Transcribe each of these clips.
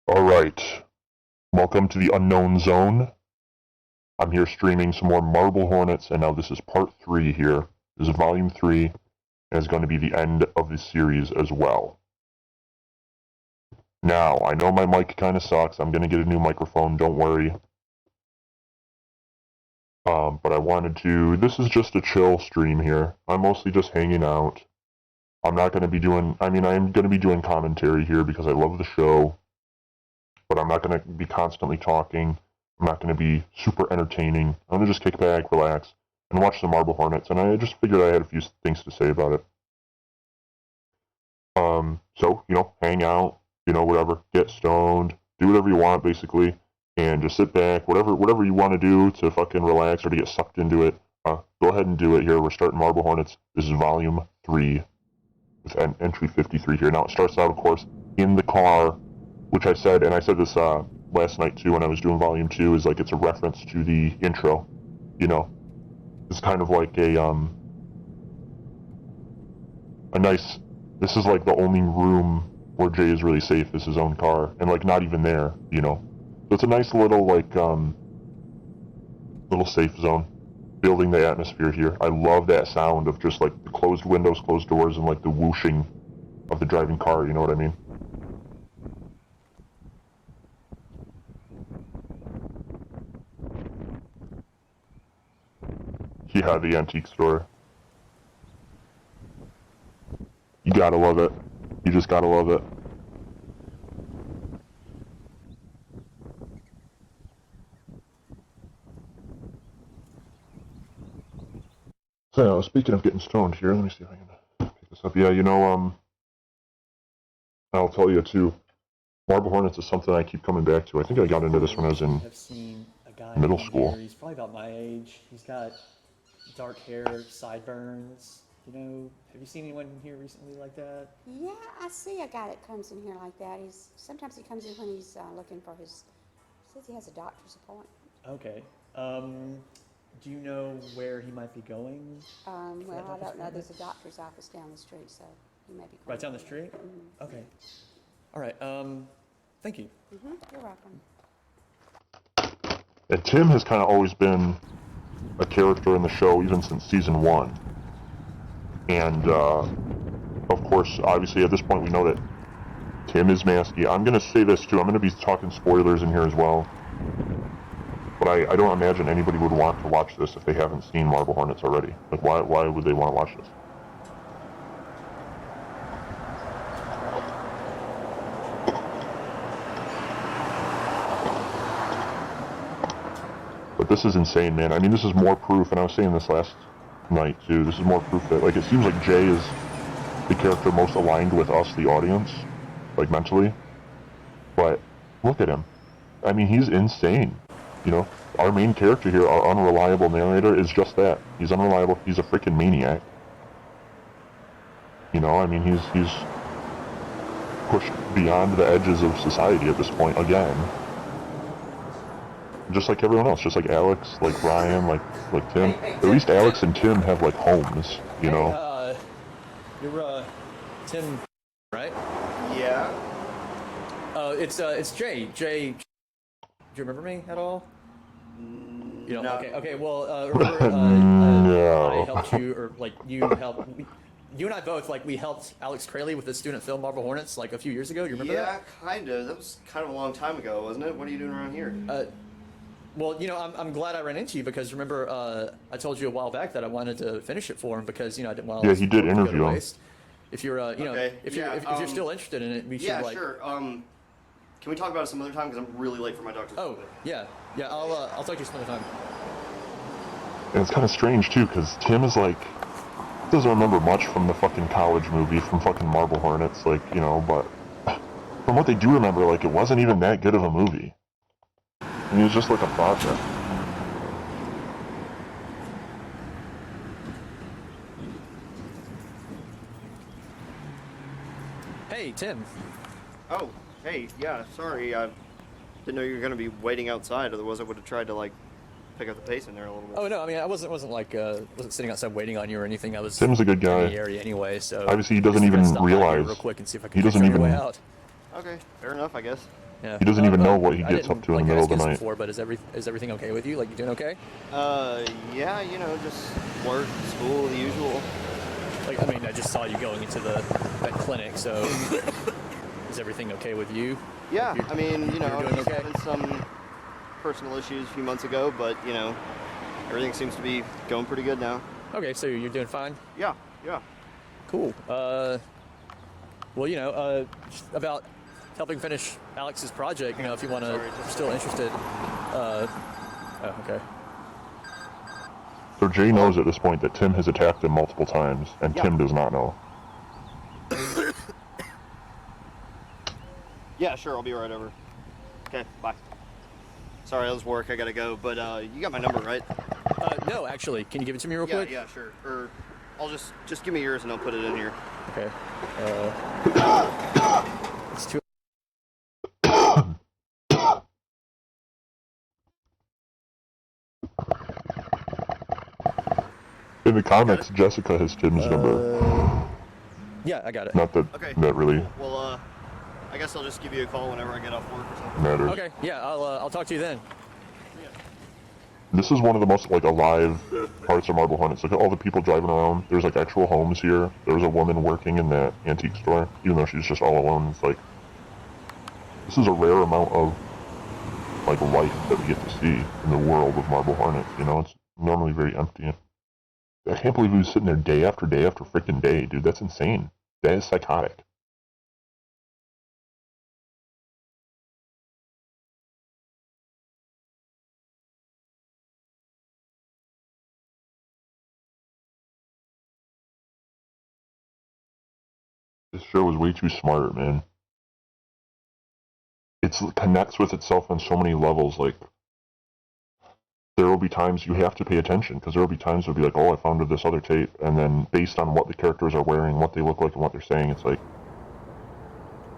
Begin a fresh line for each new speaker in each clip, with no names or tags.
Alright, welcome to the Unknown Zone. I'm here streaming some more Marble Hornets, and now this is part 3 here. This is volume 3, and it's going to be the end of the series as well. Now, I know my mic kind of sucks. I'm going to get a new microphone, don't worry. But I wanted to... This is just a chill stream here. I'm mostly just hanging out. I'm not going to be doing... I am going to be doing commentary here because I love the show. But I'm not going to be constantly talking. I'm not going to be super entertaining. I'm going to just kick back, relax, and watch the Marble Hornets. And I just figured I had a few things to say about it. So, hang out, whatever. Get stoned. Do whatever you want, basically. And just sit back. Whatever you want to do to fucking relax or to get sucked into it, go ahead and do it here. We're starting Marble Hornets. This is volume 3 with entry 53 here. Now, it starts out, of course, in the car, which I said, and I said this last night too when I was doing volume 2, is like it's a reference to the intro, It's kind of like a nice, this is like the only room where Jay is really safe is his own car, and like not even there, So it's a nice little like, little safe zone, building the atmosphere here. I love that sound of just like the closed windows, closed doors, and like the whooshing of the driving car, you know what I mean? Yeah, the antique store. You gotta love it. You just gotta love it. So, speaking of getting stoned here, let me see if I can pick this up. Yeah, I'll tell you too, Marble Hornets is something I keep coming back to. I think I got into this when I was in middle school.
He's probably about my age. He's got dark hair, sideburns. Have you seen anyone here recently like that?
Yeah, I see a guy that comes in here like that. Sometimes he comes in when he's looking for his. Says he has a doctor's appointment.
Okay. Do you know where he might be going?
Well, I don't know. There's a doctor's office down the street, so he may be going
right down the street.
Mm-hmm.
Okay. All right. Thank you.
Mm-hmm. You're welcome.
And Tim has kind of always been a character in the show, even since season 1. And, of course, obviously at this point we know that Tim is Maskey. I'm going to say this too, I'm going to be talking spoilers in here as well. But I don't imagine anybody would want to watch this if they haven't seen Marble Hornets already. Like, why would they want to watch this? But this is insane, man. I mean, this is more proof, and I was saying this last night too, this is more proof that, like, it seems like Jay is the character most aligned with us, the audience, like, mentally. But look at him. I mean, he's insane. Our main character here, our unreliable narrator, is just that. He's unreliable. He's a freaking maniac. I mean, he's pushed beyond the edges of society at this point again. Just like everyone else, just like Alex, like Ryan, like Tim. At least Alex and Tim have like homes,
You're Tim, right?
Yeah.
It's Jay. Jay, do you remember me at all?
No.
Okay. Well, remember,
No.
I helped you, or like you helped. You and I both, like, we helped Alex Crayley with the student film Marble Hornets like a few years ago. You remember that?
Yeah, kind of. That was kind of a long time ago, wasn't it? What are you doing around here?
Well, I'm glad I ran into you because remember I told you a while back that I wanted to finish it for him because I didn't want.
Yeah, he did interview him.
If you're
okay.
if you're still interested in it, we should like.
Yeah, sure. Can we talk about it some other time? Because I'm really late for my doctor's appointment.
Yeah. I'll talk to you some other time.
And it's kind of strange too, because Tim is like, doesn't remember much from the fucking college movie, from fucking Marble Hornets, like, but from what they do remember, like, it wasn't even that good of a movie. I mean, it was just like a project.
Hey, Tim.
Oh, hey, yeah, sorry. I didn't know you were going to be waiting outside, otherwise I would have tried to, like, pick up the pace in there a little bit.
Oh no, I mean I wasn't sitting outside waiting on you or anything. I was
Tim's a good guy.
in the area anyway, so
obviously he doesn't even realize.
real quick and see if I can
He doesn't
figure
even.
a way out.
Okay, fair enough, I guess.
Yeah.
He doesn't even know what he
I
gets up
didn't,
to in
like,
the middle
ask
of the
this
night.
before, but is everything okay with you? Like, you doing okay?
Yeah, just work, school, the usual.
Like, I mean, I just saw you going into that clinic, so is everything okay with you?
Yeah,
Like,
I mean,
you're
I
doing
was
okay?
having some personal issues a few months ago, but, everything seems to be going pretty good now.
Okay, so you're doing fine?
Yeah.
Cool. Well, just about helping finish Alex's project, if you want to, if you're still interested. Oh, okay.
So Jay knows at this point that Tim has attacked him multiple times, and
Yeah.
Tim does not know.
Yeah, sure, I'll be right over. Okay, bye. Sorry, that was work, I gotta go, but you got my number, right?
No, actually, can you give it to me real quick?
Yeah, sure. Or I'll just give me yours and I'll put it in here.
Okay. It's too.
In the comics, Jessica has Tim's number.
Yeah, I got it.
Not that
Okay.
that really
Cool. Well, I guess I'll just give you a call whenever I get off work or something.
matters.
Okay, yeah, I'll talk to you then.
This is one of the most alive parts of Marble Hornets. Look at all the people driving around. There's actual homes here. There's a woman working in that antique store, even though she's just all alone. It's this is a rare amount of life that we get to see in the world of Marble Hornets. It's normally very empty. I can't believe he was sitting there day after day after freaking day, dude. That's insane. That is psychotic. This show is way too smart, man. It connects with itself on so many levels. There will be times you have to pay attention, because there will be times it'll be like, oh, I found this other tape, and then based on what the characters are wearing, what they look like, and what they're saying, it's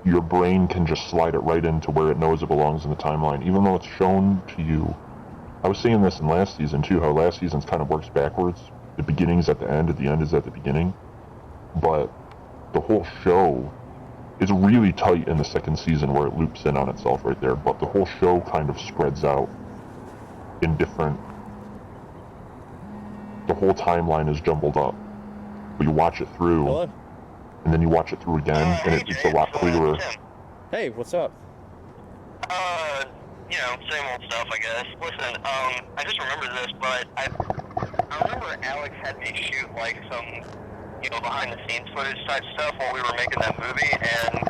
your brain can just slide it right into where it knows it belongs in the timeline, even though it's shown to you. I was saying this in last season too, how last season's kind of works backwards. The beginning's at the end is at the beginning. But the whole show is really tight in the second season where it loops in on itself right there, but the whole show kind of spreads out in different... The whole timeline is jumbled up. But you watch it through,
Hello?
and then you watch it through again, and it's a lot clearer.
Hey, what's up?
Same old stuff, I guess. Listen, I just remembered this, but I remember Alex had me shoot some, behind the scenes footage type stuff while we were making that movie, and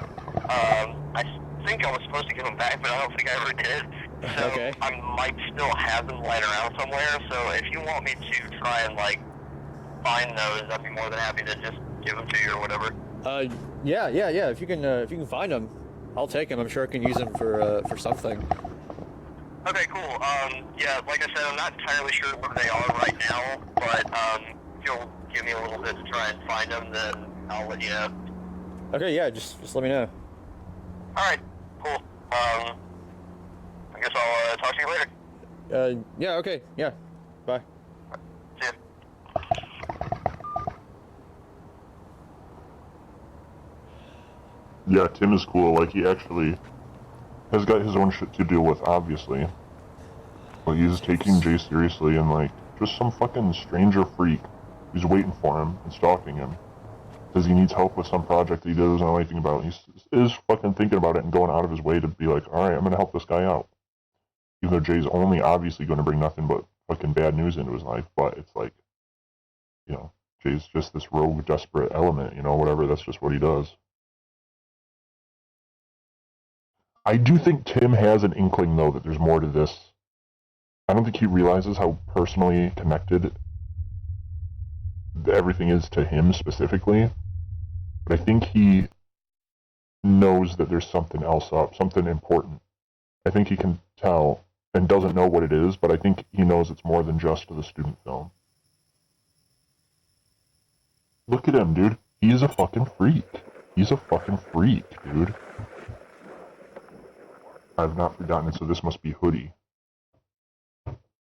I think I was supposed to give them back, but I don't think I ever did. So
Okay.
I might still have them lying around somewhere. So if you want me to try and find those, I'd be more than happy to just give them to you or whatever.
Yeah. If you can find them, I'll take them. I'm sure I can use them for something.
Okay, cool. Yeah, like I said, I'm not entirely sure where they are right now, but if you'll give me a little bit to try and find them, then I'll let you know.
Okay, yeah, just let me know.
Alright, cool. I guess I'll talk to you later.
Yeah, okay, yeah. Bye.
See ya.
Yeah, Tim is cool. He actually has got his own shit to deal with, obviously. But he's taking Jay seriously, and just some fucking stranger freak who's waiting for him and stalking him. Says he needs help with some project that he doesn't know anything about. He is fucking thinking about it and going out of his way to be like, alright, I'm gonna help this guy out. Even though Jay's only obviously gonna bring nothing but fucking bad news into his life, but it's Jay's just this rogue, desperate element, whatever, that's just what he does. I do think Tim has an inkling, though, that there's more to this. I don't think he realizes how personally connected everything is to him specifically, but I think he knows that there's something else up, something important. I think he can tell and doesn't know what it is, but I think he knows it's more than just the student film. Look at him, dude. He's a fucking freak. He's a fucking freak, dude. I've not forgotten it, so this must be Hoodie,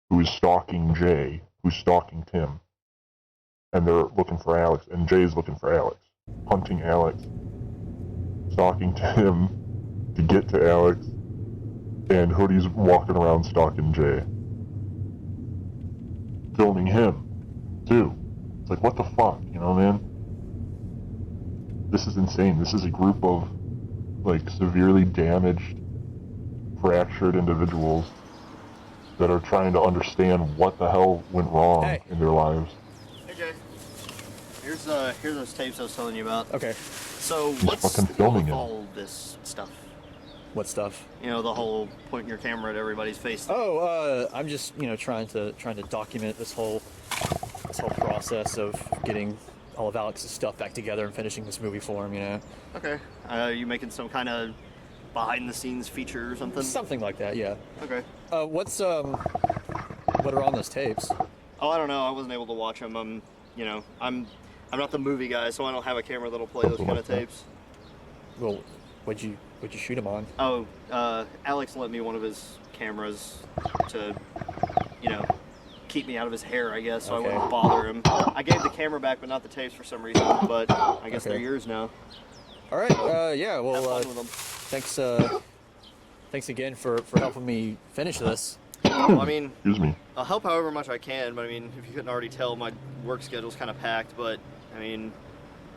who is stalking Jay, who's stalking Tim. And they're looking for Alex, and Jay's looking for Alex. Hunting Alex. Stalking Tim to get to Alex. And Hoodie's walking around stalking Jay. Filming him, too. It's like, what the fuck, you know, man? This is insane. This is a group of, like, severely damaged, fractured individuals that are trying to understand what the hell went wrong in their lives.
Hey Jay, here's those tapes I was telling you about.
Okay.
So
He's
what's
fucking
the deal
filming
with
him.
all this stuff?
What stuff?
You know, the whole pointing your camera at everybody's face.
Oh, I'm just trying to document this whole process of getting all of Alex's stuff back together and finishing this movie for him. You know.
Okay. Are you making some kind of behind-the-scenes feature or something?
Something like that. Yeah.
Okay.
What are on those tapes?
Oh, I don't know. I wasn't able to watch them. I'm not the movie guy, so I don't have a camera that'll play those kind of tapes.
Well, what'd you shoot him on?
Oh, Alex lent me one of his cameras to, keep me out of his hair, I guess, so I wouldn't bother him. I gave the camera back, but not the tapes for some reason. But I guess they're yours now.
All right. Yeah. Well,
Have fun with them.
thanks again for helping me finish this.
Well, I mean,
Excuse me.
I'll help however much I can, but I mean, if you couldn't already tell, my work schedule's kind of packed, but I mean,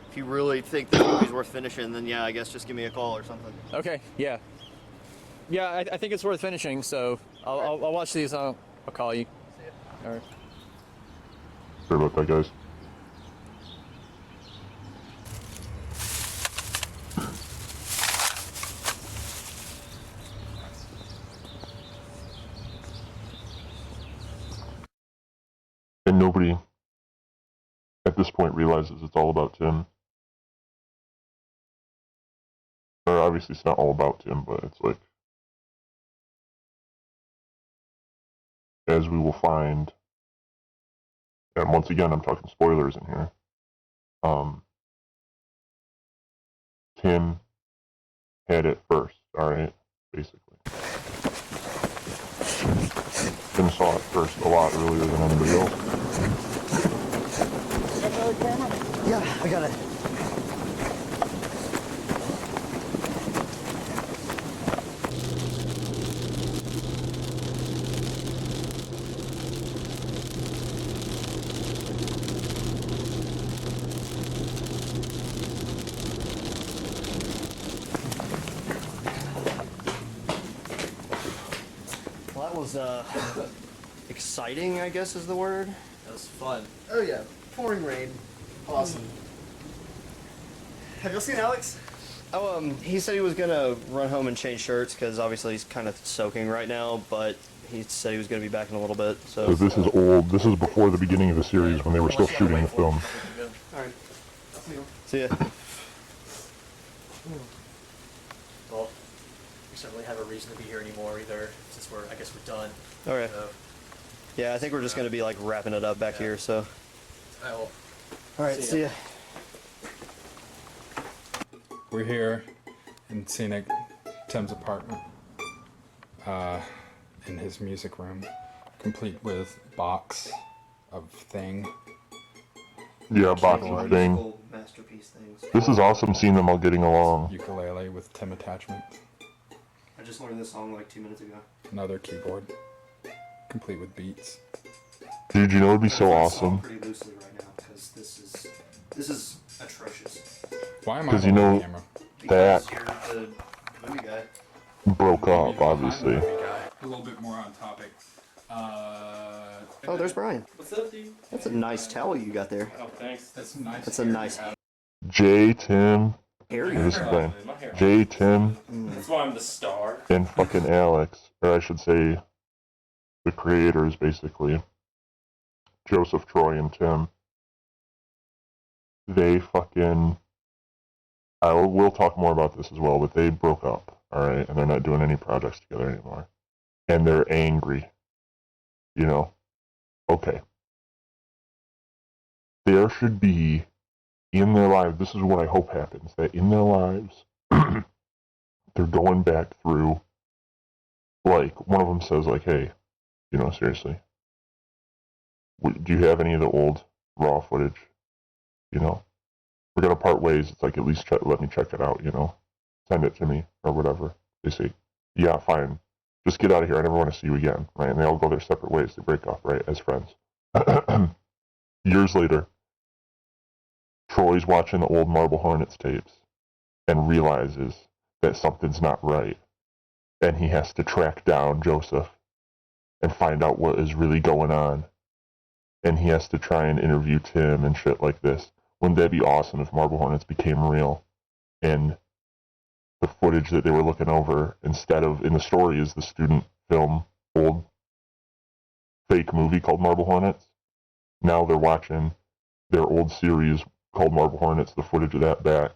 if you really think this movie's worth finishing, then yeah, I guess just give me a call or something.
Okay. Yeah. Yeah. I think it's worth finishing. So I'll watch these. I'll call you.
See ya.
All right.
Sorry about that, guys. And nobody at this point realizes it's all about Tim. Or obviously it's not all about Tim, but it's like, as we will find, and once again I'm talking spoilers in here, Tim had it first, alright, basically. Tim saw it first a lot earlier than anybody else.
Yeah, I got it. Well, that was exciting, I guess is the word.
That was fun.
Oh yeah, pouring rain. Awesome.
Have you seen Alex?
Oh, he said he was gonna run home and change shirts because obviously he's kind of soaking right now, but he said he was gonna be back in a little bit.
So
So.
this is old. This is before the beginning of the series when they were still shooting the film.
All right. See ya.
Well, we certainly have a reason to be here anymore either, since I guess we're done.
All right.
So,
Yeah, I think we're just gonna be like wrapping it up back here. So.
I will.
All right.
See
See
ya.
ya.
We're here in scenic Tim's apartment, in his music room, complete with box of thing.
Yeah, boxing thing.
Masterpiece things.
This is awesome seeing them all getting along.
Ukulele with Tim attachments.
I just learned this song like 2 minutes ago.
Another keyboard, complete with beats.
Dude, you know it'd be so
I song
awesome?
pretty loosely right now because this is atrocious.
Why am I
'Cause you
holding
know-
the camera?
That
Because you're the movie guy.
broke up, obviously.
A little bit more on topic.
Oh, there's Brian.
What's up, dude?
That's a nice towel you got there.
Oh, thanks.
That's nice.
That's a nice
Jay, Tim,
area.
here's the thing.
My hair.
Jay, Tim,
That's why I'm the star.
and fucking Alex, or I should say, the creators, basically. Joseph, Troy, and Tim. They fucking... we'll talk more about this as well, but they broke up, alright? And they're not doing any projects together anymore. And they're angry. You know? Okay. There should be, in their lives, this is what I hope happens, that in their lives, they're going back through, like, one of them says, like, hey, you know, seriously, do you have any of the old raw footage? You know? We're gonna part ways. It's like, at least let me check it out, you know? Send it to me, or whatever. They say, yeah, fine. Just get out of here. I never want to see you again, right? And they all go their separate ways. They break up, right, as friends. Years later, Troy's watching the old Marble Hornets tapes and realizes that something's not right. And he has to track down Joseph and find out what is really going on. And he has to try and interview Tim and shit like this. Wouldn't that be awesome if Marble Hornets became real? And the footage that they were looking over, instead of, in the story, is the student film old fake movie called Marble Hornets. Now they're watching their old series called Marble Hornets, the footage of that back,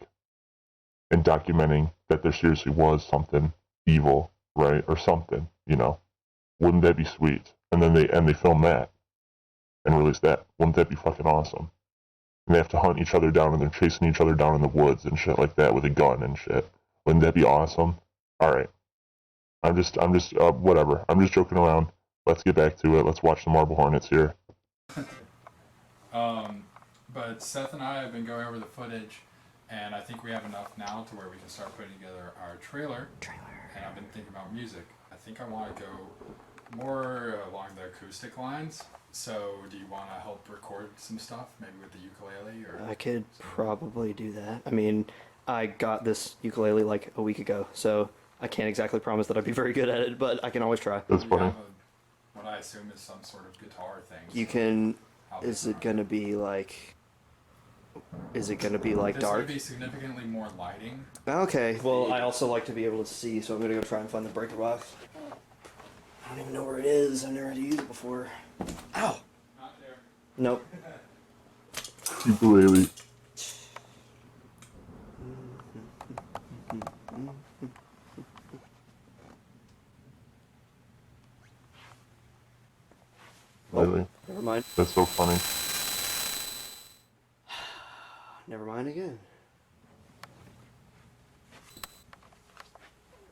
and documenting that there seriously was something evil, right? Or something, you know. Wouldn't that be sweet? And then they film that and release that. Wouldn't that be fucking awesome? And they have to hunt each other down, and they're chasing each other down in the woods and shit like that with a gun and shit. Wouldn't that be awesome? Alright. I'm just, whatever. I'm just joking around. Let's get back to it. Let's watch the Marble Hornets here.
But Seth and I have been going over the footage, and I think we have enough now to where we can start putting together our trailer. And I've been thinking about music. I think I want to go more along the acoustic lines. So do you want to help record some stuff, maybe with the ukulele? Or
I could probably do that. I mean, I got this ukulele like a week ago, so I can't exactly promise that I'd be very good at it, but I can always try.
That's funny.
What I assume is some sort of guitar thing.
You can... Is it gonna be like
There's
dark?
going to be significantly more lighting.
Okay, well, I also like to be able to see, so I'm gonna go try and find the breaker box. I don't even know where it is. I've never had to use it before. Ow!
Not there.
Nope.
Ukulele. Really?
Never mind.
That's so funny.
Never mind again.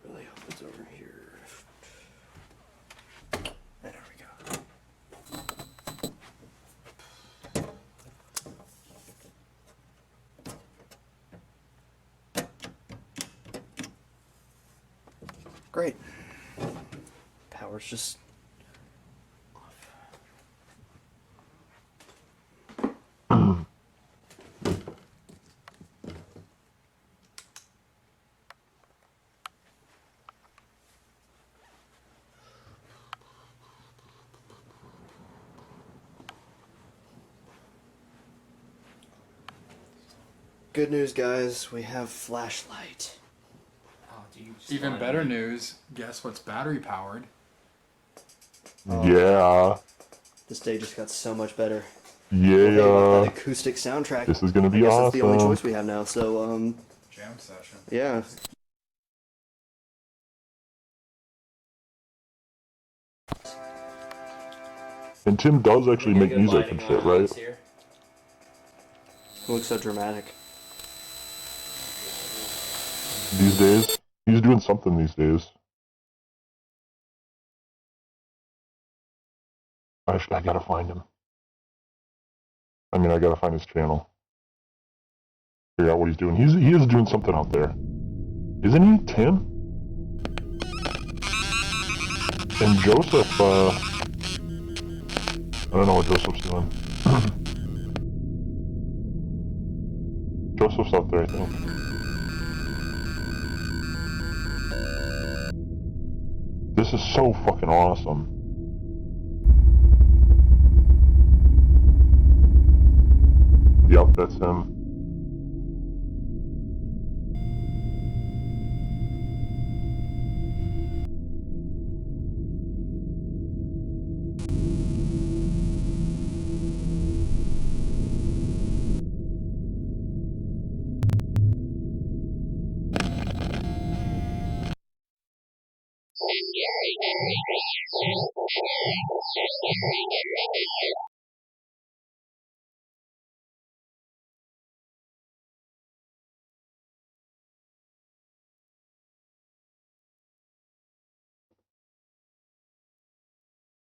Really hope it's over here. There we go. Great. Power's just good news, guys. We have flashlight.
Even better news, guess what's battery powered?
Yeah.
This day just got so much better.
Yeah.
That acoustic soundtrack.
This is gonna be
I guess
awesome.
that's the only choice we have now. So,
Jam session.
yeah.
And Tim does actually make music and shit, right?
It looks so dramatic.
These days? He's doing something these days. I gotta find him. I mean, I gotta find his channel. Figure out what he's doing. He is doing something out there. Isn't he, Tim? And Joseph, I don't know what Joseph's doing. Joseph's out there, I think. This is so fucking awesome. Yep, that's him.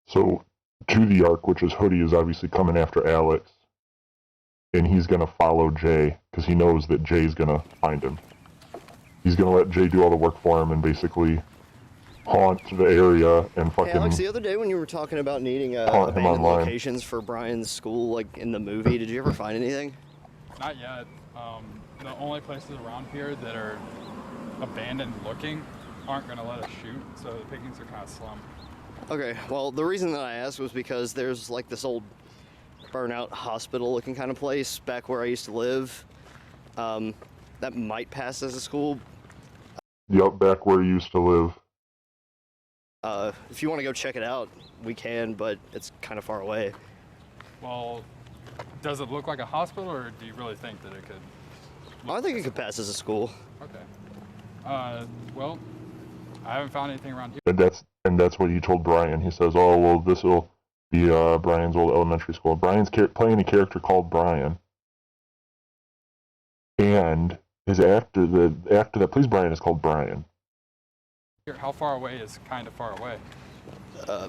So, to the arc, which is Hoodie, is obviously coming after Alex. And he's going to follow Jay, because he knows that Jay's going to find him. He's going to let Jay do all the work for him and basically haunt the area and fucking.
Hey Alex, the other day when you were talking about needing
Haunt him
abandoned
online.
locations for Brian's school, like in the movie, did you ever find anything?
Not yet. The only places around here that are abandoned looking aren't going to let us shoot, so the pickings are kind of slim.
Okay, well, the reason that I asked was because there's like this old burnout hospital looking kind of place back where I used to live. That might pass as a school.
Yup, back where you used to live.
If you want to go check it out, we can, but it's kind of far away.
Well, does it look like a hospital, or do you really think that it could?
I think it could pass as a school.
Okay. Well, I haven't found anything around here.
And that's what he told Brian. He says, "Oh well, this will be Brian's old elementary school." Brian's playing a character called Brian, and his actor, the actor that plays Brian, is called Brian.
How far away is kind of far away?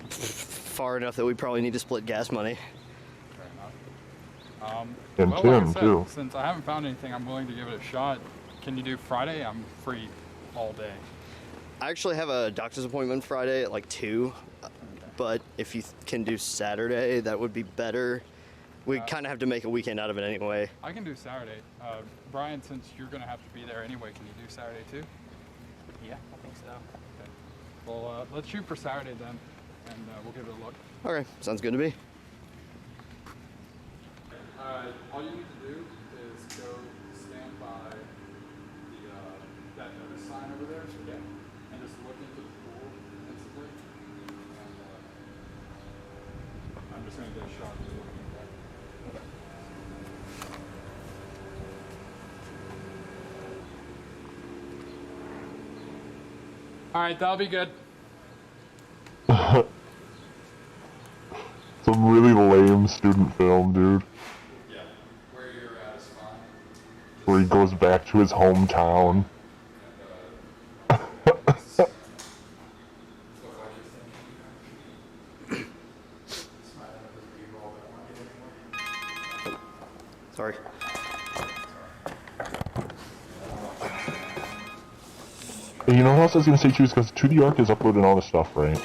Far enough that we probably need to split gas money.
Fair enough.
And
well,
Tim,
like I said,
too.
Since I haven't found anything, I'm willing to give it a shot. Can you do Friday? I'm free all day.
I actually have a doctor's appointment Friday at like 2, but if you can do Saturday, that would be better. We kind of have to make a weekend out of it anyway.
I can do Saturday. Brian, since you're going to have to be there anyway, can you do Saturday too?
Yeah, I think so.
Okay. Well, let's shoot for Saturday then, and we'll give it a look.
Okay, sounds good to me.
All you need to do is go stand by that notice sign over there, and just look into the pool instantly. And I'm just going to get a shot of you looking at that. All right, that'll be good.
Some really lame student film, dude.
Yeah, where you're at is fine.
Where he goes back to his hometown.
Sorry.
And you know what else I was going to say too? Is because To The Ark is uploading all this stuff, right?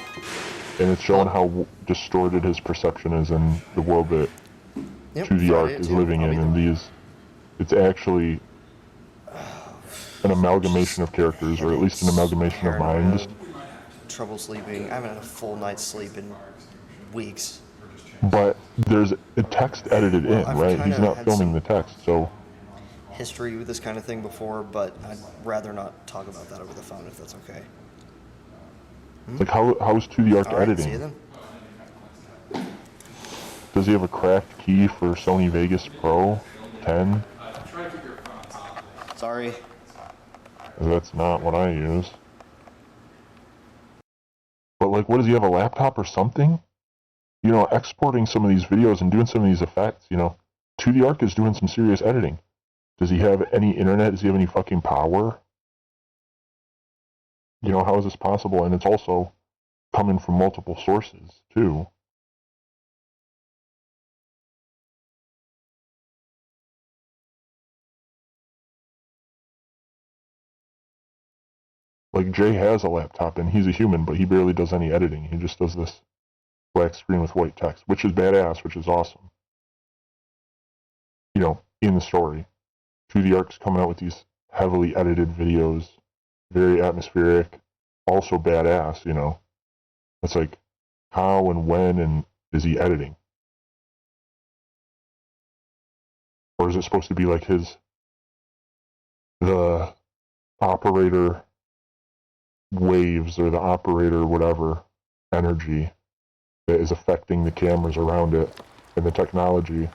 And it's showing how distorted his perception is in the world that
Yep,
To The Ark
Friday
is
too.
living
I'll
in.
be
And
there.
it's actually an amalgamation of characters, or at least an amalgamation of minds.
Trouble sleeping. I haven't had a full night's sleep in weeks.
But there's a text edited in,
I've
right?
kinda
He's not
had
filming
some-
the text, so
History with this kind of thing before, but I'd rather not talk about that over the phone if that's okay.
like how's To The Ark
All right,
editing?
see you then.
Does he have a cracked key for Sony Vegas Pro 10?
Sorry.
That's not what I use. But like, what does he have, a laptop or something? You know, exporting some of these videos and doing some of these effects, you know. To The Ark is doing some serious editing. Does he have any internet? Does he have any fucking power? You know, how is this possible? And it's also coming from multiple sources, too. Like, Jay has a laptop, and he's a human, but he barely does any editing. He just does this black screen with white text, which is badass, which is awesome. You know, in the story. To The Ark's coming out with these heavily edited videos, very atmospheric, also badass, you know. It's like, how and when and is he editing? Or is it supposed to be like the operator waves or the operator whatever energy that is affecting the cameras around it, and the technology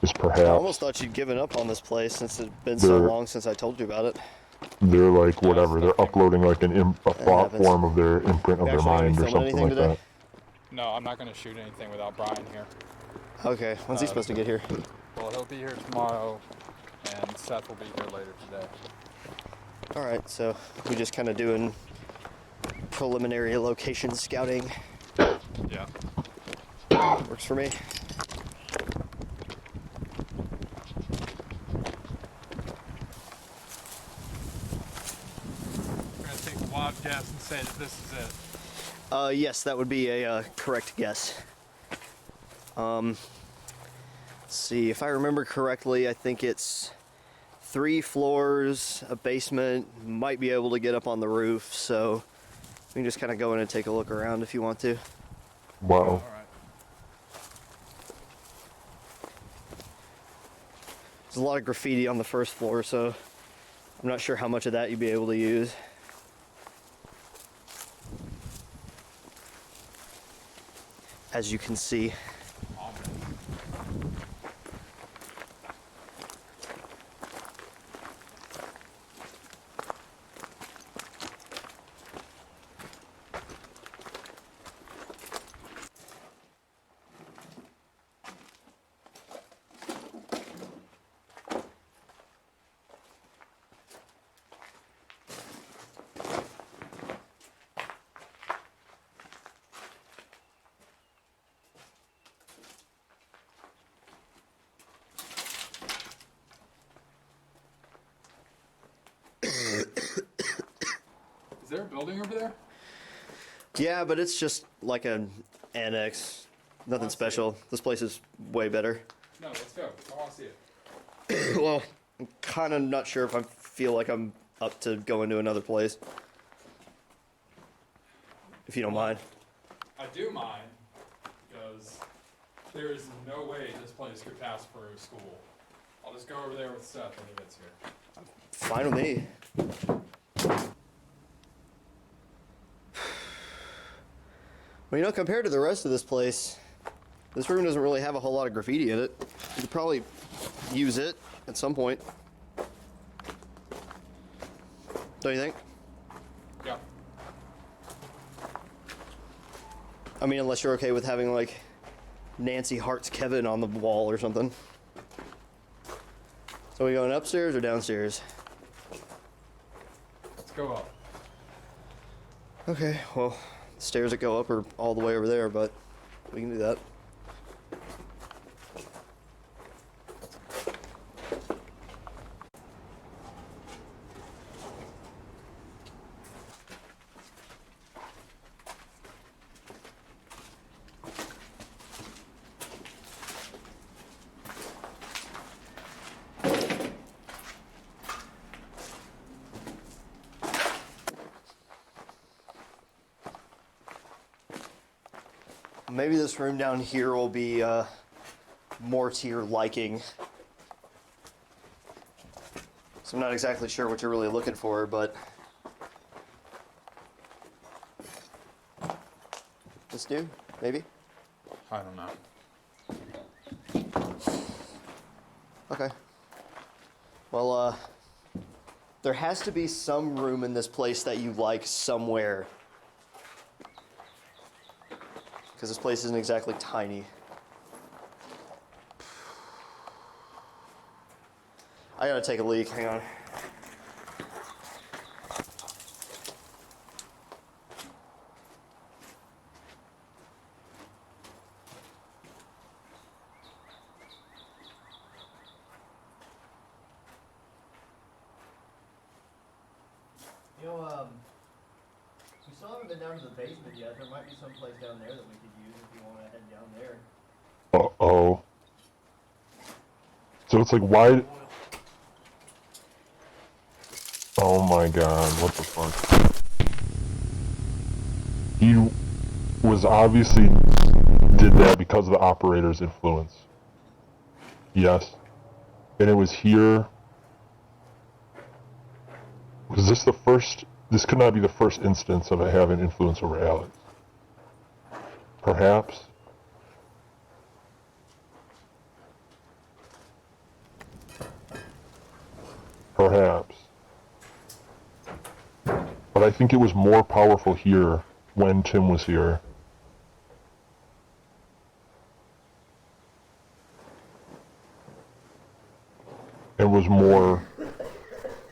is perhaps...
I almost thought you'd given up on this place since it's been so
They're-
long since I told you about it.
They're like, whatever, they're uploading like a thought
happens.
form of their imprint of
You
their
actually gonna be
mind or
filming
something
anything
like
today?
that.
No, I'm not going to shoot anything without Brian here.
Okay, when's he supposed to get here?
Well, he'll be here tomorrow, and Seth will be here later today.
Alright, so we just kind of doing preliminary location scouting.
Yeah.
Works for me.
We're going to take
wild guess and say that this is it?
Yes, that would be a correct guess. Let's see, if I remember correctly, I think it's 3 floors, a basement, might be able to get up on the roof, so we can just kind of go in and take a look around if you want to.
Wow.
All right.
There's a lot of graffiti on the first floor, so I'm not sure how much of that you'd be able to use. As you can see.
Is there a building over there?
Yeah, but it's just like an annex. Nothing special. This place is way better.
No, let's go. I want to see it.
Well, I'm kind of not sure if I feel like I'm up to going to another place. If you don't mind.
I do mind, because there is no way this place could pass for a school. I'll just go over there with Seth when he gets here.
Fine with me. Well, you know, compared to the rest of this place, this room doesn't really have a whole lot of graffiti in it. You could probably use it at some point. Don't you think?
Yeah.
I mean, unless you're okay with having, like, Nancy Hart's Kevin on the wall or something. So we going upstairs or downstairs?
Let's go up.
Okay, well, the stairs that go up are all the way over there, but we can do that. Maybe this room down here will be more to your liking. So I'm not exactly sure what you're really looking for, but this new, maybe?
I don't know.
Okay. Well, there has to be some room in this place that you like somewhere. Because this place isn't exactly tiny. I gotta take a leak, hang on. You know, we still haven't been down to the basement yet. There might be some place down there that we could use if you want to head down there.
Uh-oh. So it's like, why... Oh my god, what the fuck? He was obviously did that because of the operator's influence. Yes. And it was here... Was this the first... This could not be the first instance of it having influence over Alex. Perhaps. Perhaps. But I think it was more powerful here when Tim was here. It was more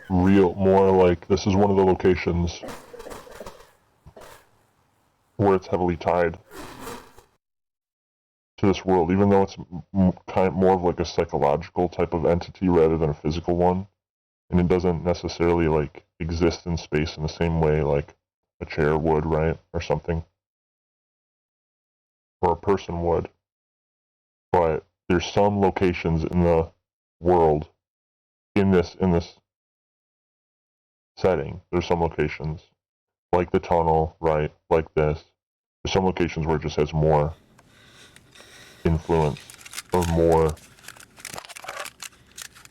real, more like this is one of the locations where it's heavily tied to this world, even though it's kind of more of like a psychological type of entity rather than a physical one. and it doesn't necessarily like exist in space in the same way like a chair would, right, or something, or a person would. But there's some locations in the world in this setting. There's some locations like the tunnel, right, like this. There's some locations where it just has more influence or more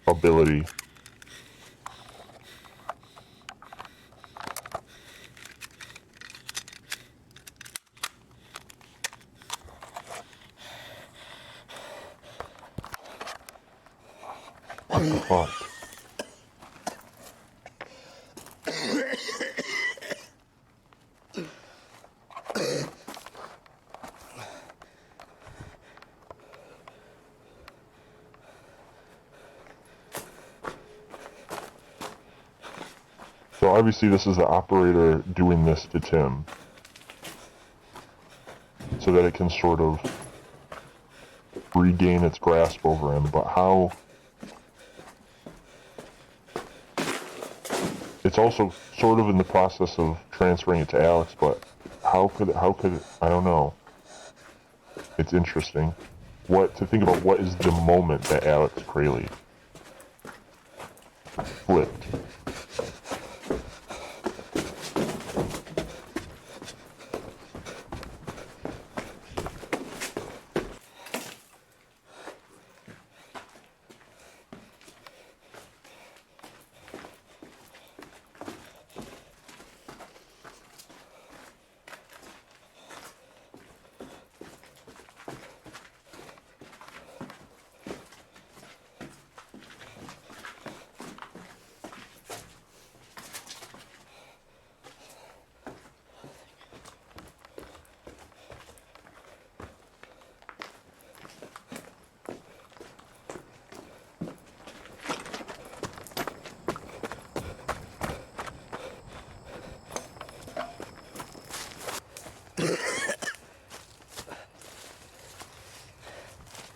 ability. What the fuck? So obviously this is the operator doing this to Tim, so that it can sort of regain its grasp over him. But how? It's also sort of in the process of transferring it to Alex, but how could I don't know. It's interesting. To think about what is the moment that Alex Crayley flipped.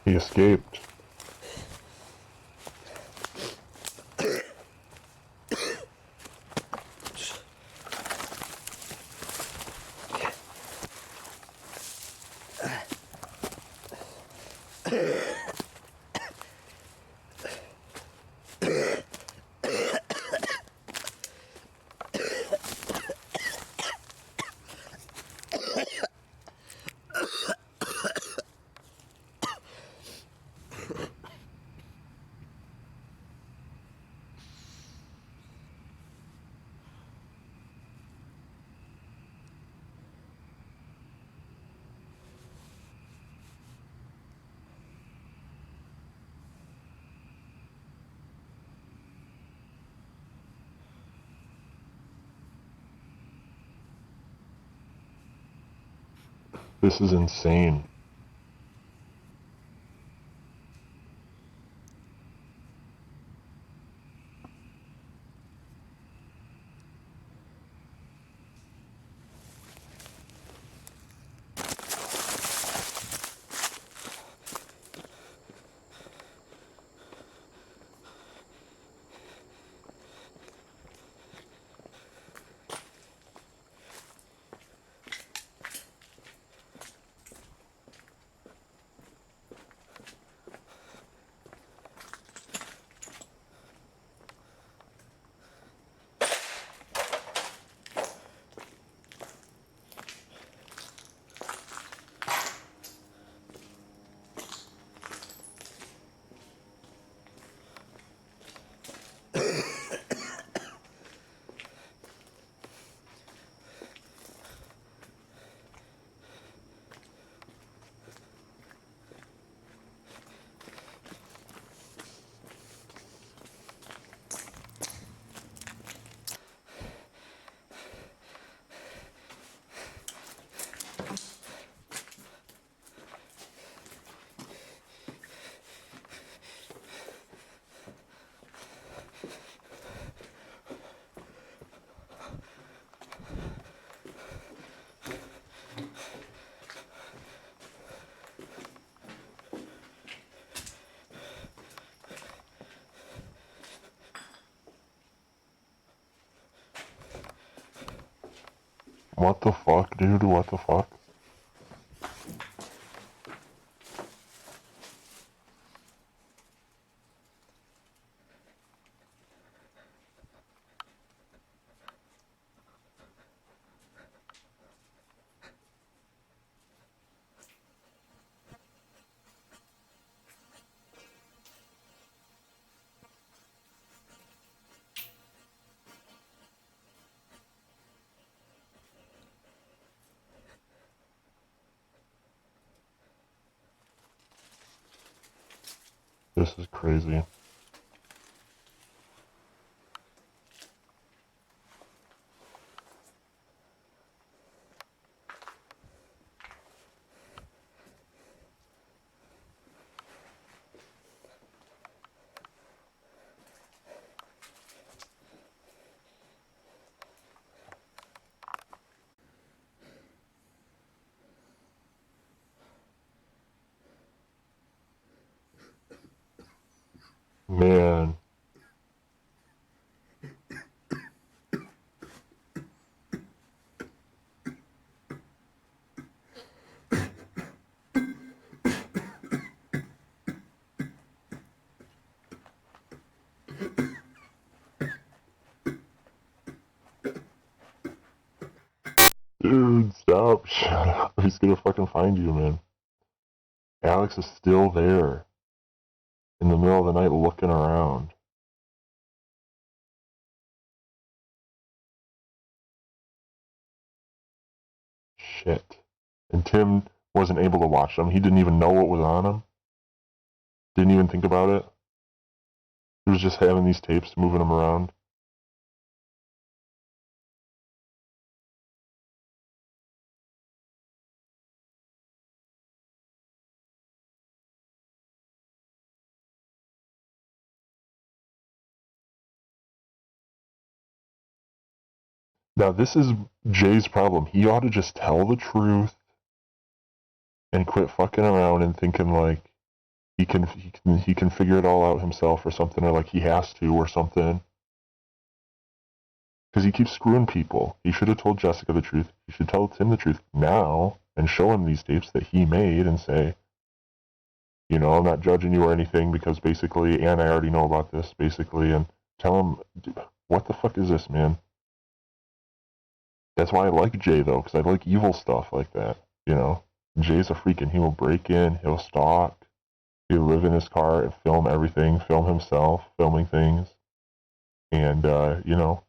He escaped. This is insane. What the fuck, dude? What the fuck? This is crazy. Man. Dude, stop. Shut up. He's gonna fucking find you, man. Alex is still there. In the middle of the night looking around. Shit. And Tim wasn't able to watch them. He didn't even know what was on him. Didn't even think about it. He was just having these tapes, moving them around. Now this is Jay's problem. He ought to just tell the truth and quit fucking around and thinking like he can figure it all out himself or something, or like he has to or something. Because he keeps screwing people. He should have told Jessica the truth. He should tell Tim the truth now and show him these tapes that he made and say, you know, I'm not judging you or anything because basically, and I already know about this, basically, and tell him, what the fuck is this, man? That's why I like Jay, though, because I like evil stuff like that, you know? Jay's a freaking, he will break in, he'll stalk, he'll live in his car and film everything, film himself, filming things, and, you know.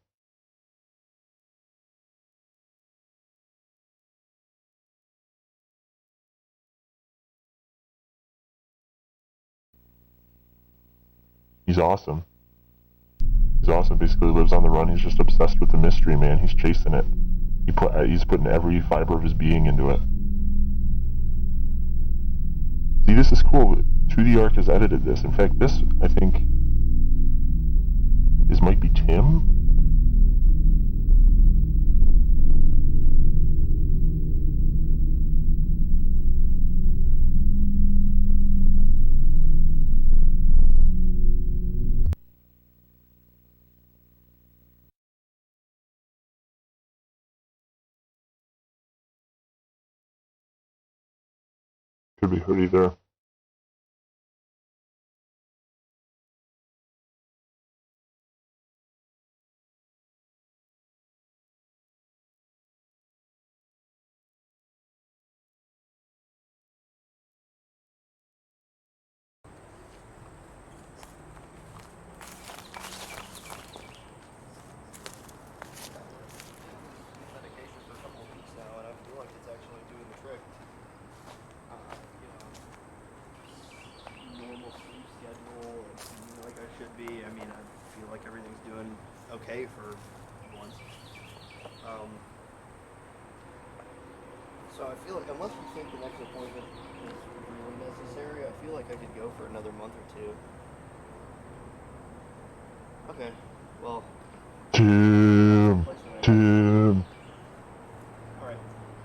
He's awesome. He's awesome, basically lives on the run, he's just obsessed with the mystery, man, he's chasing it. He's putting every fiber of his being into it. See, this is cool. To the Ark has edited this. In fact, this, I think, might be Tim? Could be Hoodie there.
Okay for once. So I feel like unless we think the next appointment is really necessary, I feel like I could go for another month or two. Okay, well.
Tim.
Alright.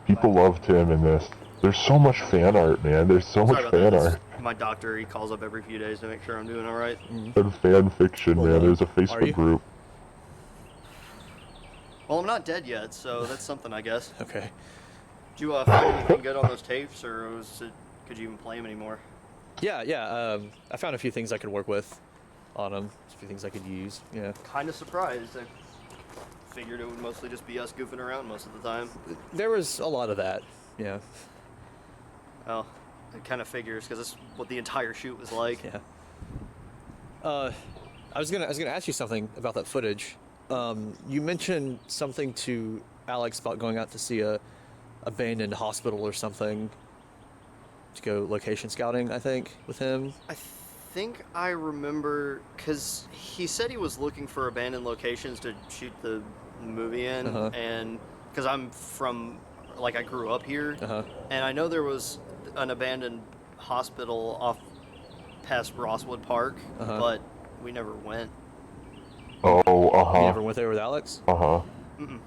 People love Tim in this. There's so much fan art, man. There's so much fan art.
My doctor, he calls up every few days to make sure I'm doing alright.
And fan fiction, man. There's a Facebook group.
Well, I'm not dead yet, so that's something, I guess.
Okay.
Did you find anything good on those tapes, or could you even play them anymore?
Yeah. I found a few things I could work with on them. A few things I could use. Yeah.
Kind of surprised. I figured it would mostly just be us goofing around most of the time.
There was a lot of that. Yeah.
Oh, it kind of figures because that's what the entire shoot was like.
Yeah. I was gonna ask you something about that footage. You mentioned something to Alex about going out to see a abandoned hospital or something to go location scouting, I think, with him.
I think I remember because he said he was looking for abandoned locations to shoot the movie in, and because I'm from, like, I grew up here, and I know there was an abandoned hospital off past Rosswood Park, but we never went.
Oh, You never went there with Alex?
Mm-mm.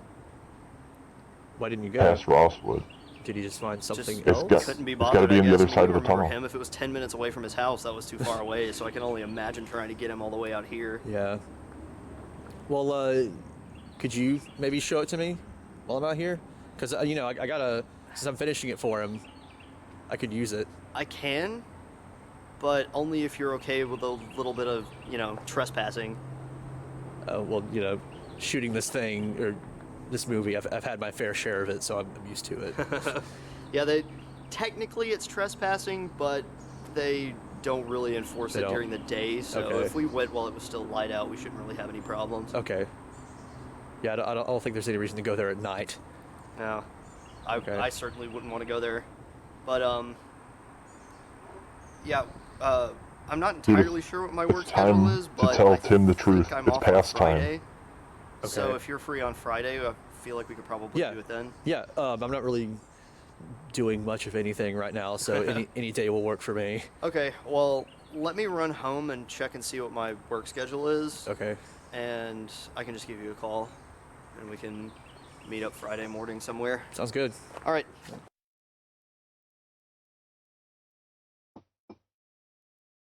Why didn't you go?
Past Rosswood.
Did he just find something
It's
else?
got-
Couldn't be
it's
bothered.
gotta be
I
on the
guess,
other side of the
waiting for
tunnel.
him. If it was 10 minutes away from his house, that was too far away. So I can only imagine trying to get him all the way out here.
Yeah. Well, could you maybe show it to me while I'm out here? Because, you know, I gotta, since I'm finishing it for him, I could use it.
I can, but only if you're okay with a little bit of, you know, trespassing.
Well, you know, shooting this thing, or this movie, I've had my fair share of it, so I'm used to it.
Yeah, technically it's trespassing, but they don't really enforce
They
it
don't?
during the day. So
Okay.
if we went while it was still light out, we shouldn't really have any problems.
Okay. Yeah, I don't think there's any reason to go there at night.
No,
Okay.
I certainly wouldn't want to go there. But yeah, I'm not entirely sure what my work
It's time
schedule is,
to
but
tell
I
Tim the
think
truth.
I'm
It's
off on
past time.
Friday. So
Okay.
if you're free on Friday, I feel like we could probably
Yeah.
do it then.
Yeah, I'm not really doing much of anything right now, so any day will work for me.
Okay, well, let me run home and check and see what my work schedule is,
Okay.
and I can just give you a call, and we can meet up Friday morning somewhere.
Sounds good.
All right.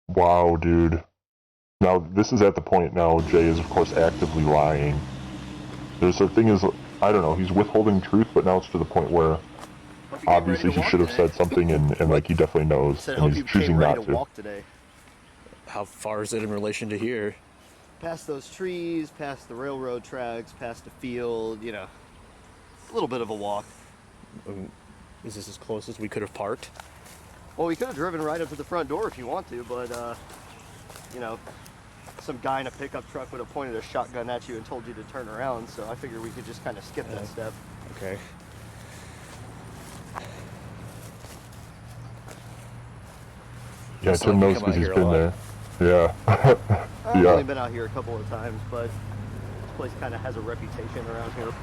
Wow, dude. Now, this is at the point now Jay is, of course, actively lying. There's the thing is, I don't know, he's withholding truth, but now it's to the point where obviously he should have said something, and like, he definitely knows,
Said,
and
hope
he's
you came
choosing
ready
not
to walk today.
How far is it in relation to here?
Past those trees, past the railroad tracks, past a field, you know, a little bit of a walk.
Is this as close as we could have parked?
Well, we could have driven right up to the front door if you want to, but, you know, some guy in a pickup truck would have pointed a shotgun at you and told you to turn around, so I figured we could just kind of skip that step.
Okay.
Yeah,
Looks
Tim
like you
knows
come out
because he's
here a
been
lot.
there. Yeah.
I've
Yeah.
only been out here a couple of times, but this place kind of has a reputation around here.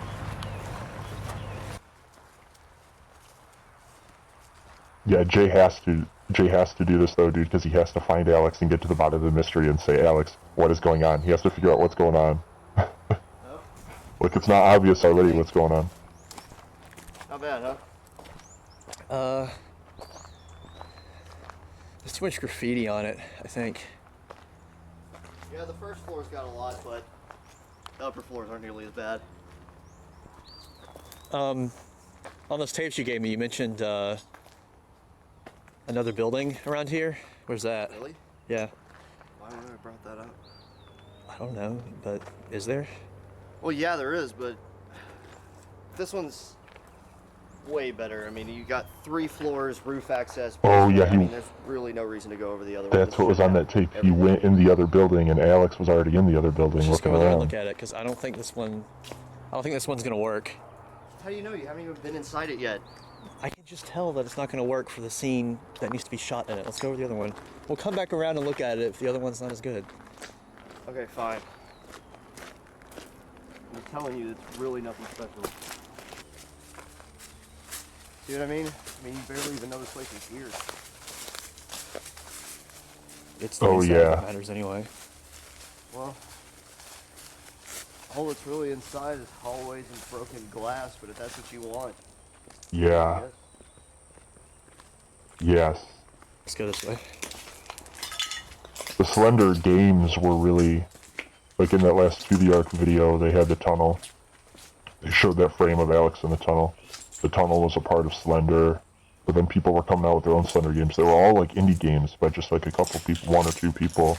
Yeah, Jay has to do this though, dude, because he has to find Alex and get to the bottom of the mystery and say, Alex, what is going on? He has to figure out what's going on. Like, it's not obvious already what's going on.
Not bad, huh?
There's too much graffiti on it, I think.
Yeah, the first floor's got a lot, but the upper floors aren't nearly as bad.
On those tapes you gave me, you mentioned another building around here. Where's that?
Really?
Yeah.
Why would I have brought that up?
I don't know, but is there?
Well, yeah, there is, but this one's way better. I mean, you got 3 floors, roof access.
Oh,
basement.
yeah,
I mean, there's really no reason to go over the other one.
That's
This
what was
should
on
have
that tape. He
everything.
went in the other building, and Alex was already in the other building
Let's just
looking
go over there and
around.
look at it, because I don't think this one's gonna work.
How do you know? You haven't even been inside it yet.
I can just tell that it's not gonna work for the scene that needs to be shot in it. Let's go over the other one. We'll come back around and look at it if the other one's not as good.
Okay, fine. I'm telling you, it's really nothing special. See what I mean? I mean, you barely even know this place is here.
It's the
Oh,
inside
yeah.
that matters anyway.
Well, all that's really inside is hallways and broken glass, but if that's what you want,
Yeah. Yes.
Let's go this way.
The Slender games were really, like in that last To the Ark video, they had the tunnel. They showed that frame of Alex in the tunnel. The tunnel was a part of Slender, but then people were coming out with their own Slender games. They were all like indie games by just like a couple people, 1 or 2 people,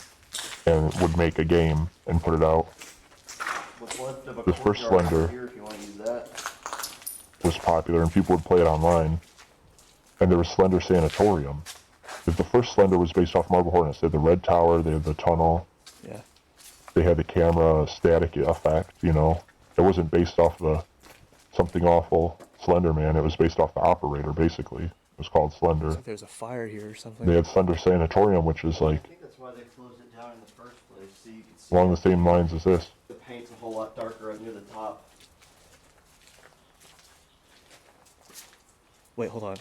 and would make a game and put it out.
What's left of a
The first Slender
here if you want to use that.
was popular, and people would play it online. And there was Slender Sanatorium. The first Slender was based off Marble Hornets. They had the red tower, they had the tunnel.
Yeah.
They had the camera static effect, you know. It wasn't based off the something awful Slender Man. It was based off the operator, basically. It was called Slender.
Looks like there's a fire here or something.
They had Slender Sanatorium, which is like
I think that's why they closed it down in the first place. So you can see
along the same lines as this.
the paint's a whole lot darker right near the top.
Wait, hold on.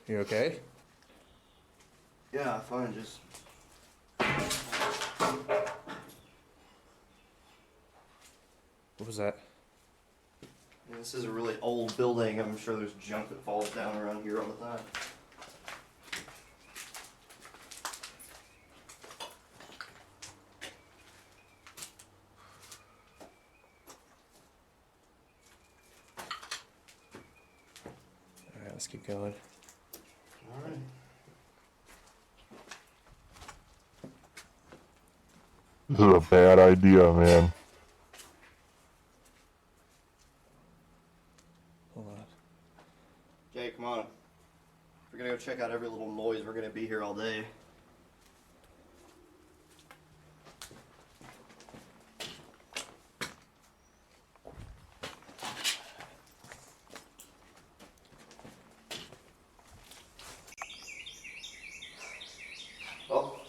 You okay?
Yeah, fine, just...
What was that?
This is a really old building. I'm sure there's junk that falls down around here all the time.
Alright, let's keep going.
Alright.
This is a bad idea, man.
Hold on.
Jay, come on. We're gonna go check out every little noise. We're gonna be here all day. Well,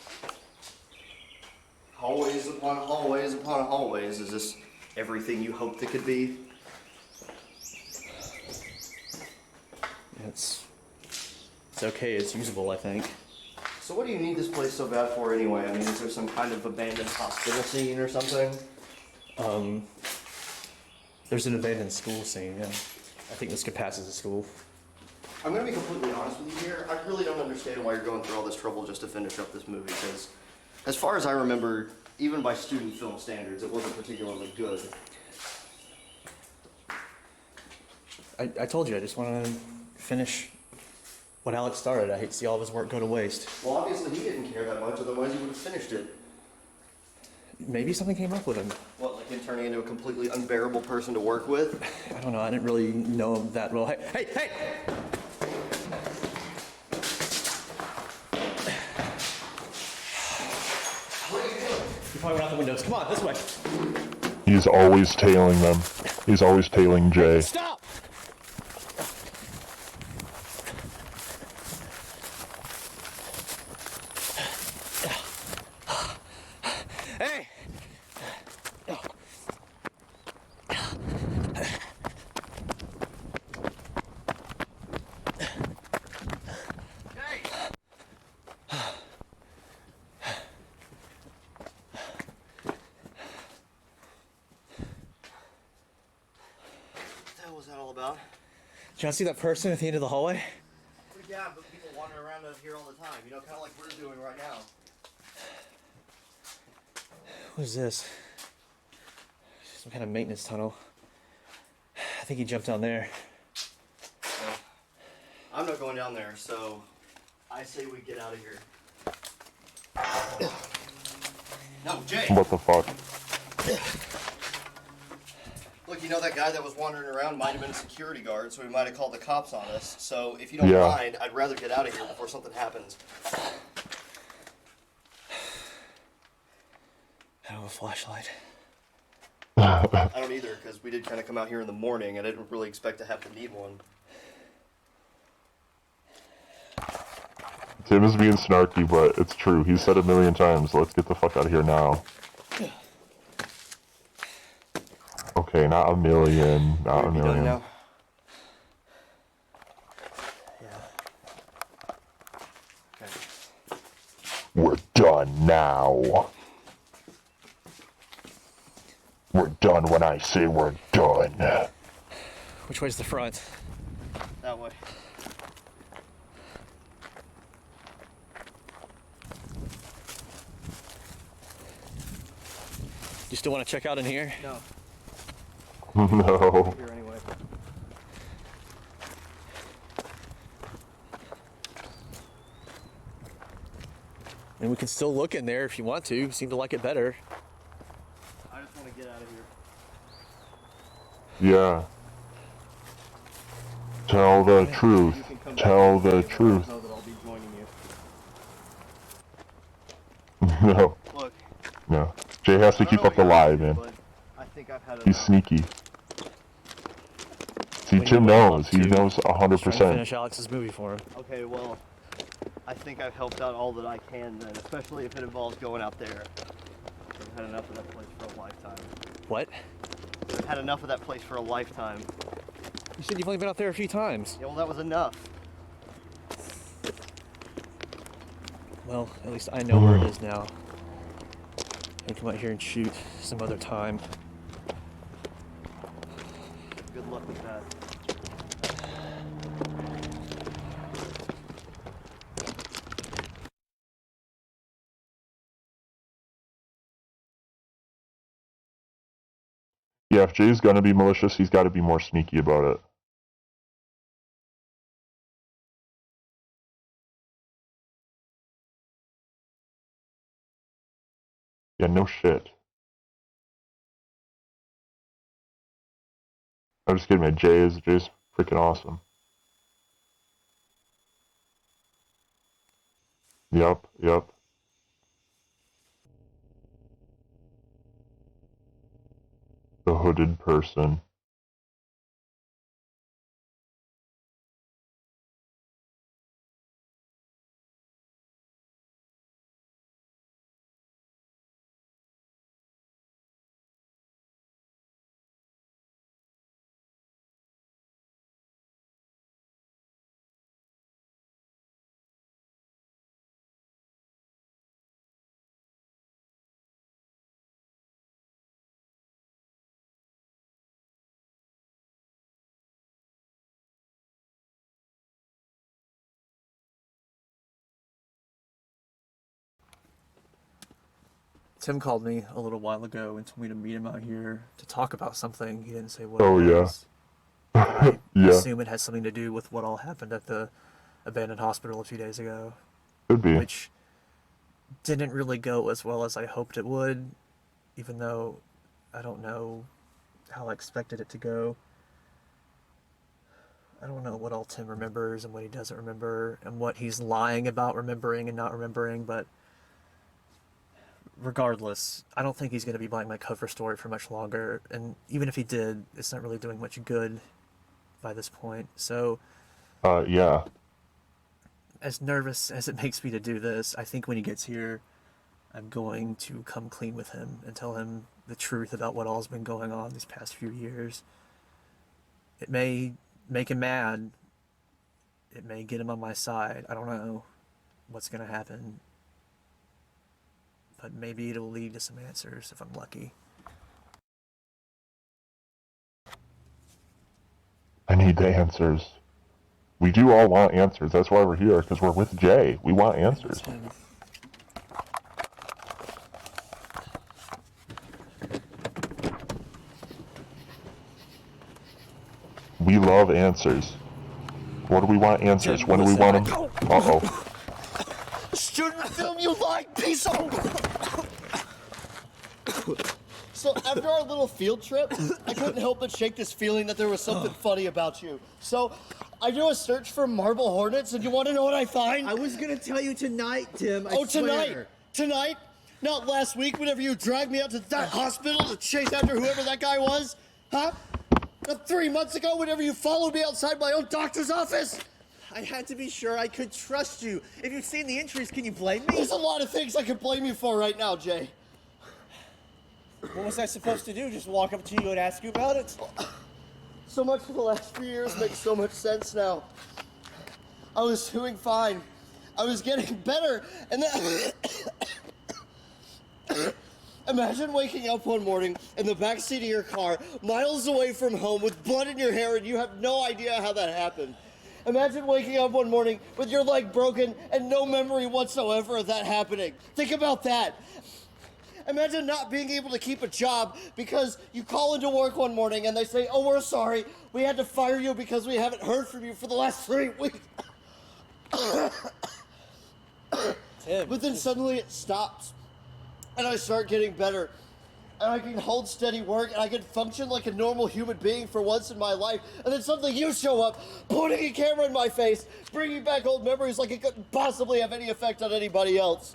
hallways upon hallways upon hallways. Is this everything you hoped it could be?
It's okay, it's usable, I think.
So what do you need this place so bad for anyway? I mean, is there some kind of abandoned hospital scene or something?
There's an abandoned school scene, yeah. I think this could pass as a school.
I'm gonna be completely honest with you here. I really don't understand why you're going through all this trouble just to finish up this movie, because as far as I remember, even by student film standards, it wasn't particularly good.
I told you, I just want to finish what Alex started. I hate to see all of his work go to waste.
Well, obviously he didn't care that much, otherwise he would have finished it.
Maybe something came up with him.
What, like him turning into a completely unbearable person to work with?
I don't know, I didn't really know him that well. Hey, hey, hey!
What are you doing?
You probably went out the windows. Come on, this way.
He's always tailing them. He's always tailing Jay.
Stop! Hey!
What the hell was that all about?
Did you see that person at the end of the hallway?
Well, yeah, but people wander around out here all the time, you know, kind of like we're doing right now.
What is this? Some kind of maintenance tunnel. I think he jumped down there.
Well, I'm not going down there, so I say we get out of here. No, Jay!
What the fuck?
Look, you know that guy that was wandering around might have been a security guard, so he might have called the cops on us. So if you don't
Yeah.
mind, I'd rather get out of here before something happens.
I don't have a flashlight.
I don't either, because we did kind of come out here in the morning. I didn't really expect to have to need one.
Tim is being snarky, but it's true. He's said it a million times. Let's get the fuck out of here now. Okay, not a million. Not a
Are we done
million.
now?
Yeah.
Okay.
We're done now. We're done when I say we're done.
Which way's the front?
That way.
You still want to check out in here?
No.
No.
Here anyway.
And we can still look in there if you want to. You seem to like it better.
I just want to get out of here.
Yeah. Tell the truth.
You can come
Tell
back
the
and
truth.
know that I'll be joining you.
No.
Look.
No. Jay has to
I don't
keep
know
up the
what you're
lie,
up to,
man.
but I think I've had
He's
enough.
sneaky. See,
We
Tim
know what
knows.
you're
He
up to.
knows
Just trying to
100%.
finish Alex's movie for him.
Okay, well, I think I've helped out all that I can then, especially if it involves going out there. I've had enough of that place for a lifetime.
What?
I've had enough of that place for a lifetime.
You said you've only been out there a few times.
Yeah, well, that was enough.
Well, at least I know where it is now. I can come out here and shoot some other time.
Good luck with that.
Yeah, if Jay's gonna be malicious, he's got to be more sneaky about it. Yeah, no shit. I'm just kidding, man. Jay's freaking awesome. Yep, yep. The hooded person.
Tim called me a little while ago and told me to meet him out here to talk about something. He didn't say what
Oh,
it
yeah.
was. I
Yeah,
assume it has something to do with what all happened at the abandoned hospital a few days ago,
could be.
which didn't really go as well as I hoped it would, even though I don't know how I expected it to go. I don't know what all Tim remembers and what he doesn't remember and what he's lying about remembering and not remembering, but regardless, I don't think he's going to be buying my cover story for much longer, and even if he did, it's not really doing much good by this point. So,
Yeah.
as nervous as it makes me to do this, I think when he gets here, I'm going to come clean with him and tell him the truth about what all's been going on these past few years. It may make him mad. It may get him on my side. I don't know what's going to happen. But maybe it'll lead to some answers if I'm lucky.
I need the answers. We do all want answers. That's why we're here, because we're with Jay. We want answers. We love answers. What do we want answers?
Tim,
When do we
listen,
want them? Uh-oh.
Student film, you like piece of... So after our little field trip, I couldn't help but shake this feeling that there was something funny about you. So I do a search for marble hornets, and you want to know what I find?
I was gonna tell you tonight, Tim. I
tonight?
swear.
Tonight? Not last week whenever you dragged me out to that hospital to chase after whoever that guy was? Huh? Not 3 months ago whenever you followed me outside my own doctor's office?
I had to be sure I could trust you. If you've seen the entries, can you blame me?
There's a lot of things I could blame you for right now, Jay.
What was I supposed to do? Just walk up to you and ask you about it?
So much for the last few years makes so much sense now. I was doing fine. I was getting better, and then... Imagine waking up one morning in the backseat of your car, miles away from home, with blood in your hair, and you have no idea how that happened. Imagine waking up one morning with your leg broken and no memory whatsoever of that happening. Think about that. Imagine not being able to keep a job because you call into work one morning and they say, oh, we're sorry, we had to fire you because we haven't heard from you for the last 3 weeks.
Tim.
But then suddenly it stops and I start getting better. And I can hold steady work, and I can function like a normal human being for once in my life. And then suddenly you show up, putting a camera in my face, bringing back old memories like it couldn't possibly have any effect on anybody else.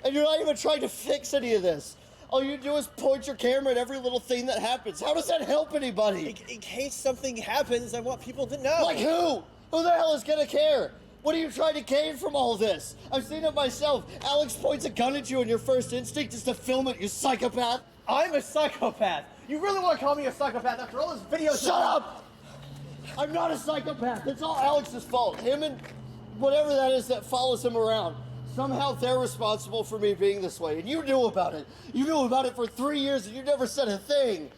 And you're not even trying to fix any of this. All you do is point your camera at every little thing that happens. How does that help anybody?
In case something happens, I want people to know.
Like who? Who the hell is gonna care? What are you trying to gain from all this? I've seen it myself. Alex points a gun at you and your first instinct is to film it, you psychopath.
I'm a psychopath. You really want to call me a psychopath after all those videos?
Shut up! I'm not a psychopath. It's all Alex's fault. Him and whatever that is that follows him around. Somehow they're responsible for me being this way, and you knew about it. You knew about it for 3 years and you never said a thing.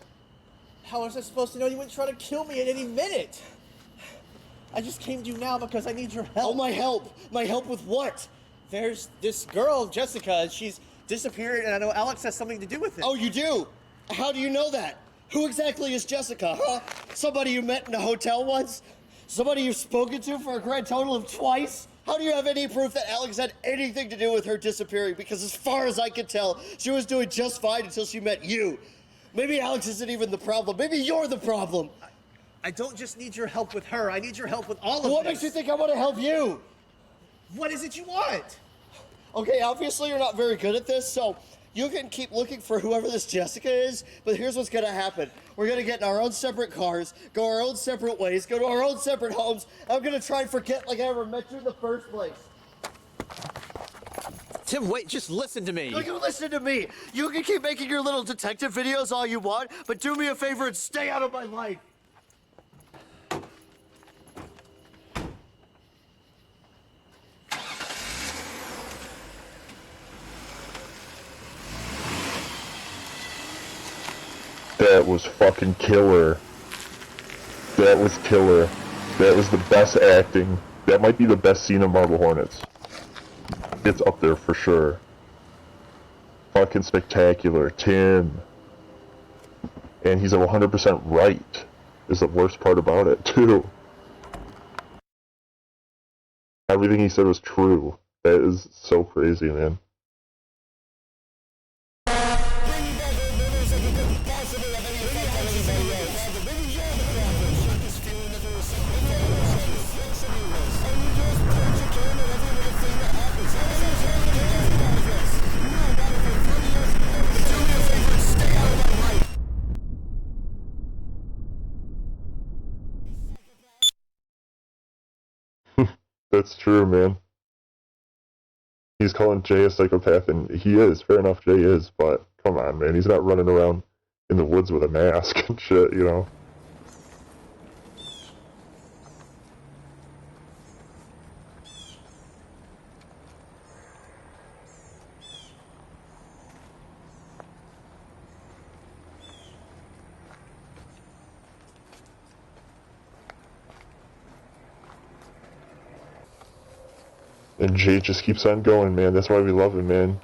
How was I supposed to know you wouldn't try to kill me at any minute? I just came to you now because I need your help.
Oh, my help? My help with what?
There's this girl, Jessica, and she's disappeared, and I know Alex has something to do with it.
Oh, you do? How do you know that? Who exactly is Jessica, huh? Somebody you met in a hotel once? Somebody you've spoken to for a grand total of twice? How do you have any proof that Alex had anything to do with her disappearing? Because as far as I can tell, she was doing just fine until she met you. Maybe Alex isn't even the problem. Maybe you're the problem.
I don't just need your help with her. I need your help with all of this.
What makes you think I want to help you?
What is it you want?
Okay, obviously you're not very good at this, so you can keep looking for whoever this Jessica is, but here's what's gonna happen. We're gonna get in our own separate cars, go our own separate ways, go to our own separate homes. I'm gonna try and forget like I ever met you in the first place.
Tim, wait, just listen to me.
Look, you listen to me. You can keep making your little detective videos all you want, but do me a favor and stay out of my life.
That was fucking killer. That was killer. That was the best acting. That might be the best scene of Marble Hornets. It's up there for sure. Fucking spectacular. Tim. And he's 100% right. Is the worst part about it, too. Everything he said was true. That is so crazy, man. That's true, man. He's calling Jay a psychopath, and he is. Fair enough, Jay is, but come on, man. He's not running around in the woods with a mask and shit, you know? And Jay just keeps on going, man. That's why we love him, man.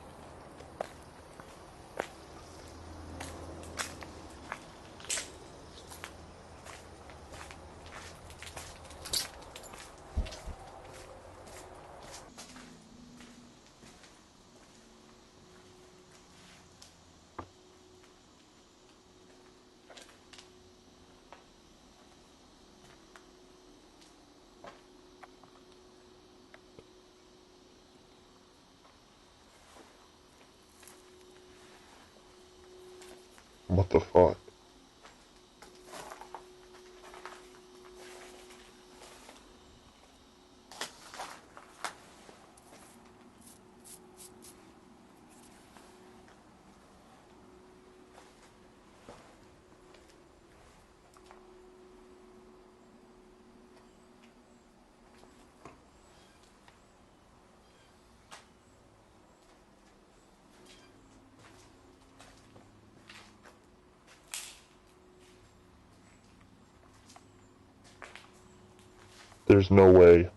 What the fuck? There's no way.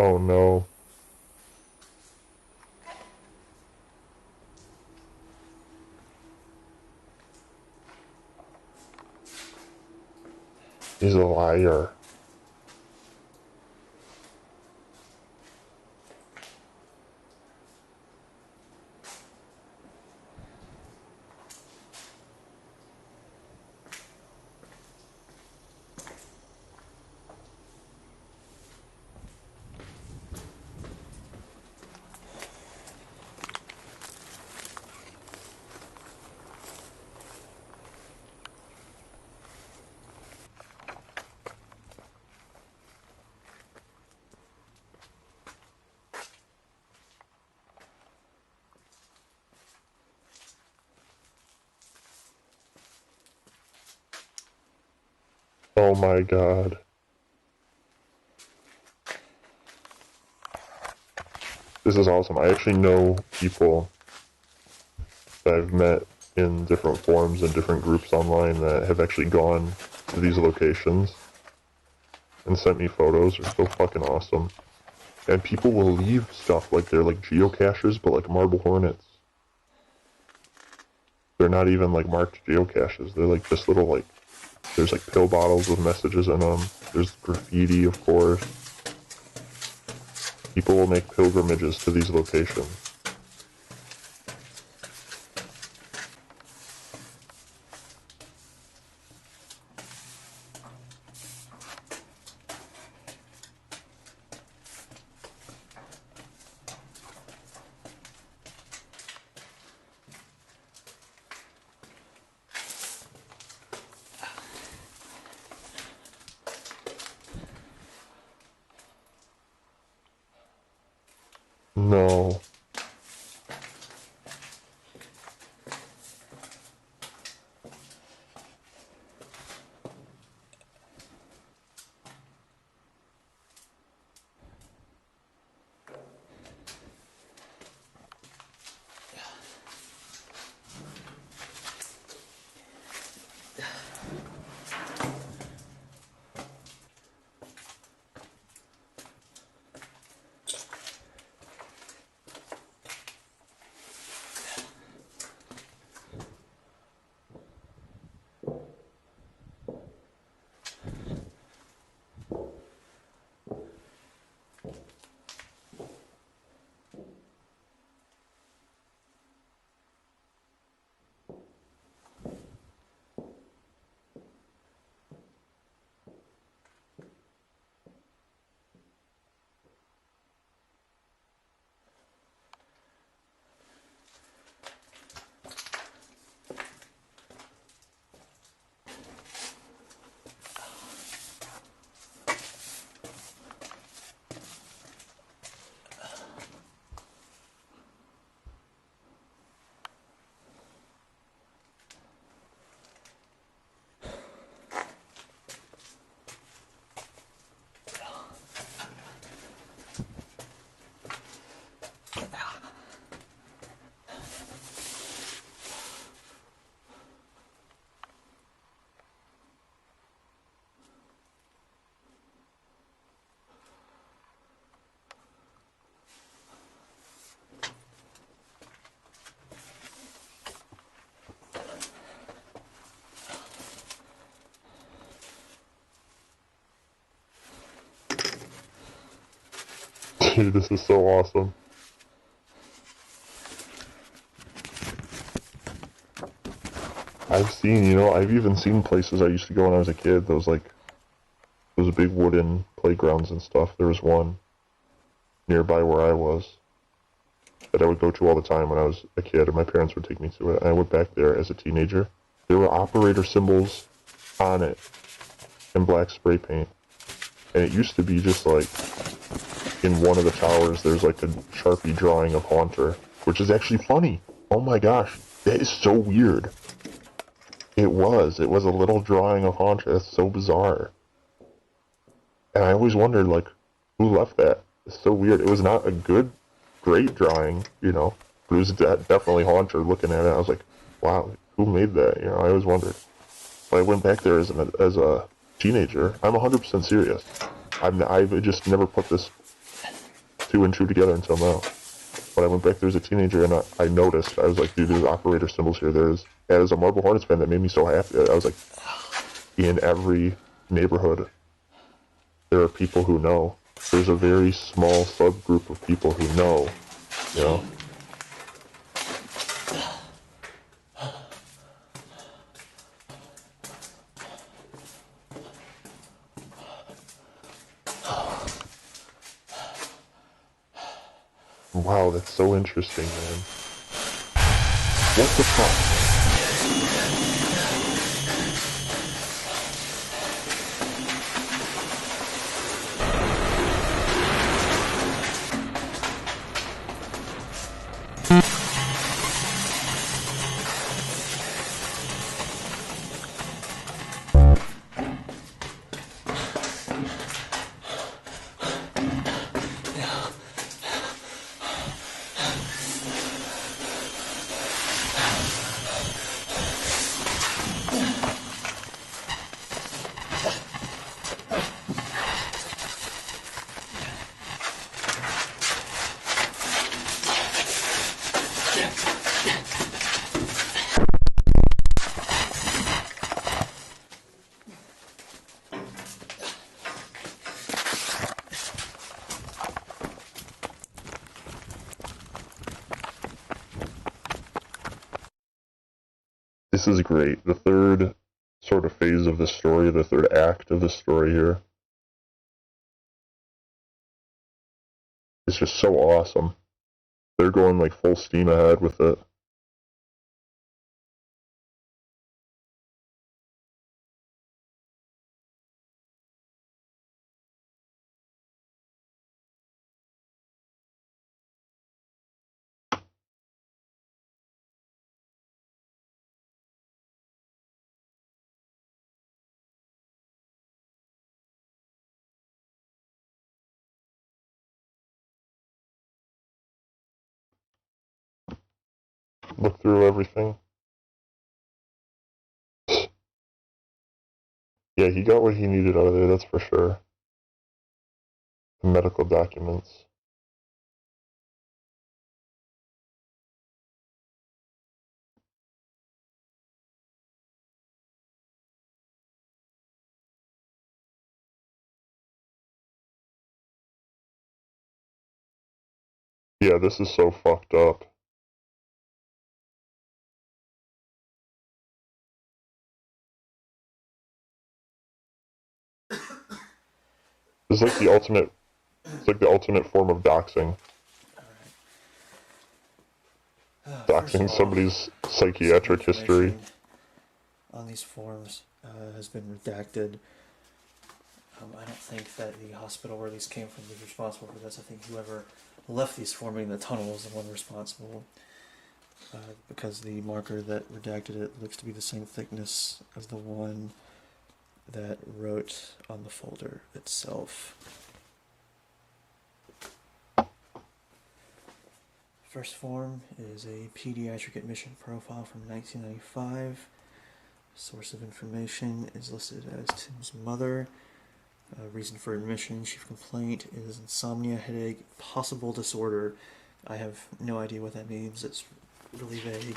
Oh no. He's a liar. Oh my god. This is awesome. I actually know people that I've met in different forums and different groups online that have actually gone to these locations and sent me photos. They're so fucking awesome. And people will leave stuff like they're like geocaches, but like marble hornets. They're not even like marked geocaches. They're like just little like, there's like pill bottles with messages in them. There's graffiti, of course. People will make pilgrimages to these locations. No. Dude, this is so awesome. I've even seen places I used to go when I was a kid. Those big wooden playgrounds and stuff. There was one nearby where I was that I would go to all the time when I was a kid, and my parents would take me to it. And I went back there as a teenager. There were operator symbols on it in black spray paint. And it used to be just like, in one of the towers, there's like a Sharpie drawing of Haunter, which is actually funny. Oh my gosh, that is so weird. It was a little drawing of Haunter. That's so bizarre. And I always wondered, like, who left that? It's so weird. It was not a great drawing, but it was definitely Haunter. Looking at it, I was like, wow, who made that? I always wondered. But I went back there as a teenager. I'm 100% serious. I've just never put this two and two together until now. When I went back there as a teenager and I noticed, I was like, dude, there's operator symbols here. As a Marble Hornets fan, that made me so happy. I was like, in every neighborhood, there are people who know. There's a very small subgroup of people who know, you know? Wow, that's so interesting, man. What the fuck? This is great. The third sort of phase of the story, the third act of the story here, is just so awesome. They're going like full steam ahead with it. Look through everything. Yeah, he got what he needed out of there, that's for sure. The medical documents. Yeah, this is so fucked up. It's like the ultimate form of doxing. Doxing somebody's psychiatric history.
On these forms has been redacted. I don't think that the hospital where these came from was responsible for this. I think whoever left these forming the tunnel is the one responsible. Because the marker that redacted it looks to be the same thickness as the one that wrote on the folder itself. First form is a pediatric admission profile from 1995. Source of information is listed as Tim's mother. Reason for admission, chief complaint is insomnia, headache, possible disorder. I have no idea what that means. It's really vague.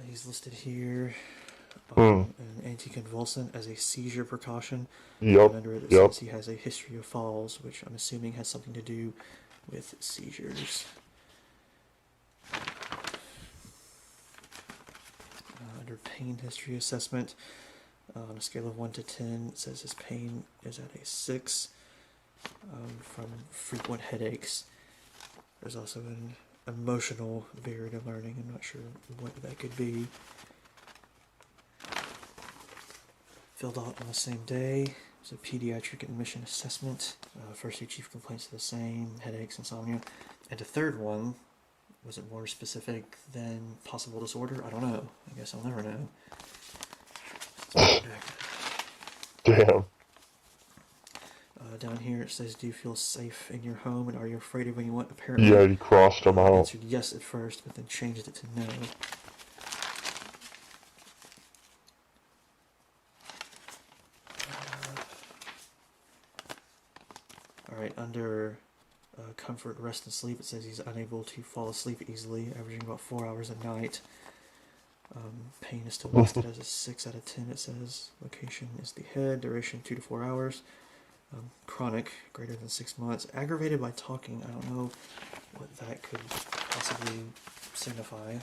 He's listed here an anticonvulsant as a seizure precaution.
Yep.
And under it says he has a history of falls, which I'm assuming has something to do with seizures. Under pain history assessment, on a scale of 1 to 10, it says his pain is at a 6 from frequent headaches. There's also an emotional varied learning. I'm not sure what that could be. Filled out on the same day. It's a pediatric admission assessment. First two chief complaints are the same, headaches, insomnia. And a third one, was it more specific than possible disorder? I don't know. I guess I'll never know.
Damn.
Down here it says, do you feel safe in your home and are you afraid of anyone? Apparently,
Yeah, he crossed them out.
answered yes at first, but then changed it to no. Alright, under comfort, rest, and sleep, it says he's unable to fall asleep easily, averaging about 4 hours a night. Pain is still listed as a 6 out of 10, it says. Location is the head, duration 2 to 4 hours. Chronic, greater than 6 months. Aggravated by talking, I don't know what that could possibly signify.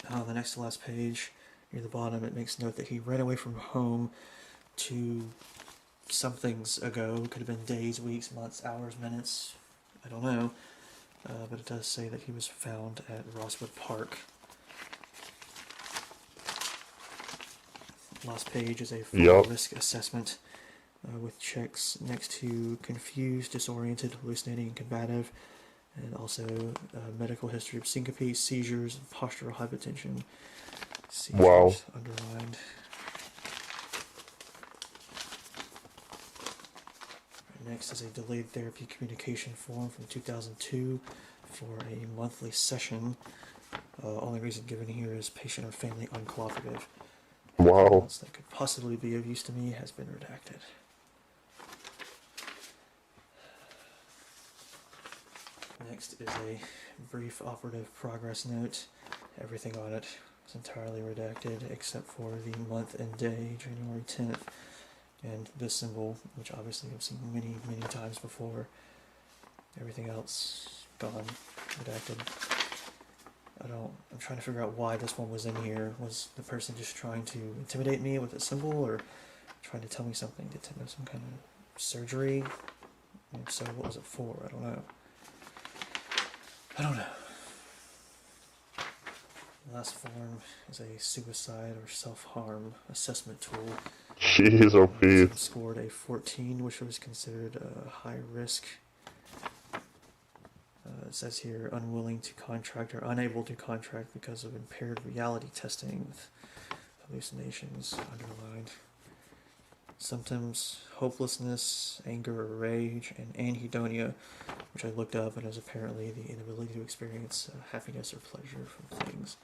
On the next to last page, near the bottom, it makes note that he ran away from home to somethings ago. Could have been days, weeks, months, hours, minutes. I don't know. But it does say that he was found at Rosswood Park. Last page is a full risk assessment with checks next to confused, disoriented, hallucinating, and combative, and also medical history of syncope, seizures, and postural hypotension. Seizures underlined. Next is a delayed therapy communication form from 2002 for a monthly session. Only reason given here is patient or family uncooperative. Anything else that could possibly be of use to me has been redacted. Next is a brief operative progress note. Everything on it is entirely redacted except for the month and day, January 10th. And this symbol, which obviously I've seen many, many times before. Everything else gone, redacted. I'm trying to figure out why this one was in here. Was the person just trying to intimidate me with a symbol, or trying to tell me something? Did it have some kind of surgery? And if so, what was it for? I don't know. The last form is a suicide or self-harm assessment tool.
Jeez, OP.
Scored a 14, which was considered high risk. It says here, unwilling to contract or unable to contract because of impaired reality testing with hallucinations underlined. Symptoms, hopelessness, anger or rage, and anhedonia, which I looked up, and is apparently the inability to experience happiness or pleasure from things.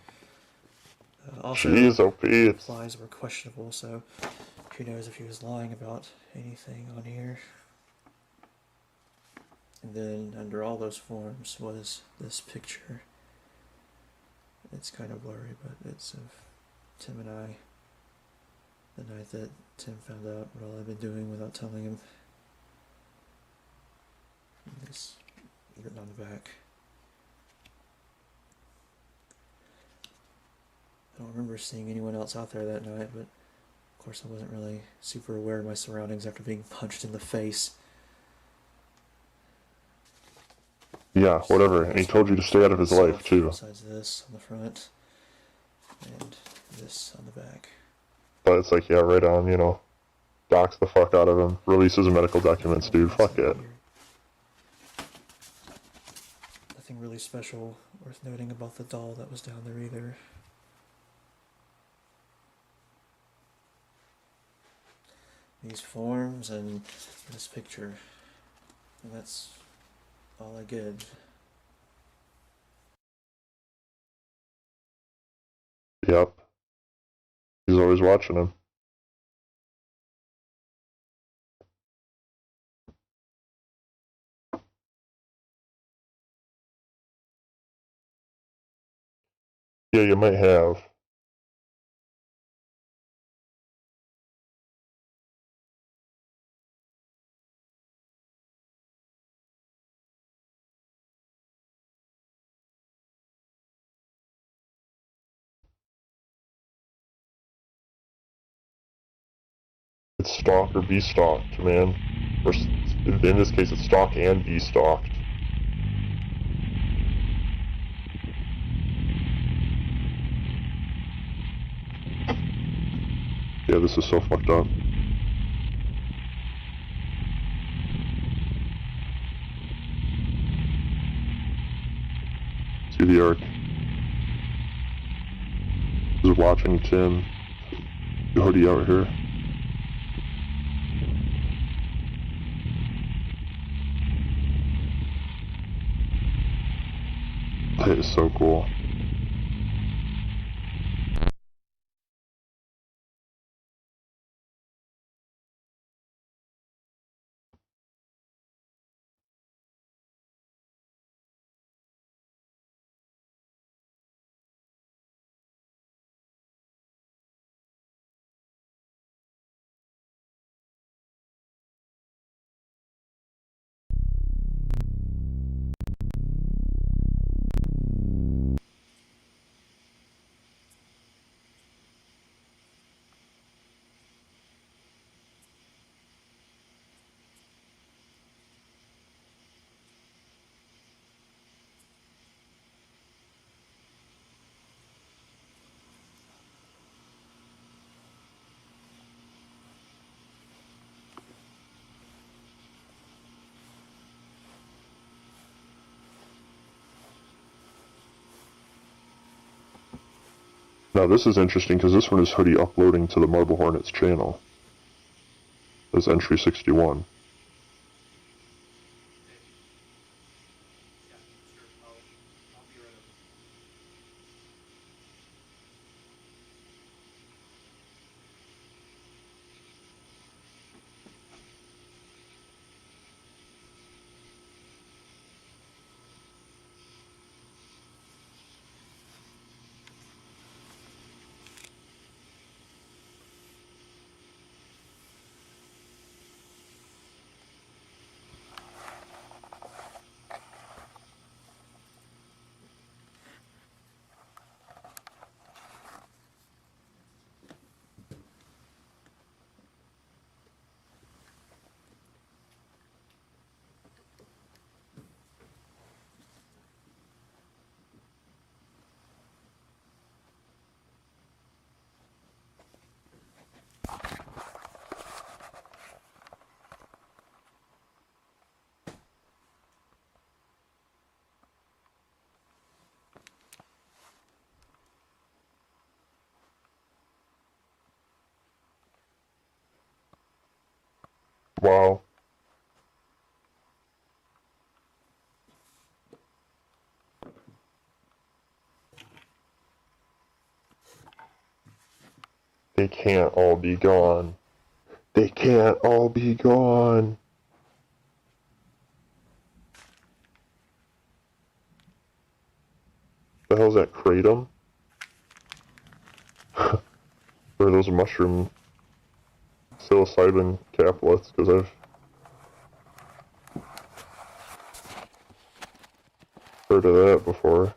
Also, replies were questionable, so who knows if he was lying about anything on here. And then under all those forms was this picture. It's kind of blurry, but it's of Tim and I the night that Tim found out what all I've been doing without telling him. And it's written on the back. I don't remember seeing anyone else out there that night, but of course I wasn't really super aware of my surroundings after being punched in the face.
Yeah, whatever. And he told you to stay out of his life, too.
Besides this on the front, and this on the back.
But it's like, yeah, right on, you know. Docks the fuck out of him. Releases the medical documents, dude. Fuck it.
Nothing really special worth noting about the doll that was down there either. These forms and this picture. And that's all I get.
Yep. He's always watching him. Yeah, you might have. It's stalk or be stalked, man. Or in this case, it's stalk and be stalked. Yeah, this is so fucked up. See the arc. This is watching Tim. The hoodie out here. That is so cool. Now this is interesting because this one is Hoodie uploading to the Marble Hornets channel. That's entry 61. Wow. They can't all be gone. They can't all be gone. The hell's that, kratom? Or those mushroom psilocybin caplets, because I've heard of that before.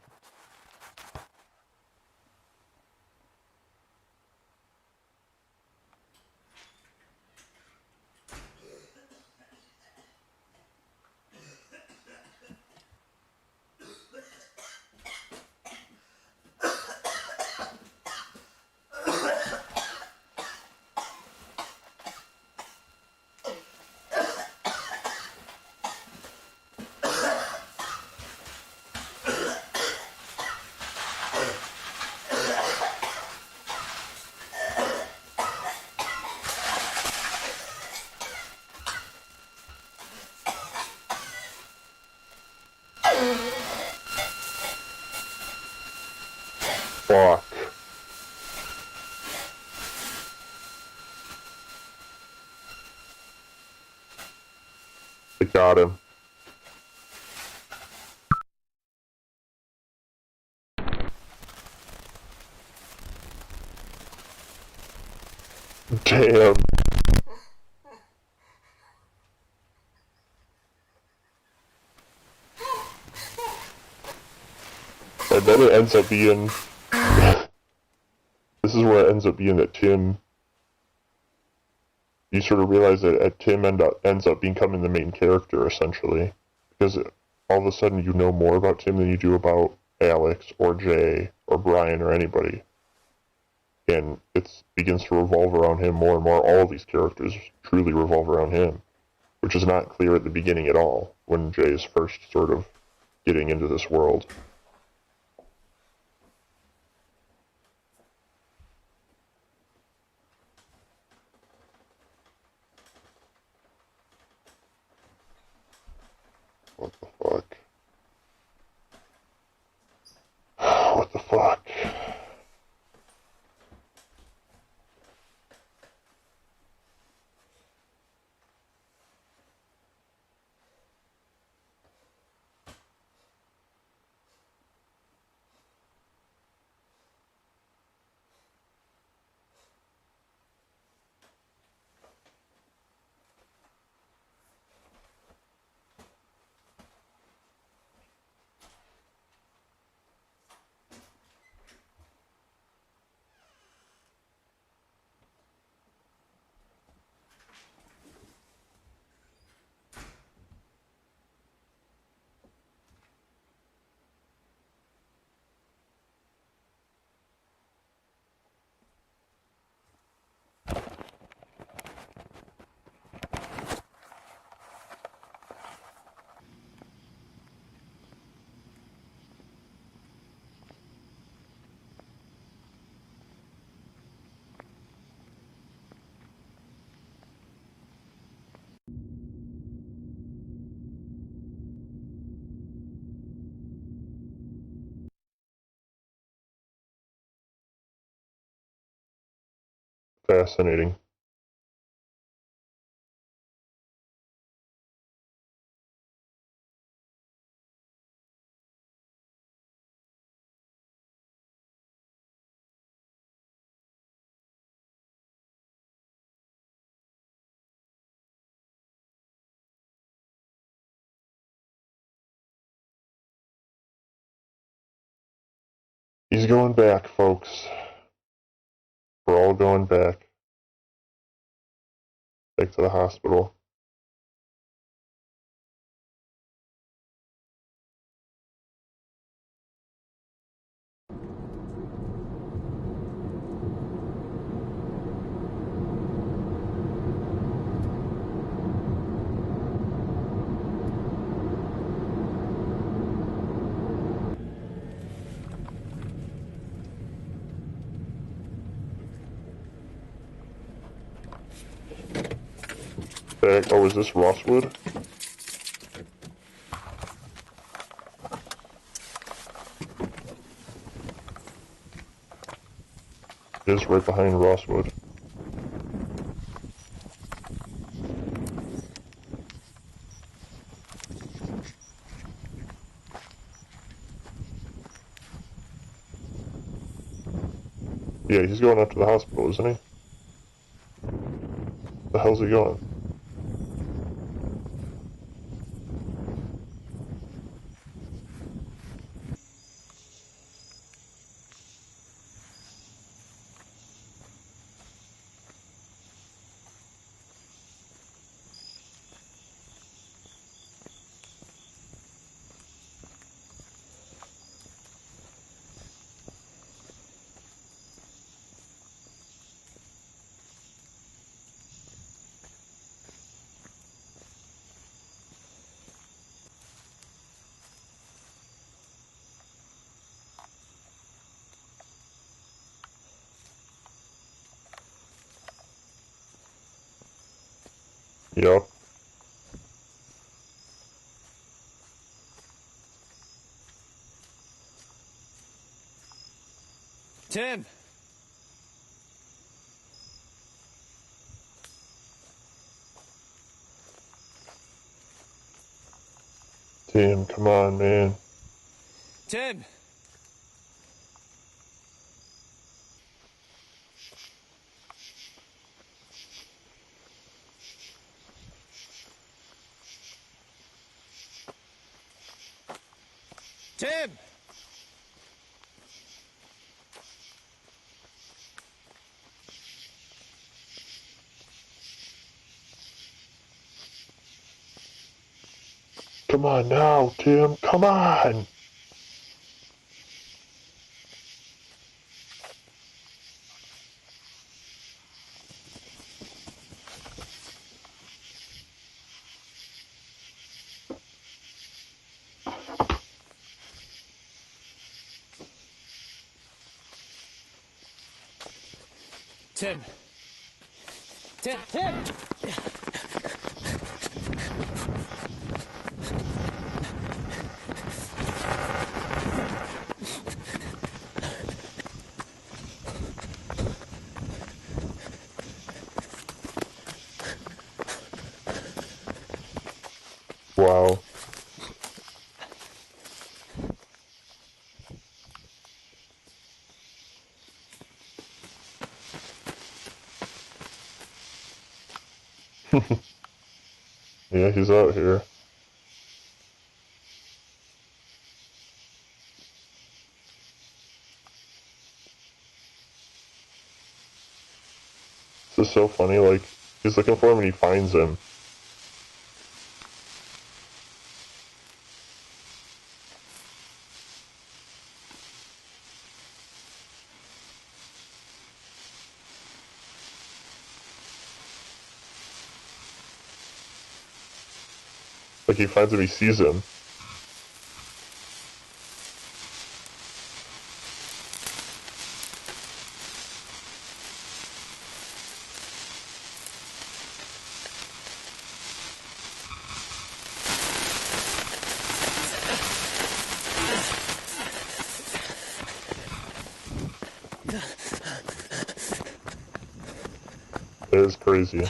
Fuck. They got him. Damn. And then it ends up being... This is where it ends up being that Tim... You sort of realize that Tim ends up becoming the main character, essentially. Because all of a sudden you know more about Tim than you do about Alex, or Jay, or Brian, or anybody. And it begins to revolve around him more and more. All of these characters truly revolve around him. Which is not clear at the beginning at all, when Jay is first sort of getting into this world. What the fuck? What the fuck? fascinating. He's going back, folks. We're all going back. Back to the hospital. Back. Oh, is this Rosswood? It is right behind Rosswood. Yeah, he's going up to the hospital, isn't he? The hell's he going? Yup.
Tim!
Tim, come on, man.
Tim! Tim!
Come on now, Tim, come on!
Tim! Tim! Tim!
Wow. Yeah, he's out here. This is so funny, like, he's looking for him and he finds him. Like, he finds him, he sees him. It is crazy.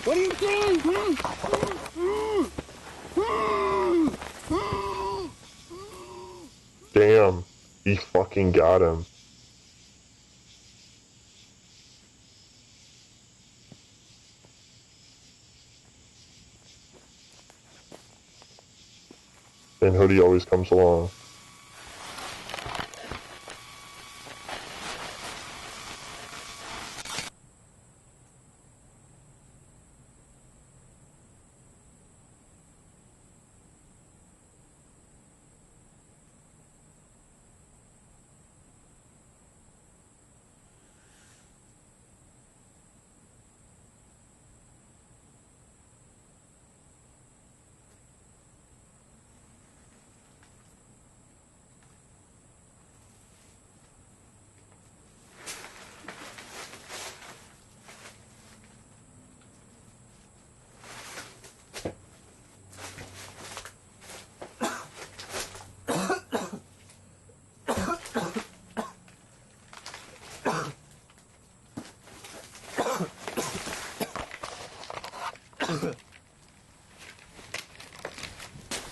What are you doing?
Damn, he fucking got him. And Hoodie always comes along.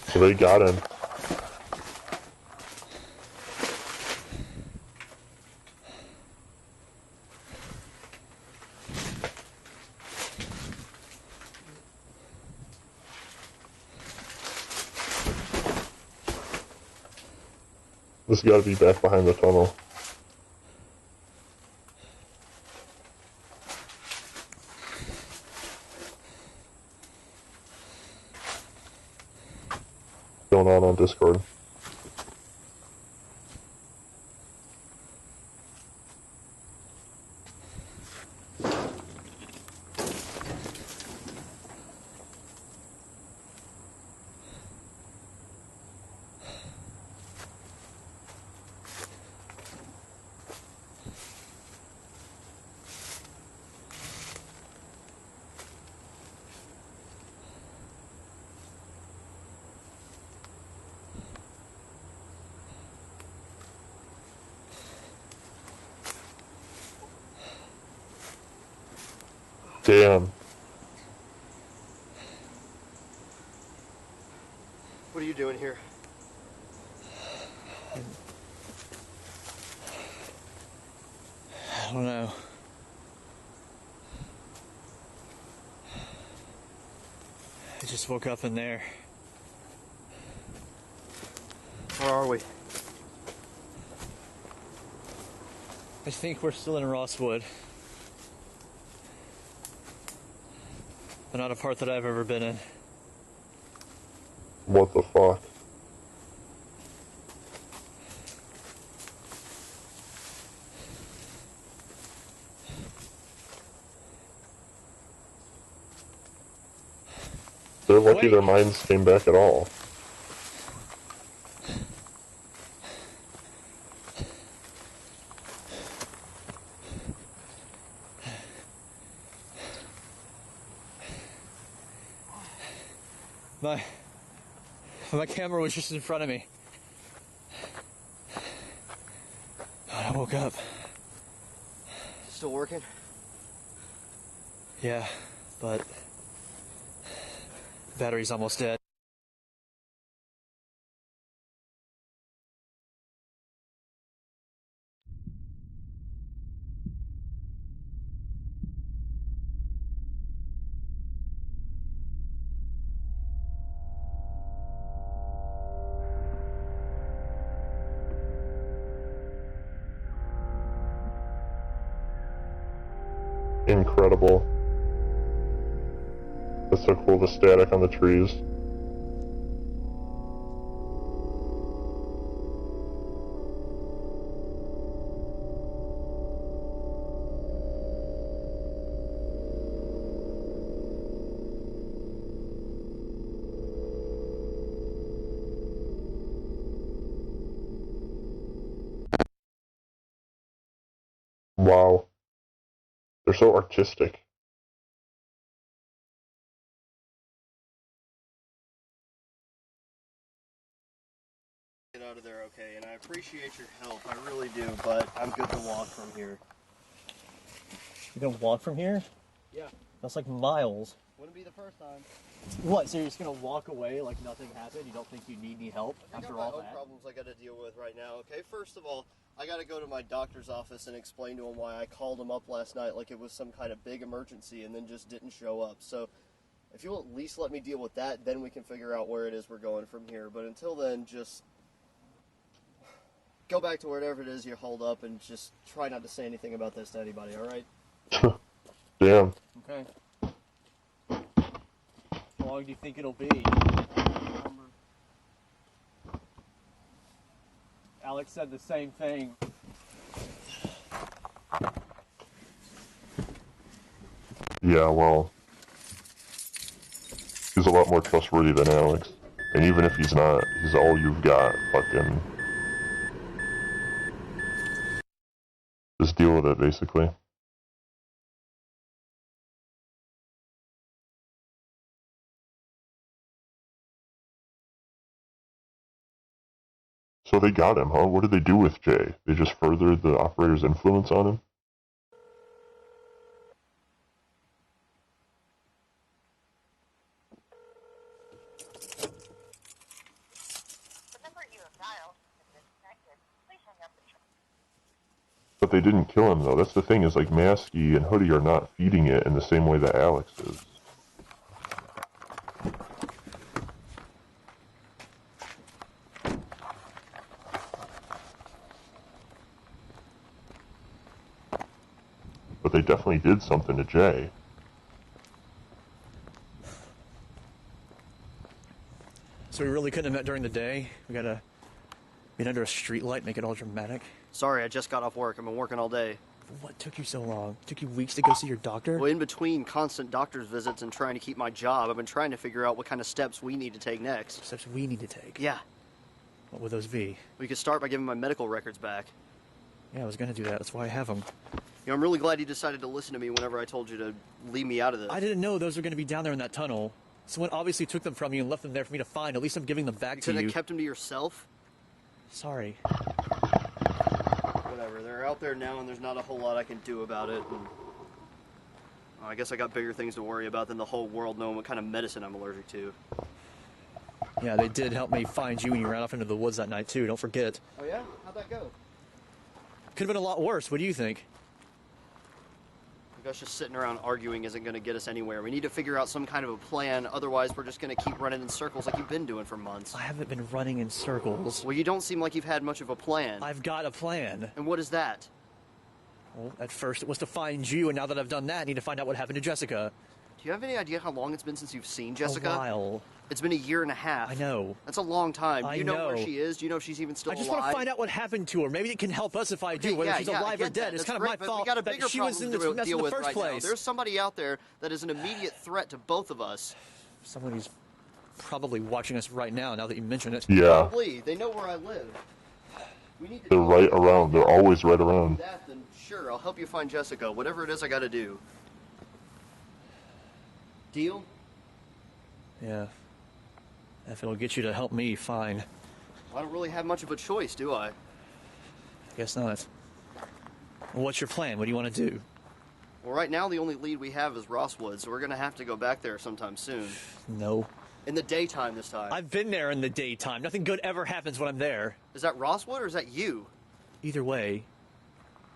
So they got him. This has got to be back behind the tunnel. Going on Discord. Damn.
What are you doing here?
I don't know. I just woke up in there.
Where are we?
I think we're still in Rosswood. But not a part that I've ever been in.
What the fuck? They're lucky their minds came back at all.
My camera was just in front of me. I woke up.
Still working?
Yeah, but the battery's almost dead.
Incredible. That's so cool, the static on the trees. Wow. They're so artistic.
Get out of there okay, and I appreciate your help, I really do, but I'm good to walk from here.
You gonna walk from here?
Yeah.
That's like miles.
Wouldn't be the first time.
What, so you're just gonna walk away like nothing happened? You don't think you need any help after all that?
I got my own problems I gotta deal with right now, okay? First of all, I gotta go to my doctor's office and explain to him why I called him up last night like it was some kind of big emergency and then just didn't show up. So, if you'll at least let me deal with that, then we can figure out where it is we're going from here. But until then, just go back to wherever it is you hold up and just try not to say anything about this to anybody, alright?
Damn.
Okay. How long do you think it'll be? Alex said the same thing.
Yeah, well, he's a lot more trustworthy than Alex. And even if he's not, he's all you've got. Fucking just deal with it, basically. So they got him, huh? What did they do with Jay? They just furthered the operator's influence on him? But they didn't kill him, though. That's the thing, is like Masky and Hoodie are not feeding it in the same way that Alex is. But they definitely did something to Jay.
So we really couldn't have met during the day? We gotta meet under a street light, make it all dramatic?
Sorry, I just got off work. I've been working all day.
What took you so long? It took you weeks to go see your doctor?
Well, in between constant doctor's visits and trying to keep my job, I've been trying to figure out what kind of steps we need to take next.
Steps we need to take?
Yeah.
What would those be?
We could start by giving my medical records back.
Yeah, I was gonna do that. That's why I have them.
You know, I'm really glad you decided to listen to me whenever I told you to leave me out of this.
I didn't know those were gonna be down there in that tunnel. Someone obviously took them from you and left them there for me to find. At least I'm giving them back to you.
Couldn't have kept them to yourself?
Sorry.
Whatever, they're out there now and there's not a whole lot I can do about it. And I guess I got bigger things to worry about than the whole world knowing what kind of medicine I'm allergic to.
Yeah, they did help me find you when you ran off into the woods that night too, don't forget.
Oh yeah? How'd that go?
Could have been a lot worse. What do you think?
I guess just sitting around arguing isn't going to get us anywhere. We need to figure out some kind of a plan, otherwise we're just going to keep running in circles like you've been doing for months.
I haven't been running in circles.
Well, you don't seem like you've had much of a plan.
I've got a plan.
And what is that?
Well, at first it was to find you, and now that I've done that, I need to find out what happened to Jessica.
Do you have any idea how long it's been since you've seen Jessica?
A while.
It's been 1.5 years.
I know.
That's a long time. Do
I
you know where
know.
she is? Do you know if she's even still alive?
I just want to find out what happened to her. Maybe it can help us if I do, whether she's alive or dead. It's kind of my fault
we got a bigger
that she was in this
problem to
mess in
deal
the
with
first
right now.
place.
There's somebody out there that is an immediate threat to both of us.
Someone who's probably watching us right now that you mention it.
Yeah.
Probably. They know where I live. We need to
They're right around. They're always right around.
that, then sure, I'll help you find Jessica. Whatever it is I gotta do. Deal?
Yeah. If it'll get you to help me, fine.
I don't really have much of a choice, do I?
Guess not. Well, what's your plan? What do you want to do?
Well, right now the only lead we have is Rosswood, so we're gonna have to go back there sometime soon.
No.
In the daytime this time.
I've been there in the daytime. Nothing good ever happens when I'm there.
Is that Rosswood or is that you?
Either way,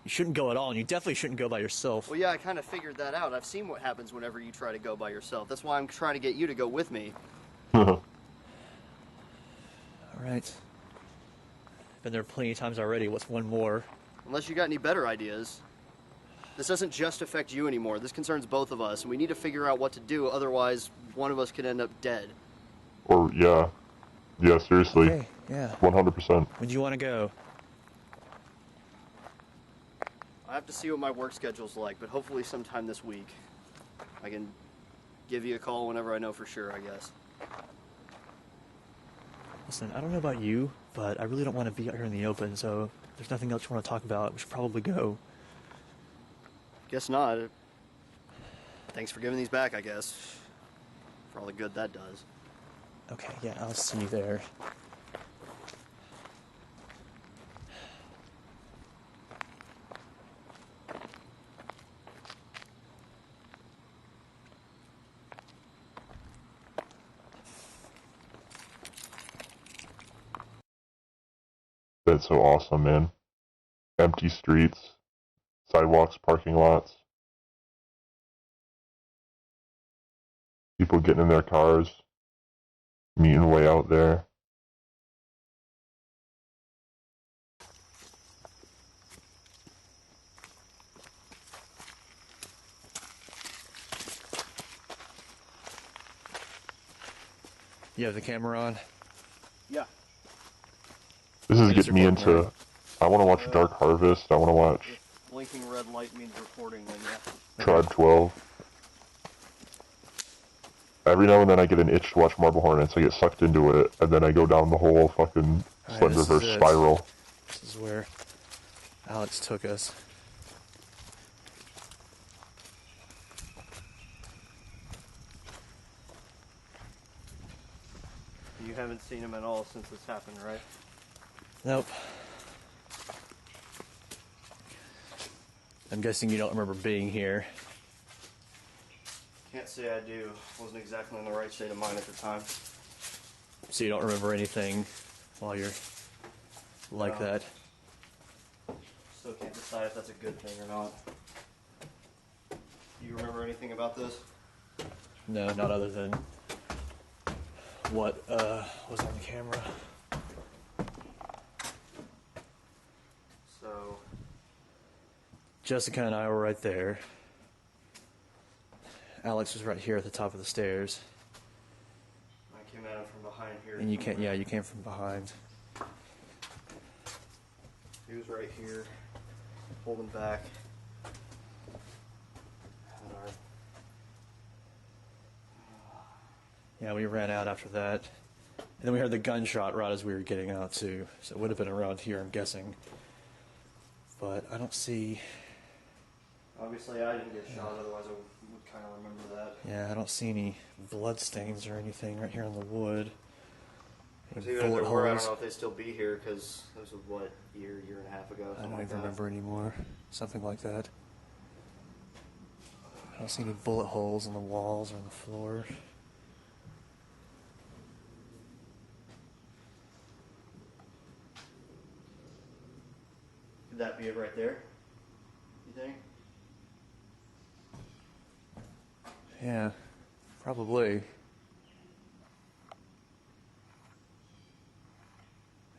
you shouldn't go at all, and you definitely shouldn't go by yourself.
Well, yeah, I kind of figured that out. I've seen what happens whenever you try to go by yourself. That's why I'm trying to get you to go with me.
All right. Been there plenty of times already. What's one more?
Unless you got any better ideas. This doesn't just affect you anymore. This concerns both of us, and we need to figure out what to do. Otherwise, one of us could end up dead.
Or, yeah. Yeah, seriously.
Okay, yeah.
100%.
When do you want to go?
I have to see what my work schedule's like, but hopefully sometime this week. I can give you a call whenever I know for sure, I guess.
Listen, I don't know about you, but I really don't want to be out here in the open, so if there's nothing else you want to talk about, we should probably go.
Guess not. Thanks for giving these back, I guess. For all the good that does.
Okay, yeah, I'll see you there.
That's so awesome, man. Empty streets, sidewalks, parking lots. People getting in their cars, meeting way out there.
You have the camera on?
Yeah.
This is
It is
getting me
recording,
into...
right?
I want to watch Dark Harvest. I want to watch
If blinking red light means recording, then yeah.
Tribe 12. Every now and then I get an itch to watch Marble Hornets. I get sucked into it, and then I go down the whole fucking
Alright, this is
Slenderverse
it.
spiral.
This is where Alex took us.
You haven't seen him at all since this happened, right?
Nope. I'm guessing you don't remember being here.
Can't say I do. Wasn't exactly in the right state of mind at the time.
So you don't remember anything while you're like
No.
that.
Still can't decide if that's a good thing or not. Do you remember anything about this?
No, not other than what was on the camera.
So,
Jessica and I were right there. Alex was right here at the top of the stairs.
I came at him from behind here.
And you can't, yeah, you came from behind.
He was right here, holding back. And our
Yeah, we ran out after that. And then we heard the gunshot right as we were getting out too. So it would have been around here, I'm guessing. But I don't see,
Obviously, I didn't get shot, otherwise I would kind of remember that.
yeah, I don't see any blood stains or anything right here on the wood. Any
Because even if
bullet
there were, I don't
holes.
know if they'd still be here, because this was, what, year and a half ago?
I
Something
don't
like
even
that.
remember anymore. Something like that. I don't see any bullet holes in the walls or on the floor.
Could that be it right there? You think?
Yeah, probably.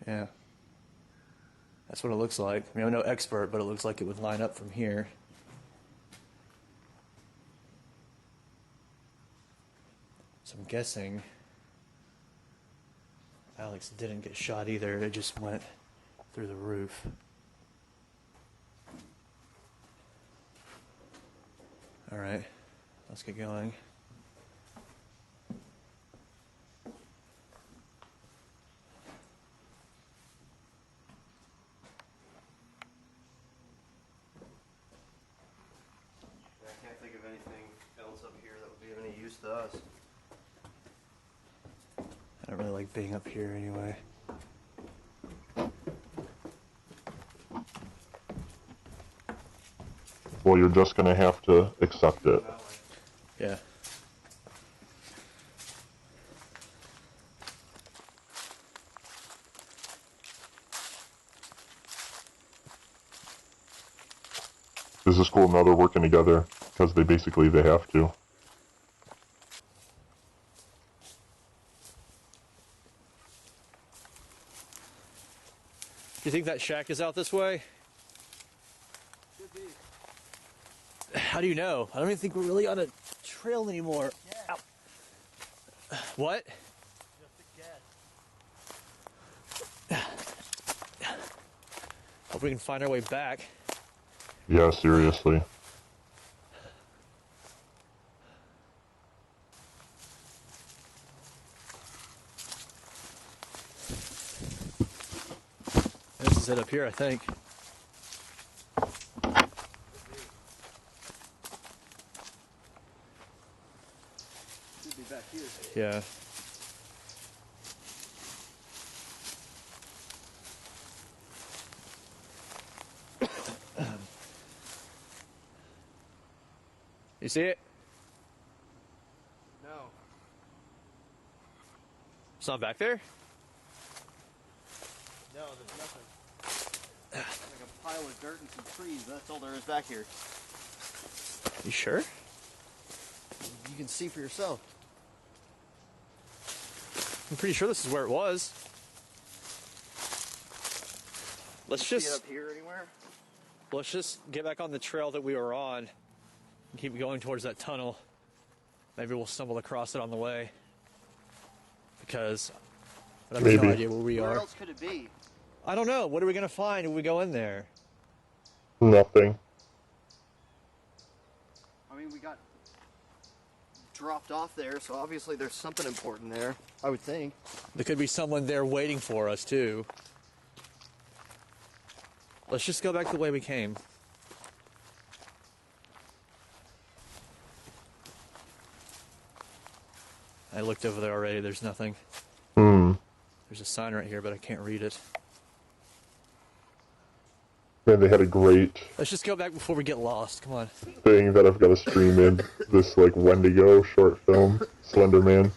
Yeah. That's what it looks like. I mean, I'm no expert, but it looks like it would line up from here. So I'm guessing Alex didn't get shot either. It just went through the roof. All right, let's get going.
I can't think of anything else up here that would be of any use to us.
I don't really like being up here anyway.
Well, you're just gonna have to accept it.
Yeah.
This is cool. Now they're working together because they have to.
Do you think that shack is out this way?
Should be.
How do you know? I don't even think we're really on a trail anymore.
Yeah.
Ow. What?
Just a guess.
Hope we can find our way back.
Yeah, seriously.
This is it up here, I think. Yeah. You see it?
No.
It's not back there?
No, there's nothing. Like a pile of dirt and some trees. That's all there is back here.
You sure?
You can see for yourself.
I'm pretty sure this is where it was. Let's
See it
just
up here anywhere?
let's just get back on the trail that we were on and keep going towards that tunnel. Maybe we'll stumble across it on the way. Because I have no
Maybe.
idea where we
Where
are.
else could it be?
I don't know. What are we gonna find if we go in there?
Nothing.
I mean, we got dropped off there, so obviously there's something important there, I would think.
There could be someone there waiting for us too. Let's just go back the way we came. I looked over there already. There's nothing. There's a sign right here, but I can't read it.
Man, they had a great
Let's just go back before we get lost. Come on.
thing that I've got to stream in. This, like, Wendigo short film, Slender Man.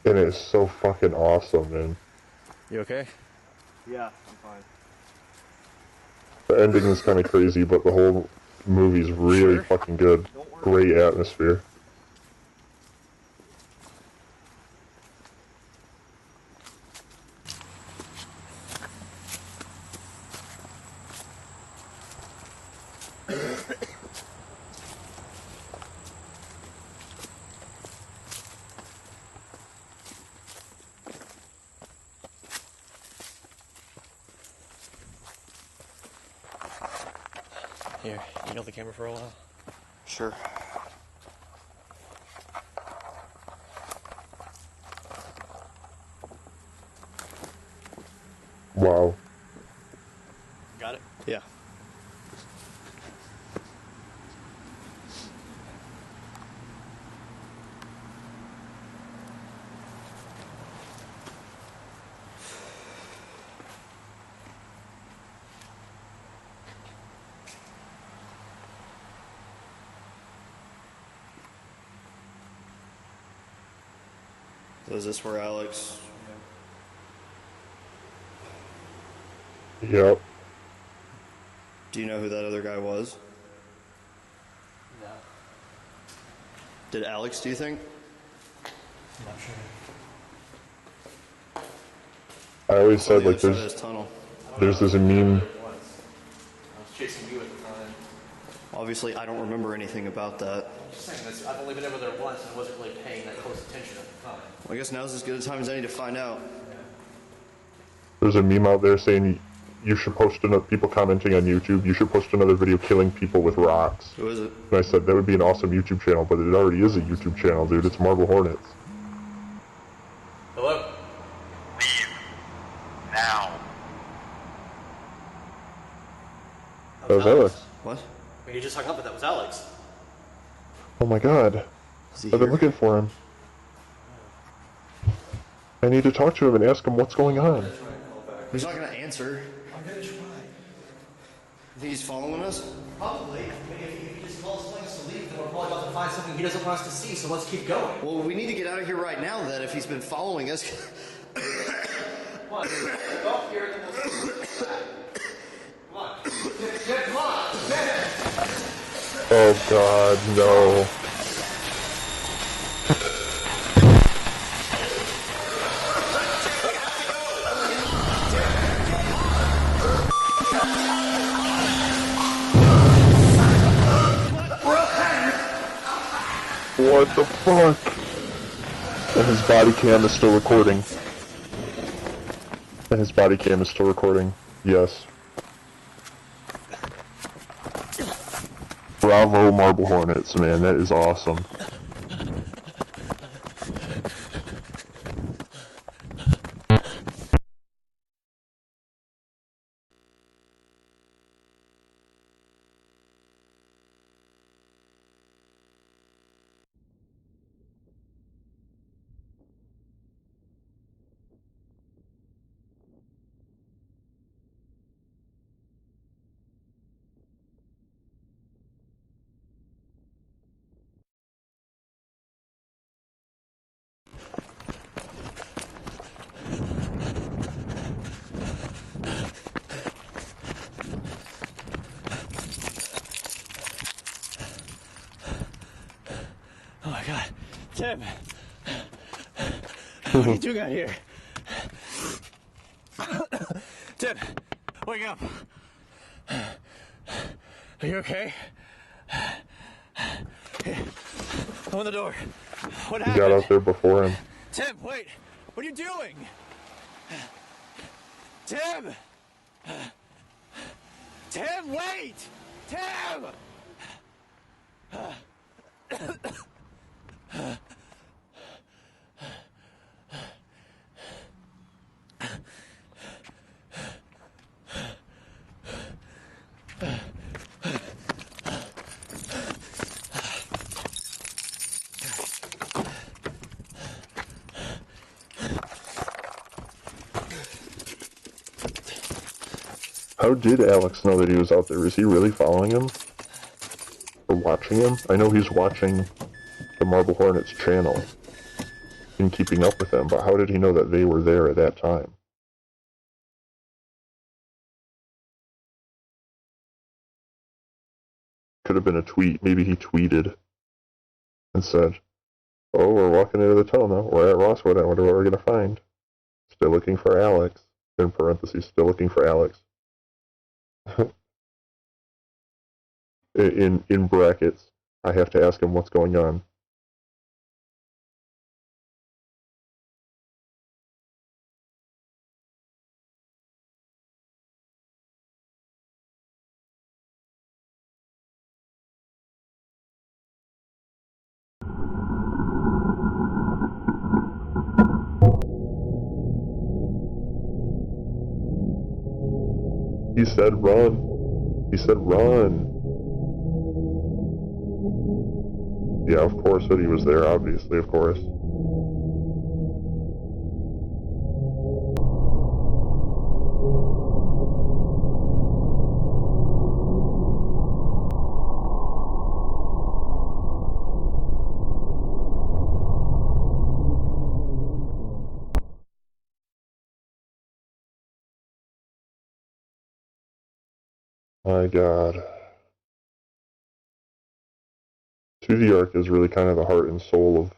And it's so fucking awesome, man.
You okay?
Yeah, I'm fine.
The ending is kind of crazy, but the whole movie's really
Sure.
fucking good. Great atmosphere.
Here, you know the camera for a while.
Sure.
Wow.
Got it?
Yeah. So is this where Alex...
Yep.
Do you know who that other guy was?
No.
Did Alex, do you think?
I'm not sure.
I always said,
On the
like,
other side of
there's
this tunnel.
this meme.
I was chasing you at the time.
Obviously, I don't remember anything about that.
I'm just saying this. I've only been over there once and I wasn't really paying that close attention at the time.
Well, I guess now's as good a time as any to find out.
There's a meme out there saying you should post another, people commenting on YouTube, you should post another video killing people with rocks.
Who is it?
And I said that would be an awesome YouTube channel, but it already is a YouTube channel, dude. It's Marble Hornets.
Hello?
Leave. Now.
That was Alex.
What?
When you just hung up, but that was Alex.
Oh my god.
Is he
I've been
here?
looking for him. I need to talk to him and ask him what's going on.
He's not gonna answer.
I'm gonna try.
You think he's following us?
Probably. I mean, if he just calls plans to leave, then we're probably about to find something he doesn't want us to see, so let's keep going.
Well, we need to get out of here right now then if he's been following us.
Come on. Go up here and then we'll see. Come on. Come on.
Oh god, no. What the fuck? And his body cam is still recording. And his body cam is still recording. Yes. Bravo, Marble Hornets, man. That is awesome.
God. Tim! What are you doing out here? Tim! Wake up! Are you okay? Open the door. What happened?
He got out there before him.
Tim, wait! What are you doing? Tim! Tim, wait! Tim!
How did Alex know that he was out there? Is he really following him? Or watching him? I know he's watching the Marble Hornets channel and keeping up with them, but how did he know that they were there at that time? Could have been a tweet. Maybe he tweeted and said, "Oh, we're walking into the tunnel now. We're at Rosswood. I wonder what we're going to find. Still looking for Alex." In parentheses, still looking for Alex. in brackets, I have to ask him what's going on. He said run. He said run. Yeah, of course that he was there, obviously, of course. My God. To the Ark is really kind of the heart and soul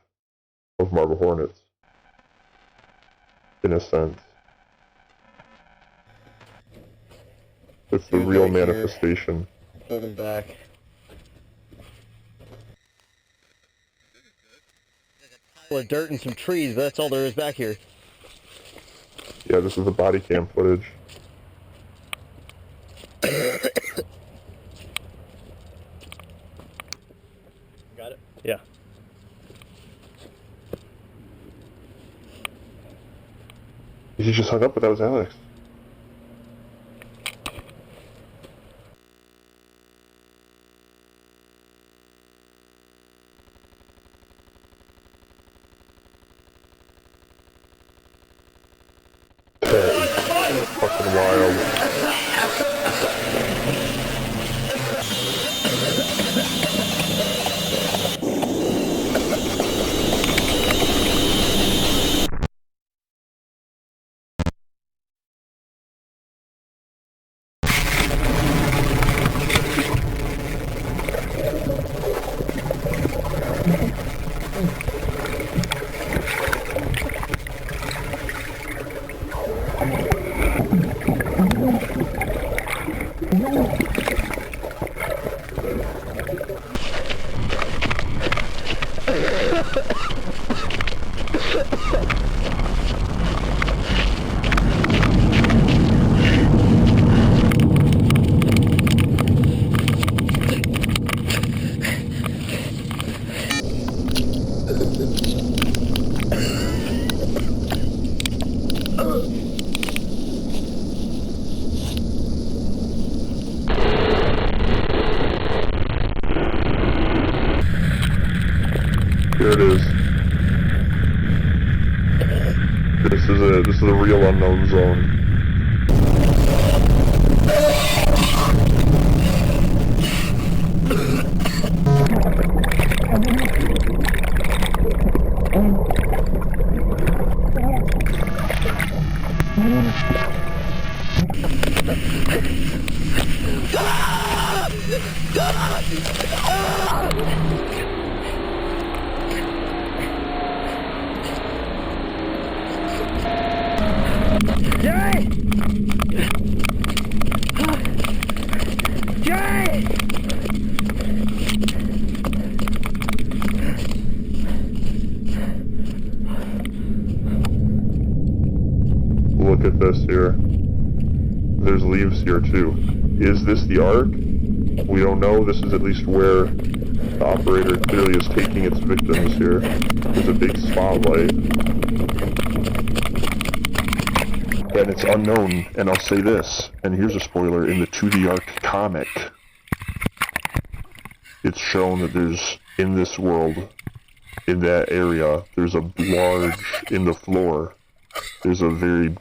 of Marble Hornets. In a sense. It's the real manifestation.
Moving back. Full of dirt and some trees, but that's all there is back here.
Yeah, this is the body cam footage.
Got it? Yeah.
He just hung up, but that was Alex. That is fucking wild. Here it is. This is it. This is the real unknown zone. look at this here. There's leaves here too. Is this the Ark? We don't know. This is at least where the operator clearly is taking its victims here. There's a big spotlight. And it's unknown, and I'll say this, and here's a spoiler, in the To the Ark comic, it's shown that there's, in this world, in that area, there's a large, in the floor, there's a very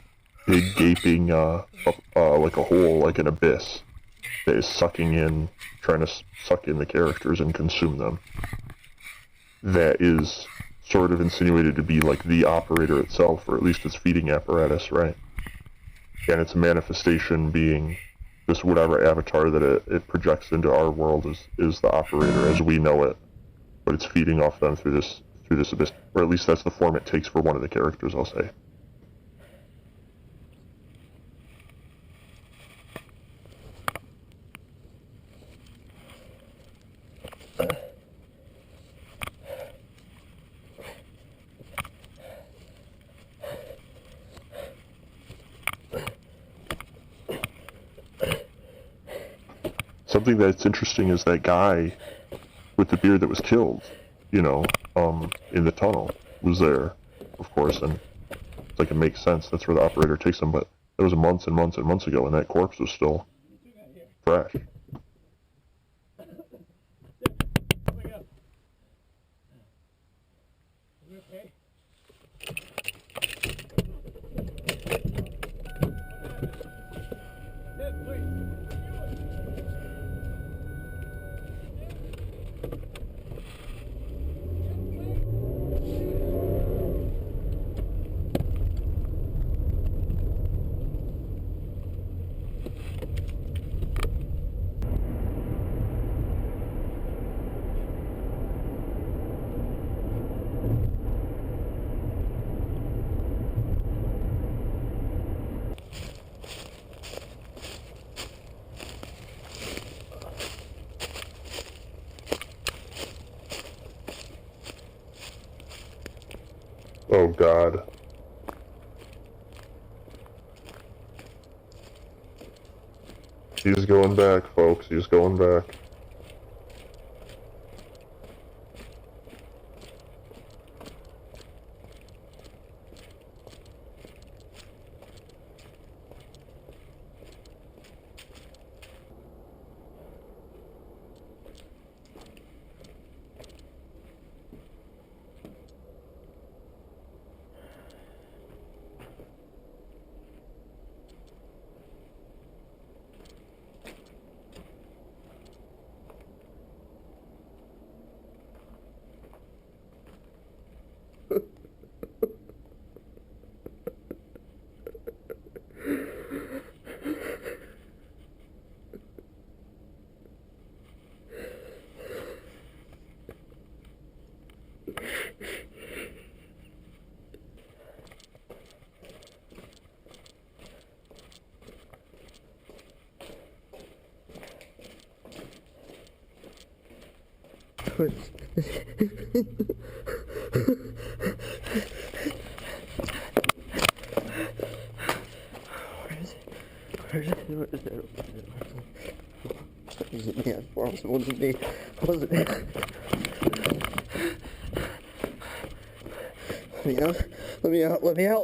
big gaping, like a hole, like an abyss, that is sucking in, trying to suck in the characters and consume them. That is sort of insinuated to be like the operator itself, or at least its feeding apparatus, right? And its manifestation being this whatever avatar that it projects into our world is the operator as we know it. But it's feeding off them through this abyss, or at least that's the form it takes for one of the characters, I'll say. Something that's interesting is that guy with the beard that was killed, in the tunnel, was there, of course, and it's like it makes sense. That's where the operator takes him, but that was months and months and months ago, and that corpse was still fresh. Oh God. He's going back, folks. He's going back.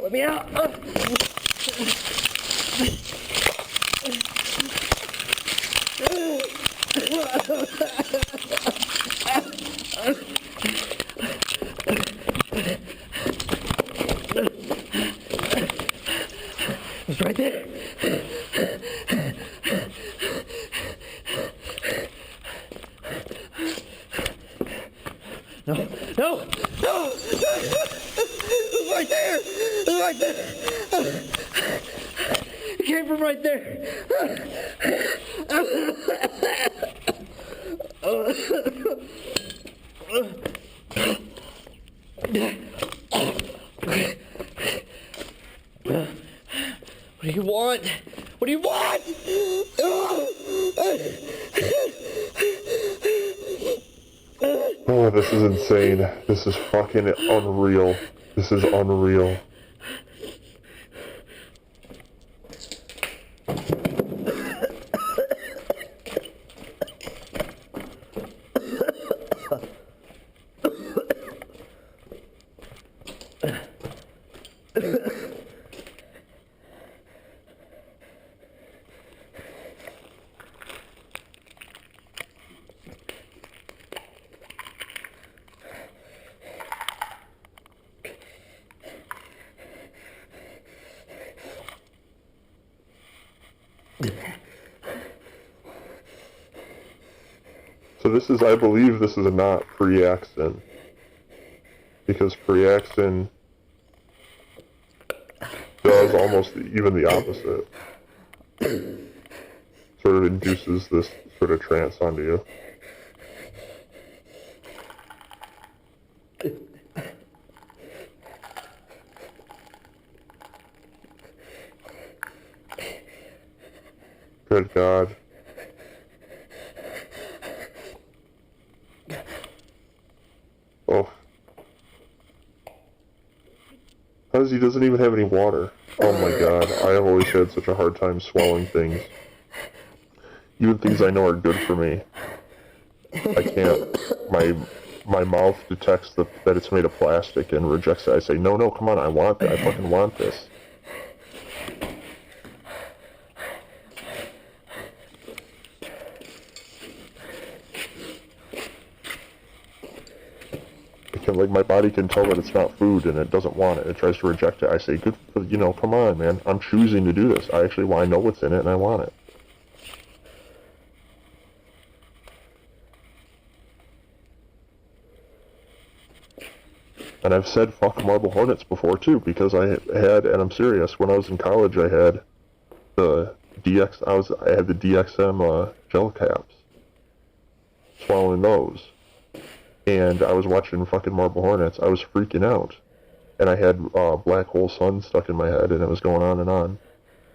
Let me out. It's right there. No. It's right there. It came from right there. What do you want?
Oh, this is insane. This is fucking unreal. This is unreal. So this is, I believe this is not pre-accident. Because pre-accident does almost even the opposite. Sort of induces this sort of trance onto you. Good God. Oh. Because he doesn't even have any water. Oh my God, I have always had such a hard time swallowing things. Even things I know are good for me. I can't. My mouth detects that it's made of plastic and rejects it. I say, no, come on, I want that. I fucking want this. Like, my body can tell that it's not food and it doesn't want it. It tries to reject it. I say, good, come on, man. I'm choosing to do this. I know what's in it and I want it. And I've said fuck Marble Hornets before too, because I had, and I'm serious, when I was in college I had the I had the DXM gel caps. Swallowing those. And I was watching fucking Marble Hornets. I was freaking out. And I had Black Hole Sun stuck in my head, and it was going on and on.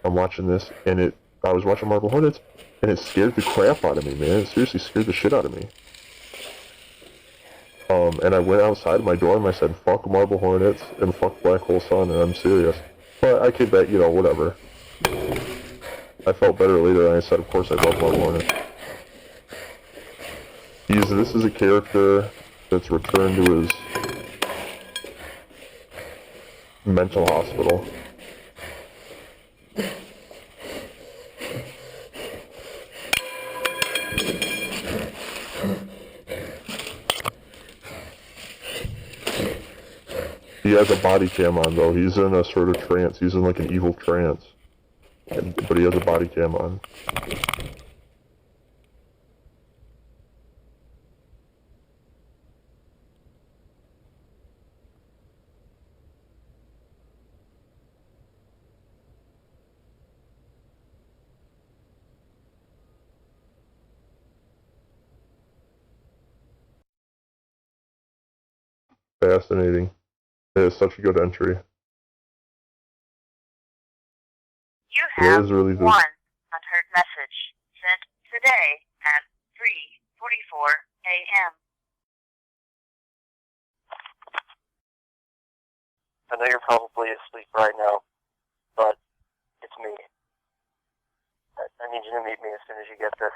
I'm watching this, and I was watching Marble Hornets, and it scared the crap out of me, man. It seriously scared the shit out of me. And I went outside my dorm, I said, fuck Marble Hornets, and fuck Black Hole Sun, and I'm serious. But I came back, whatever. I felt better later, and I said, of course I love Marble Hornets. This is a character that's returned to his mental hospital. He has a body cam on, though. He's in a sort of trance. He's in like an evil trance. But he has a body cam on. Fascinating. It is such a good entry.
You have one unheard message sent today at 3:44 a.m.
I know you're probably asleep right now, but it's me. I need you to meet me as soon as you get this.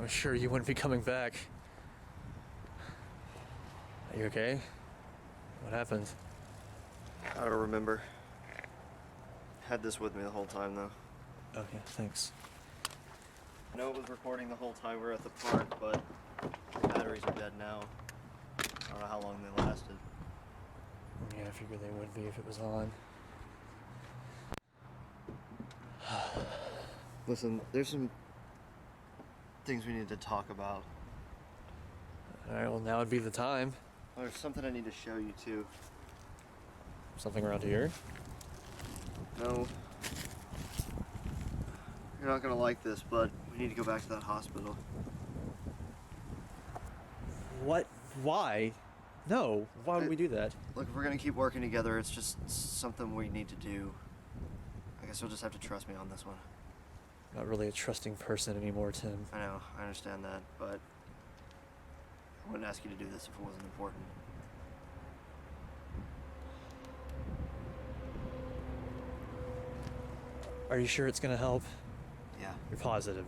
I'm sure you wouldn't be coming back. Are you okay? What happened?
I don't remember. Had this with me the whole time, though.
Okay, thanks.
I know it was recording the whole time we were at the park, but the batteries are dead now. I don't know how long they lasted.
Yeah, I figured they would be if it was on.
Listen, there's some things we need to talk about.
Alright, well now would be the time.
There's something I need to show you, too.
Something around here?
No. You're not gonna like this, but we need to go back to that hospital.
What? Why? No, why would we do that?
Look, if we're gonna keep working together, it's just something we need to do. I guess you'll just have to trust me on this one.
Not really a trusting person anymore, Tim.
I know, I understand that, but I wouldn't ask you to do this if it wasn't important.
Are you sure it's gonna help?
Yeah.
You're positive.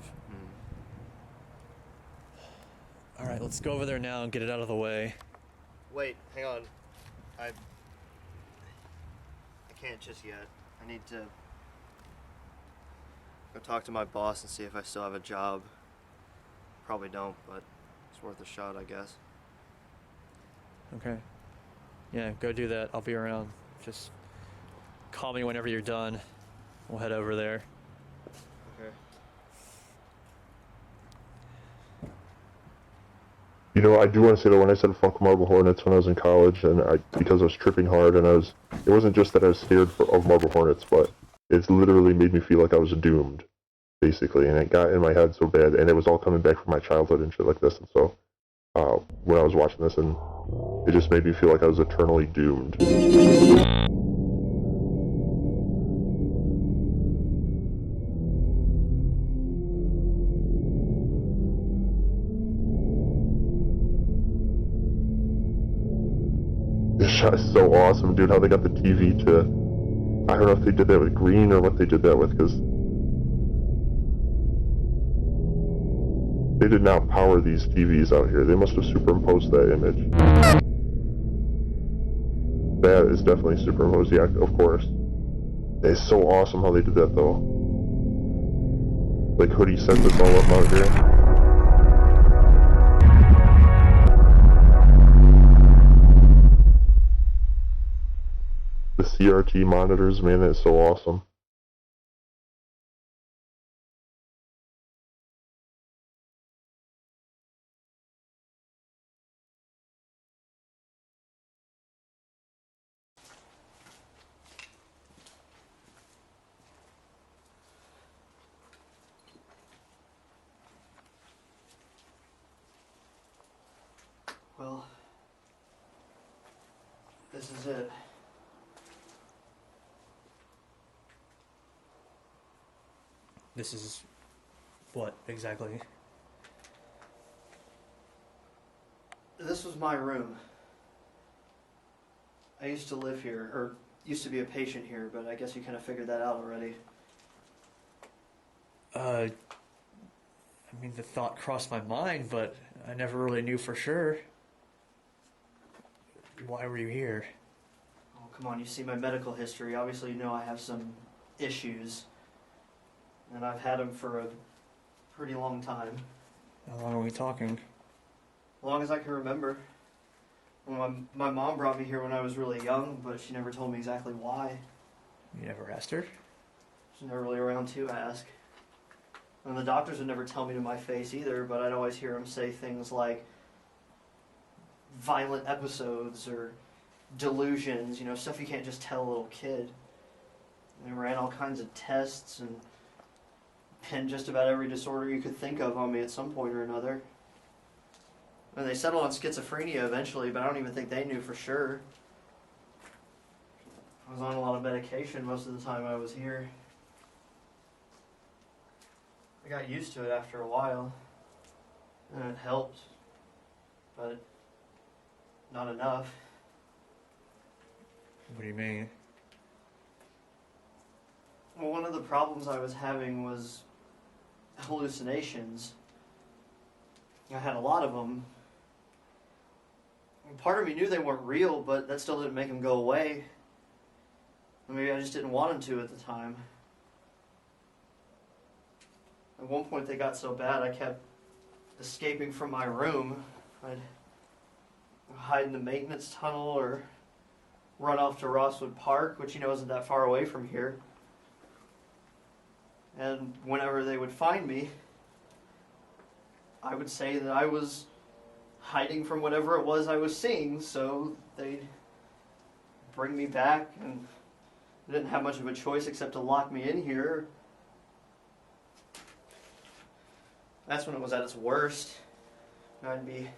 All right, let's go over there now and get it out of the way.
Wait, hang on. I can't just yet. I need to go talk to my boss and see if I still have a job. Probably don't, but it's worth a shot, I guess.
Okay. Yeah, go do that. I'll be around. Just call me whenever you're done. We'll head over there.
Okay.
You know, I do want to say that when I said fuck Marble Hornets when I was in college, and because I was tripping hard, and it wasn't just that I was scared of Marble Hornets, but it's literally made me feel like I was doomed, basically, and it got in my head so bad, and it was all coming back from my childhood and shit like this, and so, when I was watching this, and it just made me feel like I was eternally doomed. This shot is so awesome, dude, how they got the TV to... I don't know if they did that with green or what they did that with, because... they did not power these TVs out here. They must have superimposed that image. That is definitely superimposed, yeah, of course. It's so awesome how they did that, though. Like, Hoodie set this all up out here. The CRT monitors, man, that's so awesome.
Well, this is it.
This is what exactly?
This was my room. I used to live here, or used to be a patient here, but I guess you kind of figured that out already.
I mean, the thought crossed my mind, but I never really knew for sure. Why were you here?
Oh, come on, you see my medical history. Obviously, you know I have some issues. And I've had them for a pretty long time.
How long are we talking?
As long as I can remember. Well, my mom brought me here when I was really young, but she never told me exactly why.
You never asked her?
She's never really around to ask. And the doctors would never tell me to my face either, but I'd always hear them say things like violent episodes or delusions, you know, stuff you can't just tell a little kid. And they ran all kinds of tests and pinned just about every disorder you could think of on me at some point or another. And they settled on schizophrenia eventually, but I don't even think they knew for sure. I was on a lot of medication most of the time I was here. I got used to it after a while, and it helped, but not enough.
What do you mean?
Well, one of the problems I was having was hallucinations. I had a lot of them. Part of me knew they weren't real, but that still didn't make them go away. Maybe I just didn't want them to at the time. At one point they got so bad I kept escaping from my room. I'd hide in the maintenance tunnel or run off to Rosswood Park, which you know isn't that far away from here. And whenever they would find me, I would say that I was hiding from whatever it was I was seeing, so they'd bring me back, and I didn't have much of a choice except to lock me in here. That's when it was at its worst. I'd be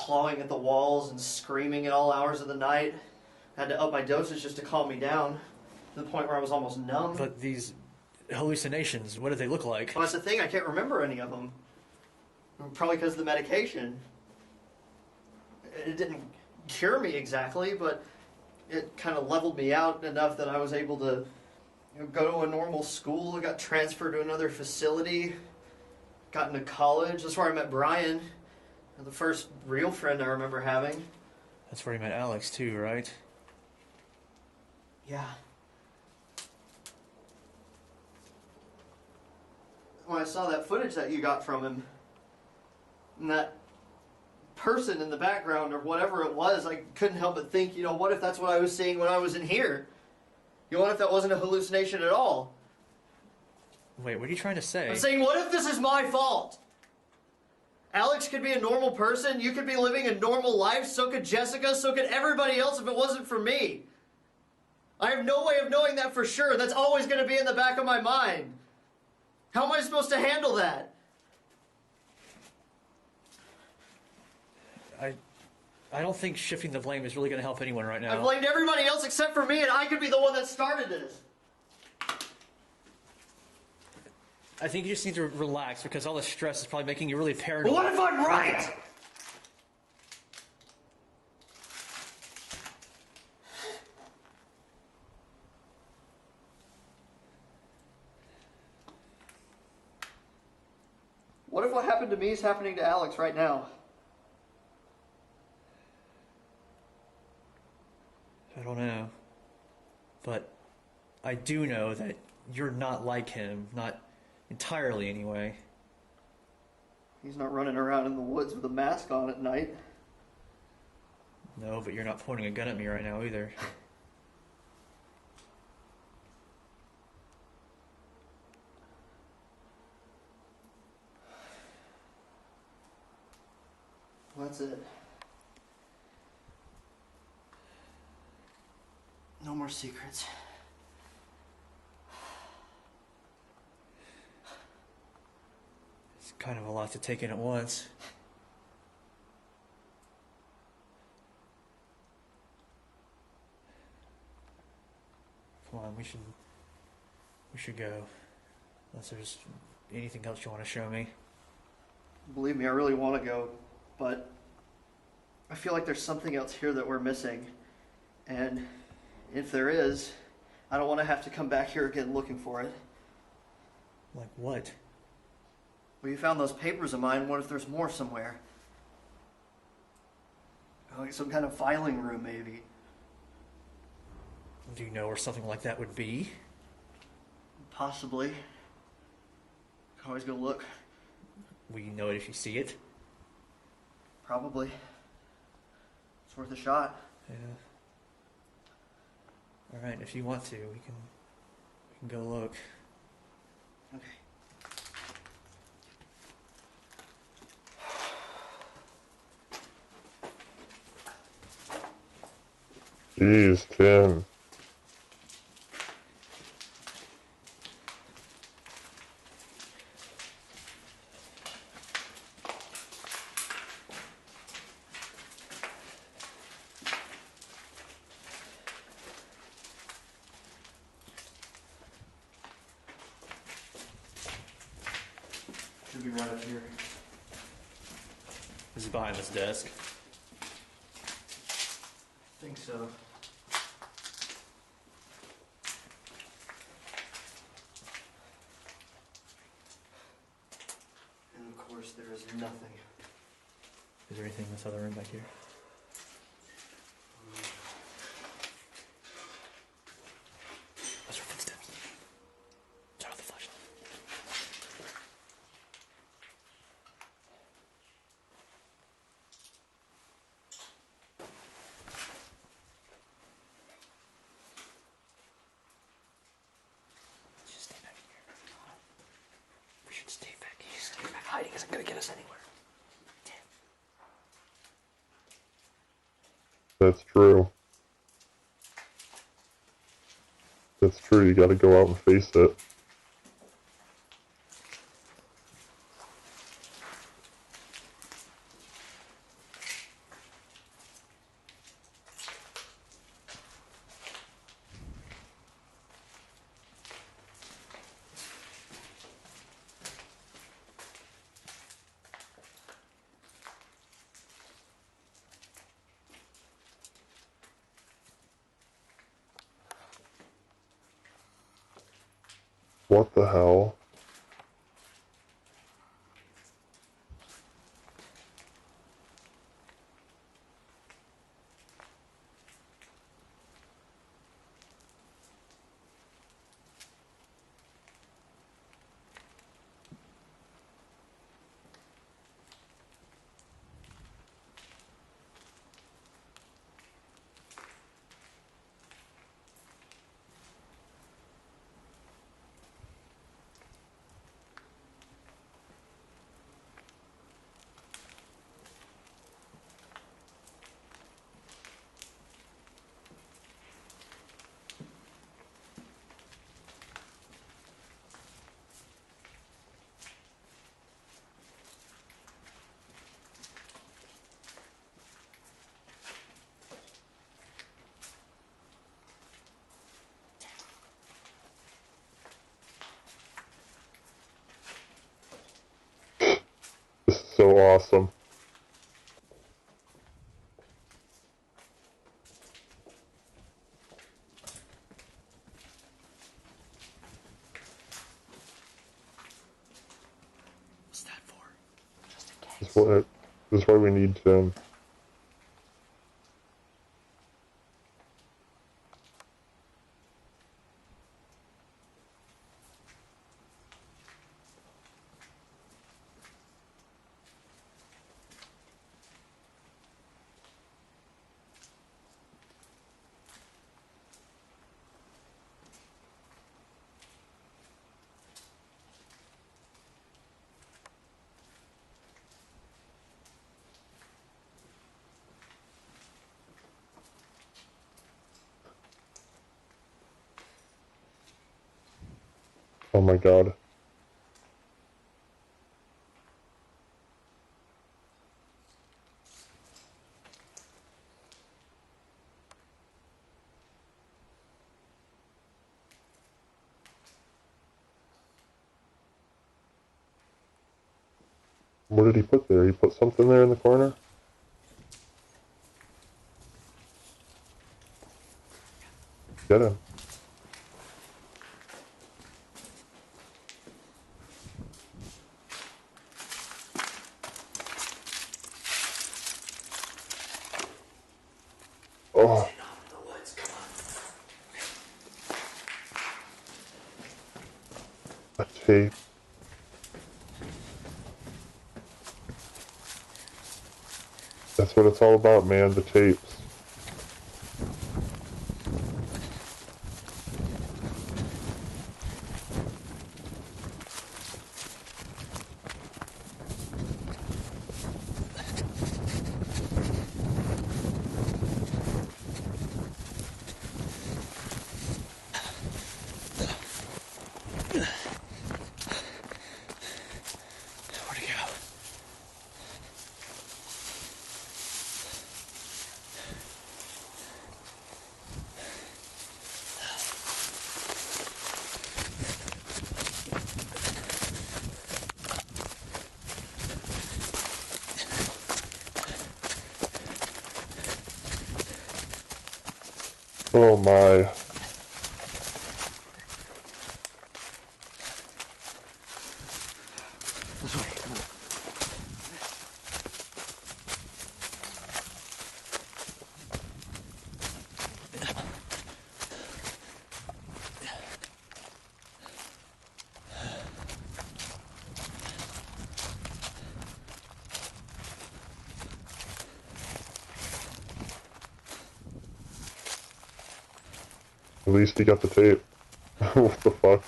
clawing at the walls and screaming at all hours of the night. Had to up my dosage just to calm me down to the point where I was almost numb.
But these hallucinations, what do they look like?
Well, that's the thing, I can't remember any of them. Probably because of the medication. It didn't cure me exactly, but it kind of leveled me out enough that I was able to go to a normal school. I got transferred to another facility, got into college. That's where I met Brian, the first real friend I remember having.
That's where you met Alex too, right?
Yeah. When I saw that footage that you got from him, and that person in the background or whatever it was, I couldn't help but think, what if that's what I was seeing when I was in here? What if that wasn't a hallucination at all?
Wait, what are you trying to say?
I'm saying, what if this is my fault? Alex could be a normal person, you could be living a normal life, so could Jessica, so could everybody else if it wasn't for me. I have no way of knowing that for sure. That's always going to be in the back of my mind. How am I supposed to handle that?
I don't think shifting the blame is really going to help anyone right now.
I blamed everybody else except for me, and I could be the one that started this.
I think you just need to relax because all the stress is probably making you really paranoid.
But what if I'm right? What if what happened to me is happening to Alex right now?
I don't know. But I do know that you're not like him. Not entirely, anyway.
He's not running around in the woods with a mask on at night.
No, but you're not pointing a gun at me right now, either.
Well, that's it. No more secrets.
It's kind of a lot to take in at once. Come on, we should go. Unless there's anything else you want to show me.
Believe me, I really want to go, but I feel like there's something else here that we're missing. And if there is, I don't want to have to come back here again looking for it.
Like what?
Well, you found those papers of mine. What if there's more somewhere? Like some kind of filing room, maybe.
Do you know where something like that would be?
Possibly. Can always go look.
Will you know it if you see it?
Probably. It's worth a shot.
Yeah. All right, if you want to, we can go look.
Okay.
Jeez, Tim.
Should be right up here.
Is it behind this desk?
I think so. And of course, there is nothing.
Is there anything in this other room back here? Those are footsteps. Turn off the flashlight. Just stay back here. We should stay back here. Stay back. Hiding isn't going to get us anywhere.
That's true. That's true, you gotta go out and face it. What the hell? This is so awesome.
What's that for? Just in case.
This is why we need to... Oh my god. What did he put there? He put something there in the corner? Get him. Oh. A tape. That's what it's all about, man, the tapes.
Where'd he go?
Oh my.
This way, come on.
At least he got the tape. What the fuck?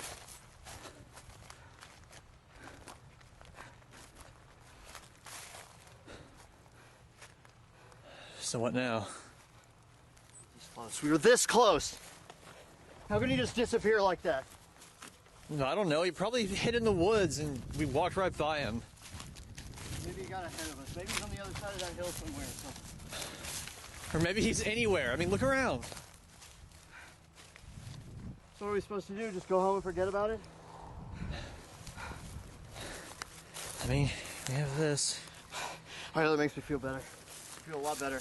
So what now?
We were this close. How can he just disappear like that?
No, I don't know. He probably hid in the woods and we walked right by him.
Maybe he got ahead of us. Maybe he's on the other side of that hill somewhere.
Or maybe he's anywhere. I mean, look around.
So what are we supposed to do? Just go home and forget about it?
I mean, we have this.
Alright, that makes me feel better. I feel a lot better.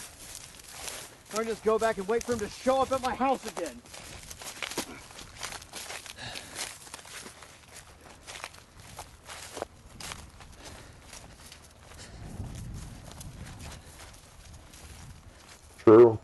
Or just go back and wait for him to show up at my house again.
true.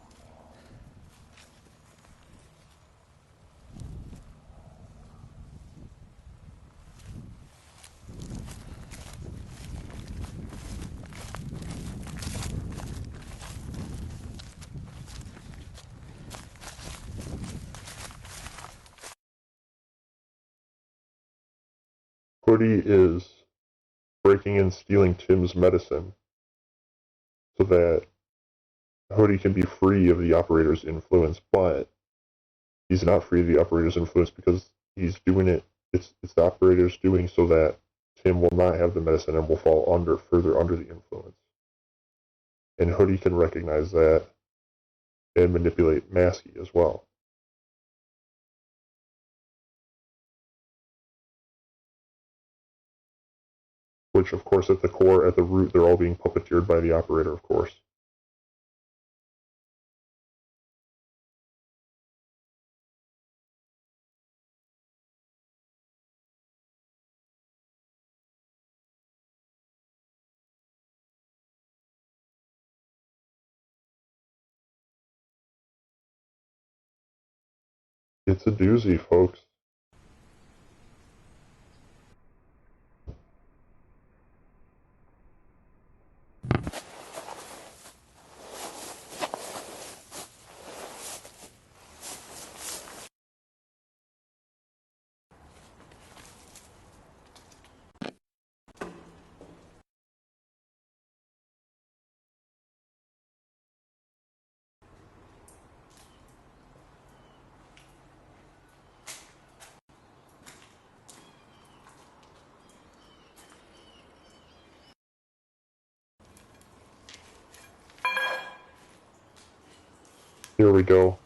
Hoodie is breaking and stealing Tim's medicine so that Hoodie can be free of the operator's influence, but he's not free of the operator's influence because he's doing it, it's the operator's doing so that Tim will not have the medicine and will fall further under the influence. And Hoodie can recognize that and manipulate Maskey as well. Which, of course, at the core, at the root, they're all being puppeteered by the operator, of course. It's a doozy, folks. Here we go.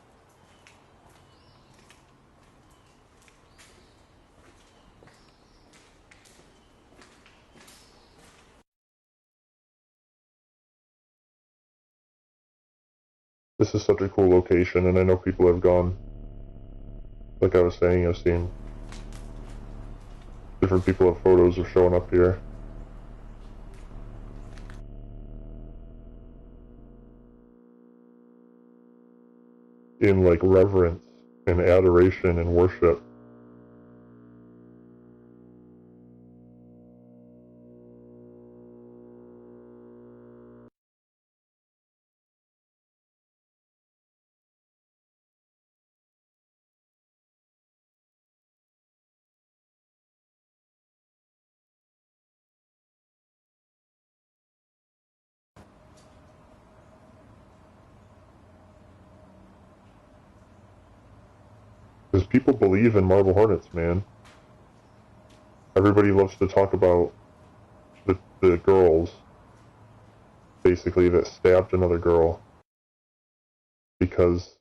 This is such a cool location, and I know people have gone. Like I was saying, I've seen different people have photos of showing up here. In like reverence and adoration and worship. Because people believe in Marble Hornets, man. Everybody loves to talk about the girls, basically, that stabbed another girl. Because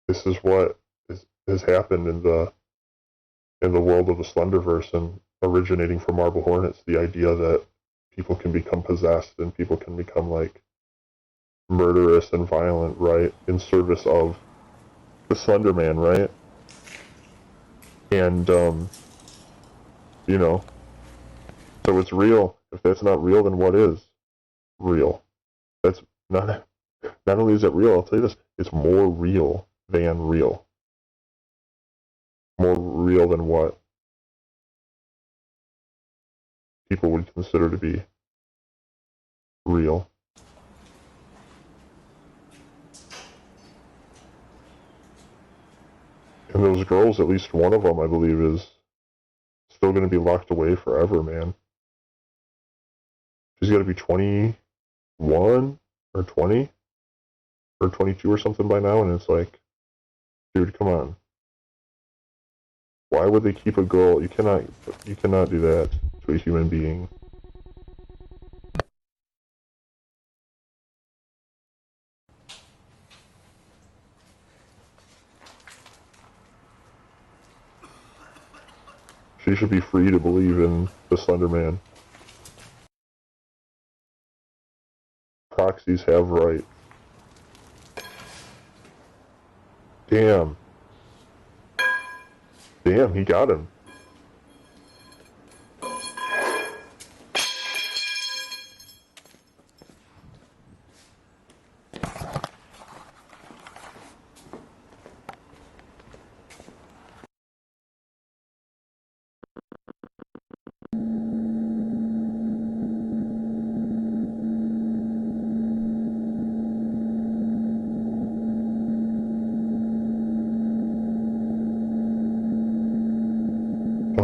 this is what has happened in the world of the Slenderverse and originating from Marble Hornets, the idea that people can become possessed and people can become, like, murderous and violent, right, in service of the Slender Man, right? And, you know, so it's real. If that's not real, then what is real? That's not only is it real, I'll tell you this, it's more real than real. More real than what people would consider to be real. And those girls, at least one of them, I believe, is still going to be locked away forever, man. She's got to be 21 or 20 or 22 or something by now, and it's like, dude, come on. Why would they keep a girl? You cannot do that to a human being. She should be free to believe in the Slender Man. Proxies have rights. Damn. Damn, he got him.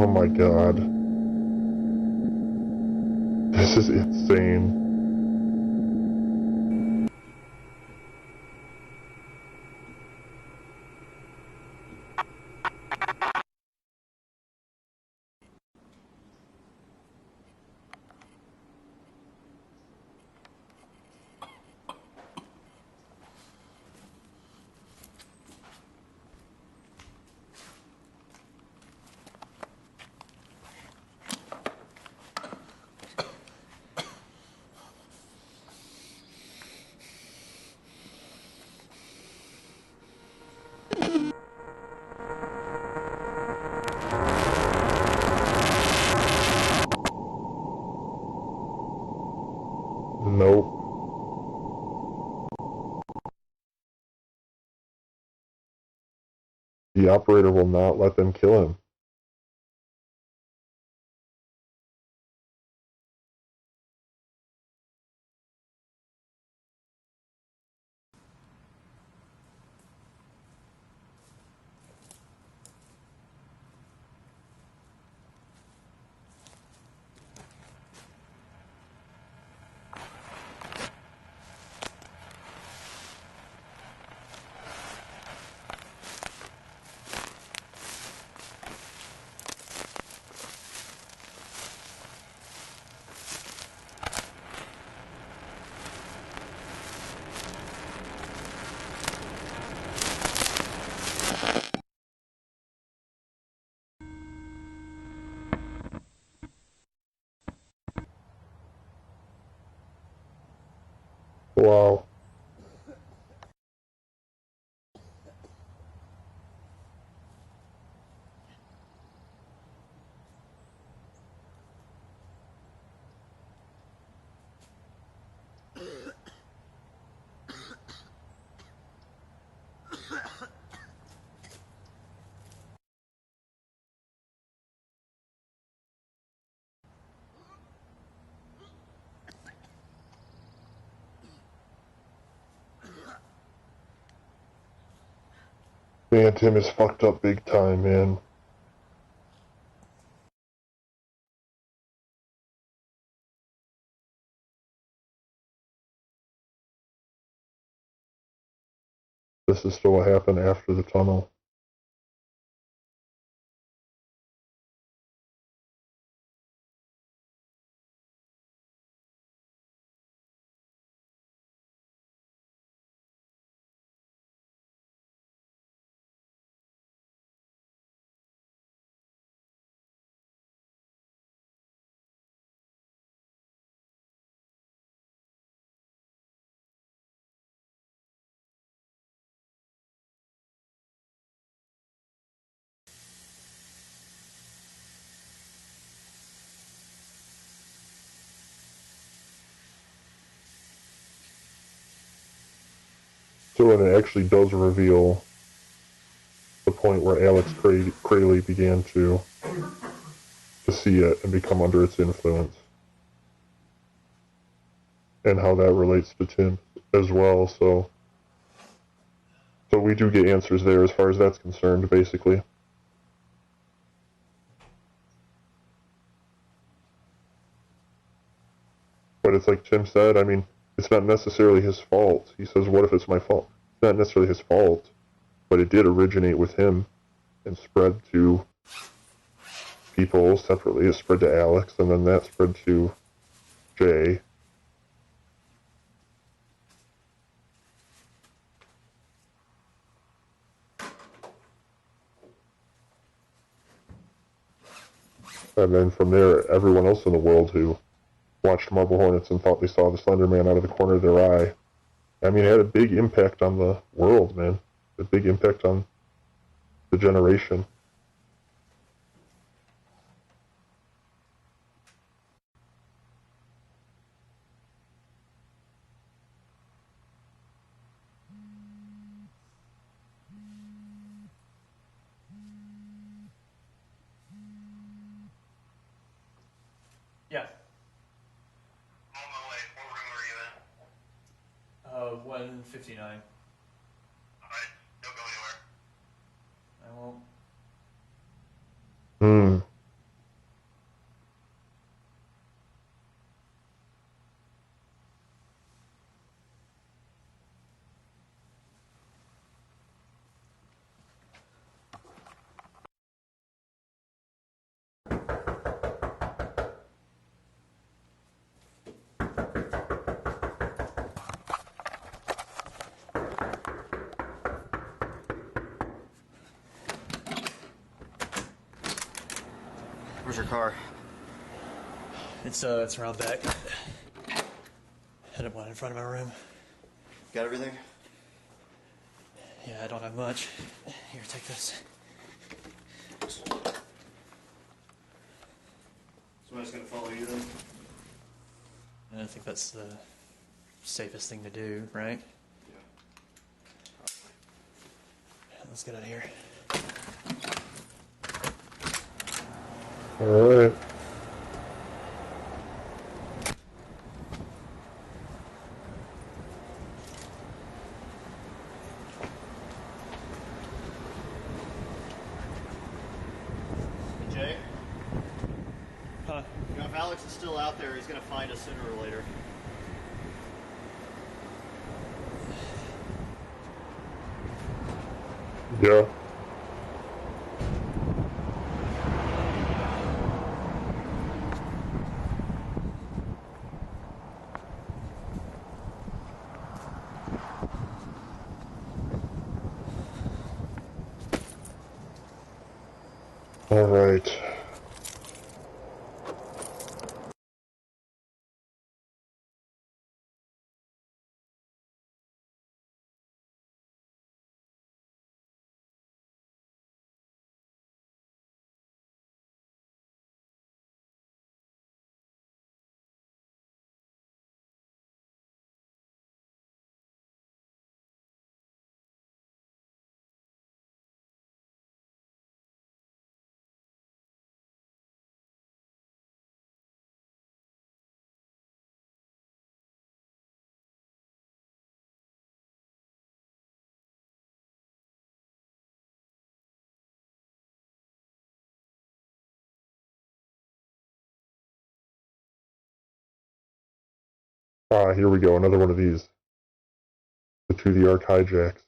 Oh my god. This is insane. Nope. The operator will not let them kill him. Wow. Man, Tim is fucked up big time, man. This is still what happened after the tunnel. So when it actually does reveal the point where Alex Crayley began to see it and become under its influence, and how that relates to Tim as well. So we do get answers there as far as that's concerned, basically. But it's like Tim said, I mean, it's not necessarily his fault. He says, what if it's my fault? It's not necessarily his fault, but it did originate with him and spread to people separately. It spread to Alex, and then that spread to Jay. And then from there, everyone else in the world who watched Marble Hornets and thought they saw the Slender Man out of the corner of their eye. I mean, it had a big impact on the world, man. A big impact on the generation.
Yeah.
I'm on my way. What room are you in?
159.
Alright, don't go anywhere.
I won't.
Where's your car?
It's around back. Had one in front of my room.
Got everything?
Yeah, I don't have much. Here, take this.
Somebody's gonna follow you then?
And I think that's the safest thing to do, right?
Yeah.
Let's get out of here.
Alright.
Jay?
Huh?
You know, if Alex is still out there, he's gonna find us sooner or later.
Yeah. Alright. Ah, here we go, another one of these. The To the Ark hijacks.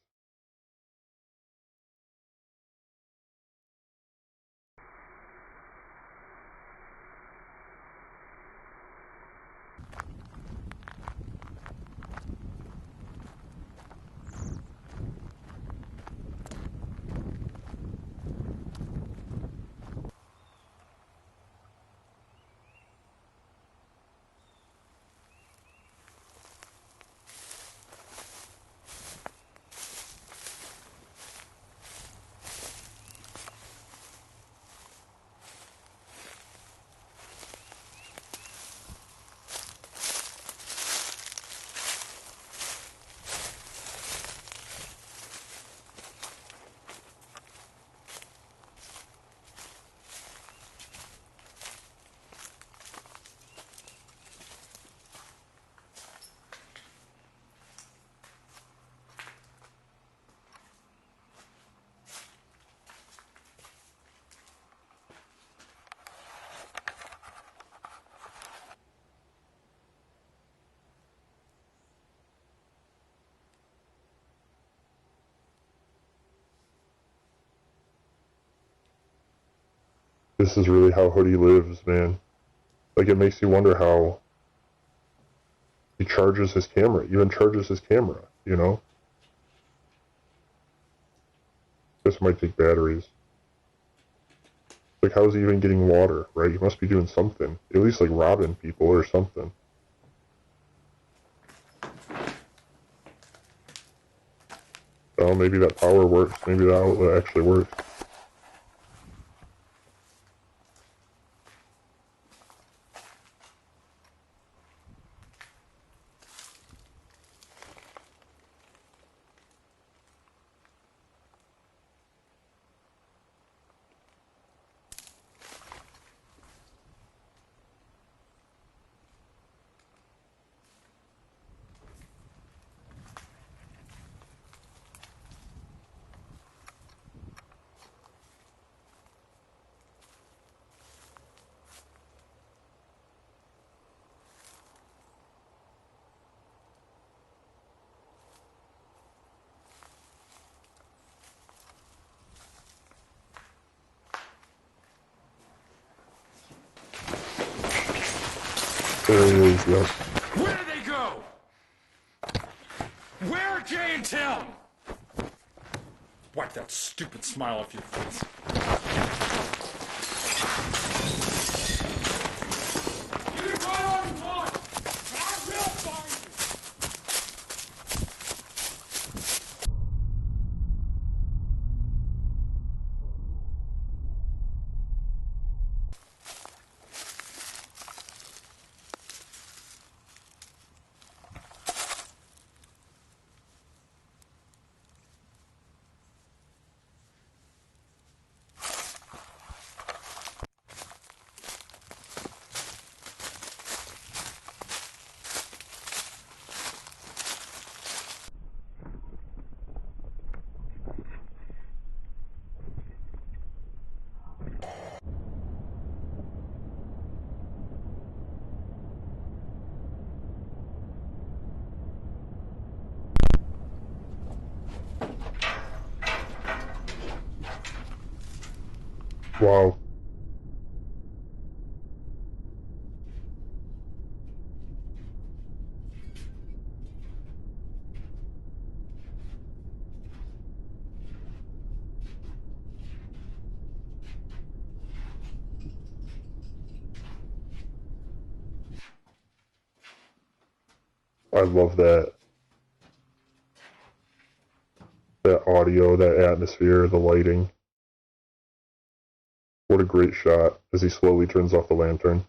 This is really how Hoodie lives, man. Like, it makes you wonder how he charges his camera, even charges his camera, you know? This might take batteries. Like, how's he even getting water, right? He must be doing something. At least, like, robbing people or something. Oh, maybe that power works. Maybe that outlet actually works. There he is, yep.
Where did they go? Where are Jay and Tim? Wipe that stupid smile off your face.
Wow. I love that. That audio, that atmosphere, the lighting. What a great shot as he slowly turns off the lantern.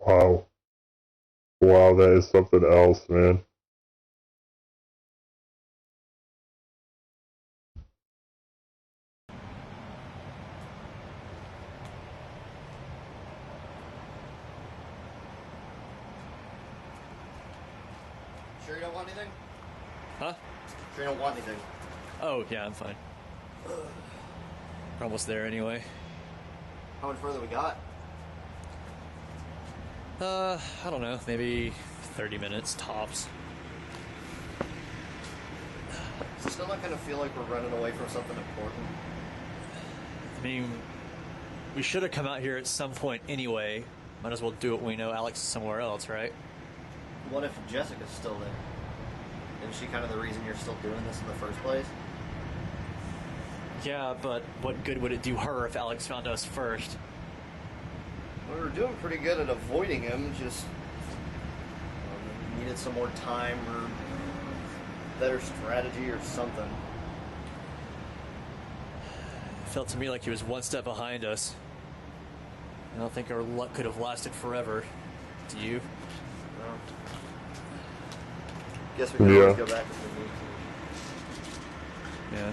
Wow. Wow, that is something else, man.
Sure you don't want anything?
Huh?
Sure you don't want anything?
Oh, yeah, I'm fine. We're almost there anyway.
How much further we got?
I don't know, maybe 30 minutes tops.
Does it still not kind of feel like we're running away from something important?
I mean, we should have come out here at some point anyway. Might as well do it when we know Alex is somewhere else, right?
What if Jessica's still there? Isn't she kind of the reason you're still doing this in the first place?
Yeah, but what good would it do her if Alex found us first?
We were doing pretty good at avoiding him, just needed some more time or better strategy or something.
It felt to me like he was one step behind us. I don't think our luck could have lasted forever. Do you?
No. Guess we can always go back if we need to.
Yeah.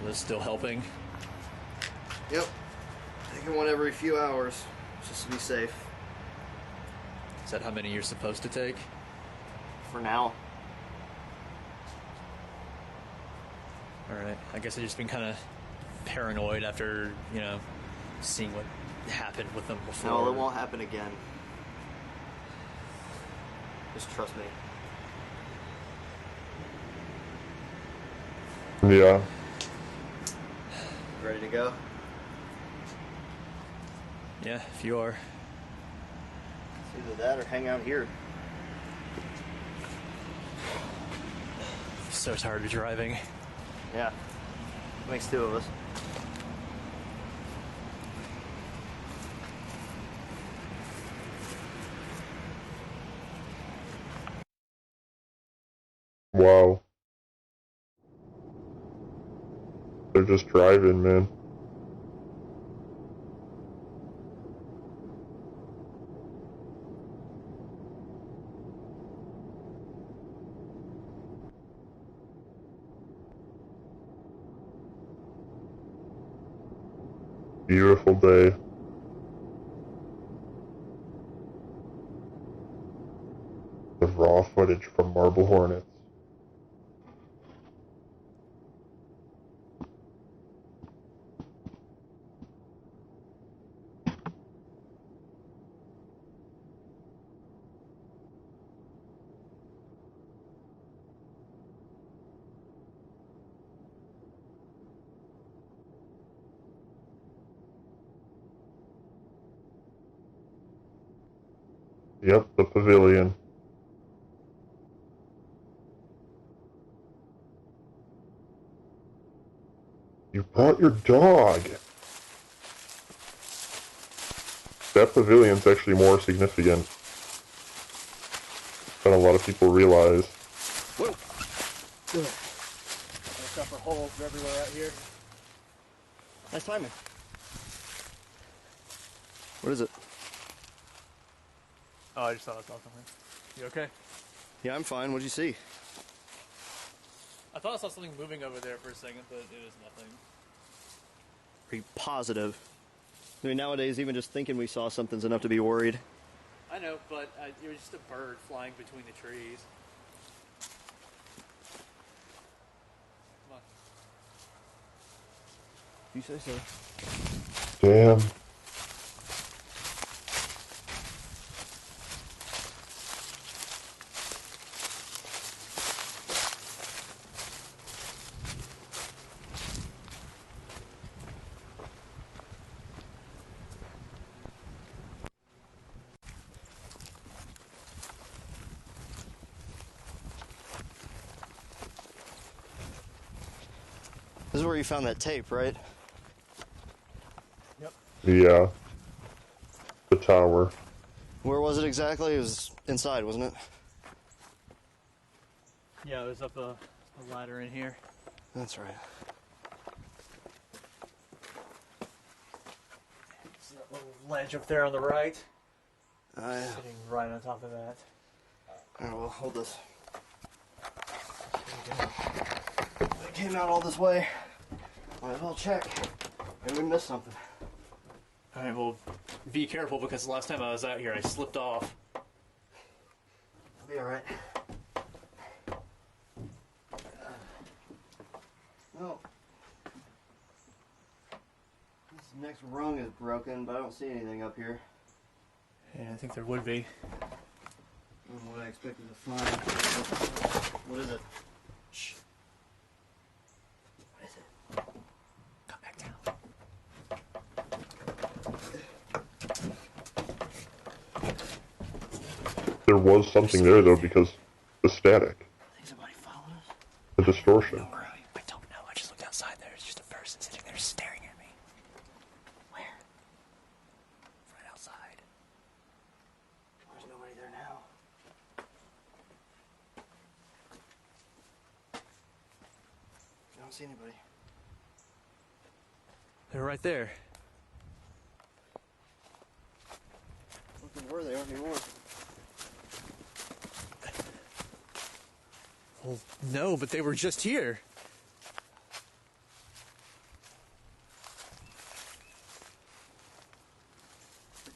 Are those still helping?
Yep. Taking one every few hours, just to be safe.
Is that how many you're supposed to take?
For now.
Alright, I guess I've just been kind of paranoid after, you know, seeing what happened with them before.
No, it won't happen again. Just trust me.
Yeah.
Ready to go?
Yeah, if you are.
It's either that or hang out here.
So tired of driving.
Yeah. Makes two of us.
Wow. They're just driving, man. Beautiful day. The raw footage from Marble Hornets. Yep, the pavilion. You brought your dog. That pavilion's actually more significant than a lot of people realize.
Whoa! Watch out for holes everywhere out here. Nice timing. What is it?
Oh, I just thought I saw something. You okay?
Yeah, I'm fine. What'd you see?
I thought I saw something moving over there for a second, but it is nothing.
Are you positive? I mean, nowadays, even just thinking we saw something's enough to be worried.
I know, but it was just a bird flying between the trees. Come on.
You say so.
Damn.
This is where you found that tape, right?
Yep.
Yeah. The tower.
Where was it exactly? It was inside, wasn't it?
Yeah, it was up a ladder in here.
That's right.
It's that little ledge up there on the right.
Yeah.
Sitting right on top of that.
Alright, well, hold this. It came out all this way. Might as well check. Maybe we missed something.
Alright, well, be careful because the last time I was out here I slipped off.
It'll be alright. Oh. This next rung is broken, but I don't see anything up here.
Yeah, I think there would be.
What I expected to find. What is it?
Shh. What is it? Come back down.
There was something there, though, because the static.
I think somebody followed us.
The distortion.
I don't know. I just looked outside there. It's just a person sitting there staring at me.
Where?
Right outside.
There's nobody there now. I don't see anybody.
They're right there.
Looking where they aren't anymore.
Well, no, but they were just here.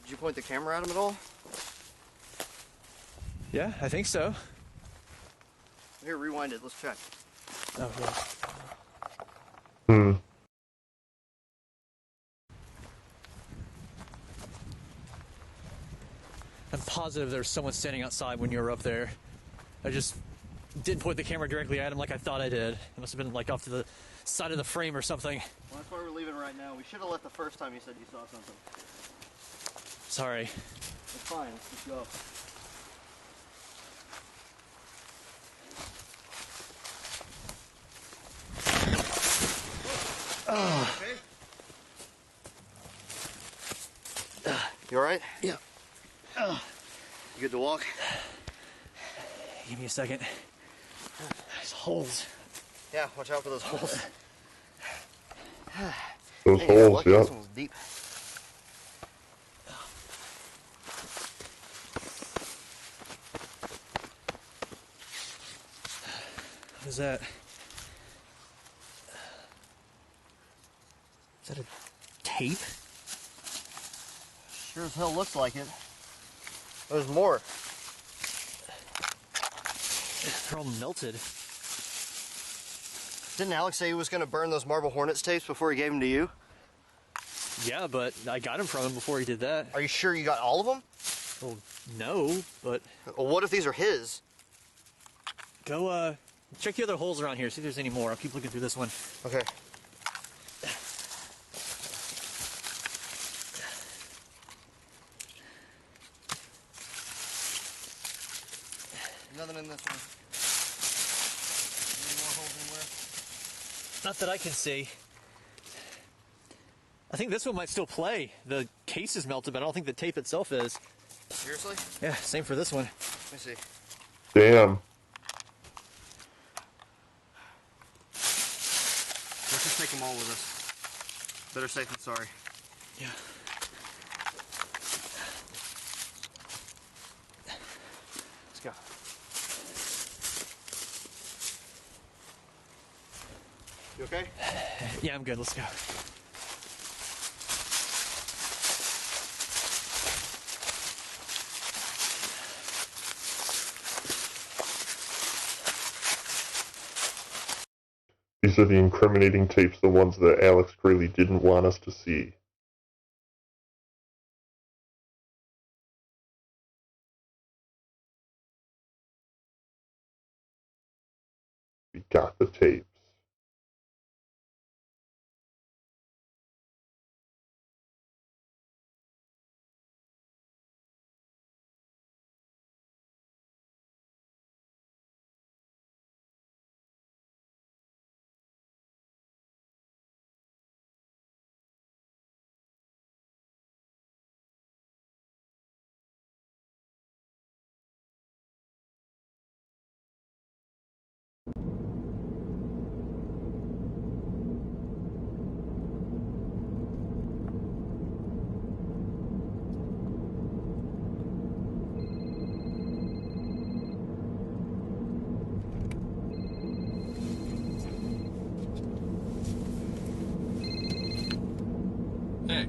Did you point the camera at them at all?
Yeah, I think so.
Here, rewind it. Let's check.
Oh, yeah.
Hmm.
I'm positive there's someone standing outside when you were up there. I just didn't point the camera directly at him like I thought I did. It must have been like off to the side of the frame or something.
Well, that's why we're leaving right now. We should have left the first time you said you saw something.
Sorry.
It's fine. Let's just go. Okay. You alright?
Yeah.
You good to walk?
Give me a second. There's holes.
Yeah, watch out for those holes.
Those
Hey,
holes,
lucky
yeah.
This one's deep.
What is that? Is that a tape?
Sure as hell looks like it. There's more.
They're all melted.
Didn't Alex say he was going to burn those Marble Hornets tapes before he gave them to you?
Yeah, but I got him from him before he did that.
Are you sure you got all of them?
Well, no, but...
Well, what if these are his?
Go, check the other holes around here, see if there's any more. I'll keep looking through this one.
Okay. Nothing in this one. Any more holes anywhere?
Not that I can see.
I think this one might still play. The case is melted, but I don't think the tape itself is.
Seriously?
Yeah, same for this one.
Let me see.
Damn.
Let's just take them all with us. Better safe than sorry.
Yeah. Let's go.
You okay?
Yeah, I'm good. Let's go.
These are the incriminating tapes, the ones that Alex Crayley didn't want us to see. We got the tapes.
Hey.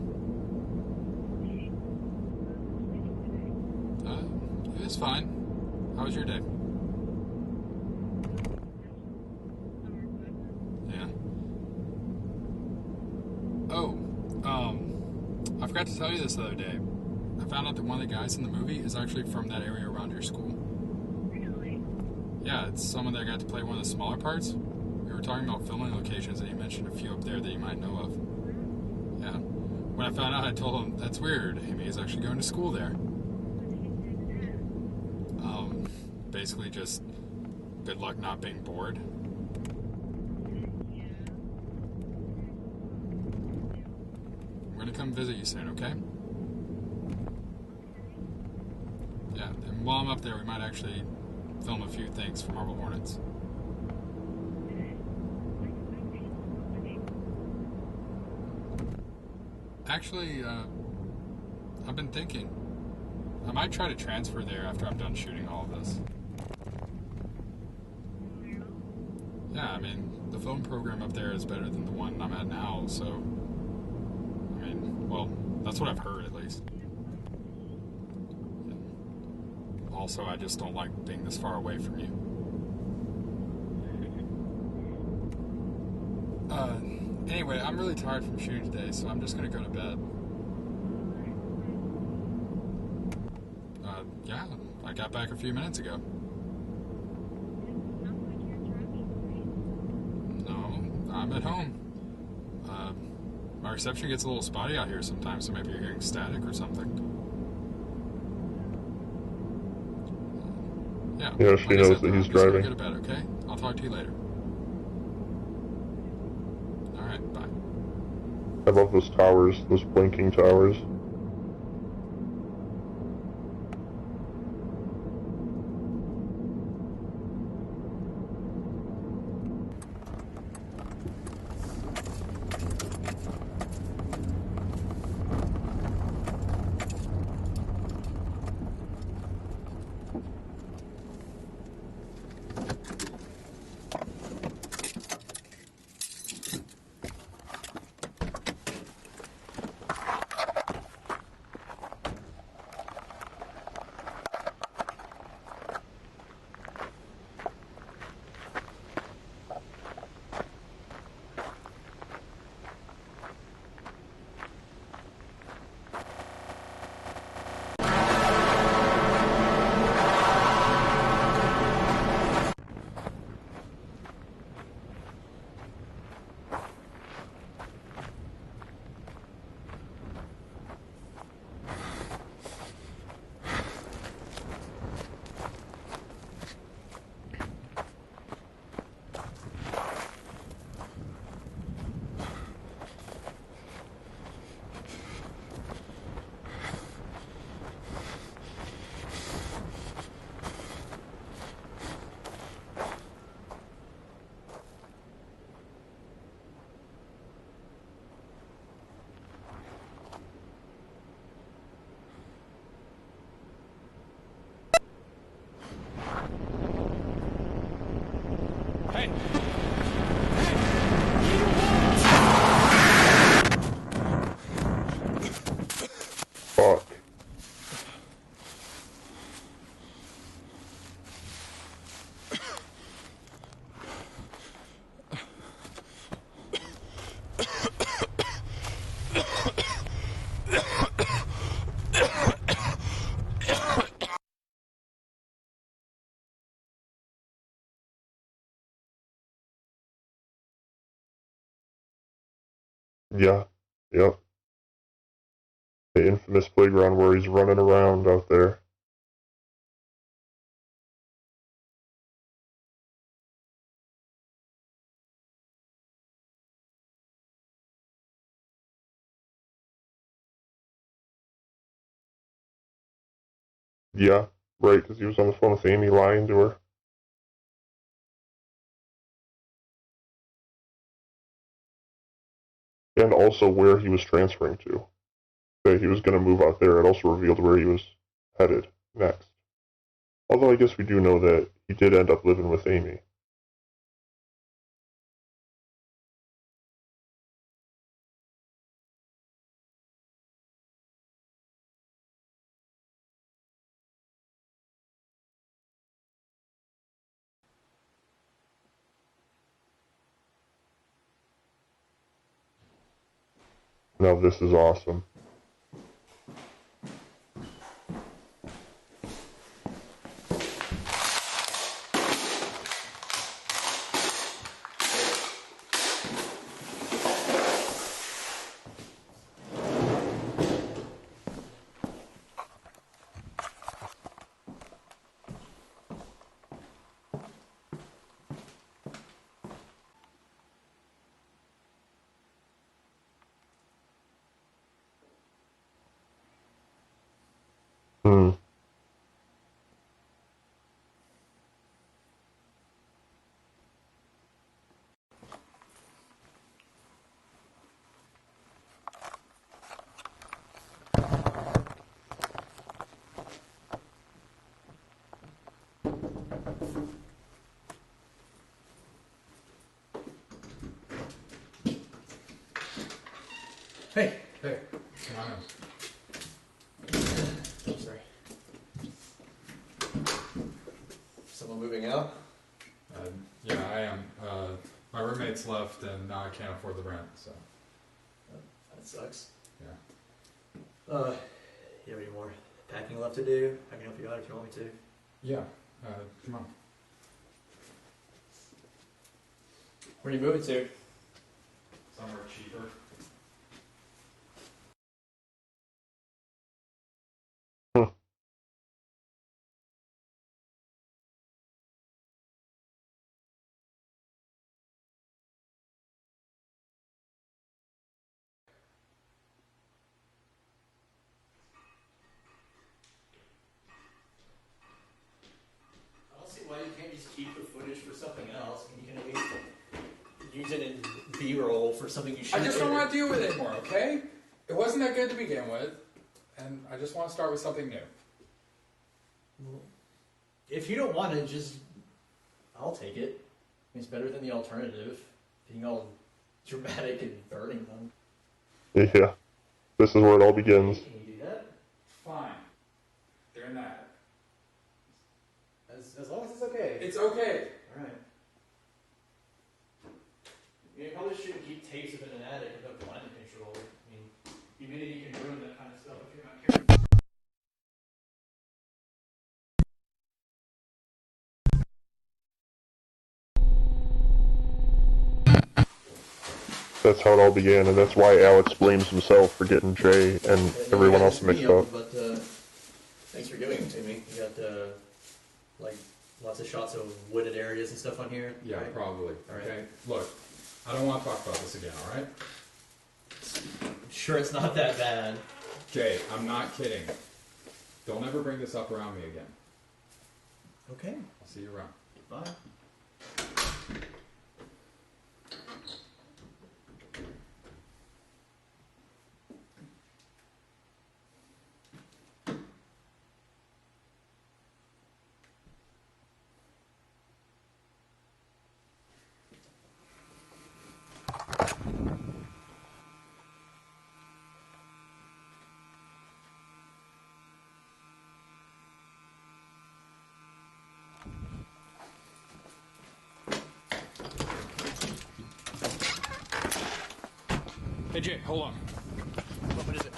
It was fine. How was your day? Yeah. Oh, I forgot to tell you this the other day. I found out that one of the guys in the movie is actually from that area around your school.
Really?
Yeah, it's someone that got to play one of the smaller parts. We were talking about filming locations, and he mentioned a few up there that you might know of. Yeah. When I found out, I told him, that's weird. Amy is actually going to school there. Basically just good luck not being bored. I'm going to come visit you soon, okay? Yeah, and while I'm up there, we might actually film a few things for Marble Hornets. Actually, I've been thinking I might try to transfer there after I'm done shooting all of this. Yeah, I mean, the film program up there is better than the one I'm at now, so... I mean, well, that's what I've heard, at least. Also, I just don't like being this far away from you. Anyway, I'm really tired from shooting today, so I'm just gonna go to bed. Yeah, I got back a few minutes ago. No, I'm at home. My reception gets a little spotty out here sometimes, so maybe you're hearing static or something.
Yeah, she knows that he's driving.
Go to bed, okay? I'll talk to you later. Alright, bye.
I love those towers, those blinking towers.
Hey!
Fuck. Yeah. Yep. The infamous playground where he's running around out there. Yeah, right, because he was on the phone with Amy lying to her. And also where he was transferring to. That he was going to move out there. It also revealed where he was headed next. Although I guess we do know that he did end up living with Amy. Now this is awesome. Hmm.
Hey.
Hey, come on in.
Sorry. Someone moving out?
Yeah, I am. My roommates left, and now I can't afford the rent, so.
That sucks.
Yeah.
You have any more packing left to do? I can help you out if you want me to.
Yeah, come on.
Where are you moving to?
Somewhere cheaper.
I don't see why you can't just keep the footage for something else. You can at least use it in B-roll for something you should.
I just don't want to deal with it anymore, okay? It wasn't that good to begin with, and I just want to start with something new.
If you don't want it, just I'll take it. It's better than the alternative, being all dramatic and burning them.
Yeah. This is where it all begins.
Can you do that?
Fine. They're in that.
As long as it's okay.
It's okay.
All right. You probably shouldn't keep tapes of it in an attic without climate control. I mean, humidity can ruin that kind of stuff if you're not careful.
That's how it all began, and that's why Alex blames himself for getting Jay and everyone else mixed up.
But thanks for giving it to me. You got like lots of shots of wooded areas and stuff on here.
Yeah,
right?
probably.
All right.
Okay. Look, I don't want to talk about this again. All right?
Sure, it's not that bad.
Jay, I'm not kidding. Don't ever bring this up around me again.
Okay.
I'll see you around.
Bye.
Hey Jay, hold on.
What is it?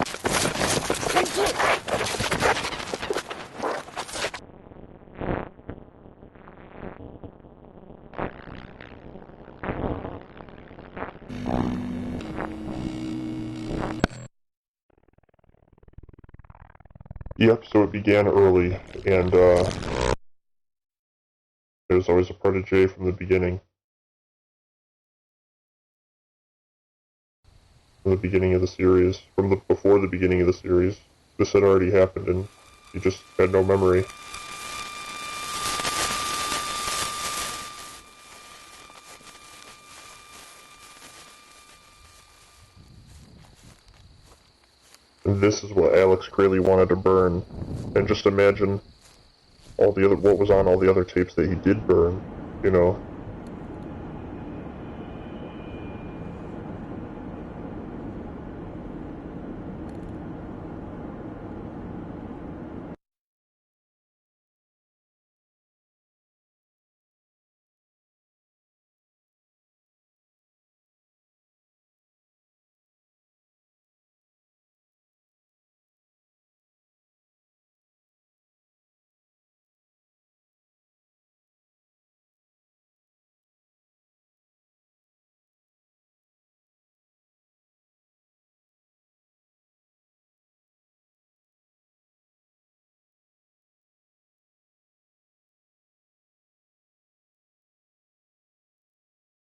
Yep, so it began early, and there's always a part of Jay from the beginning. From the beginning of the series, before the beginning of the series. This had already happened, and he just had no memory. And this is what Alex Crayley wanted to burn. And just imagine what was on all the other tapes that he did burn, you know.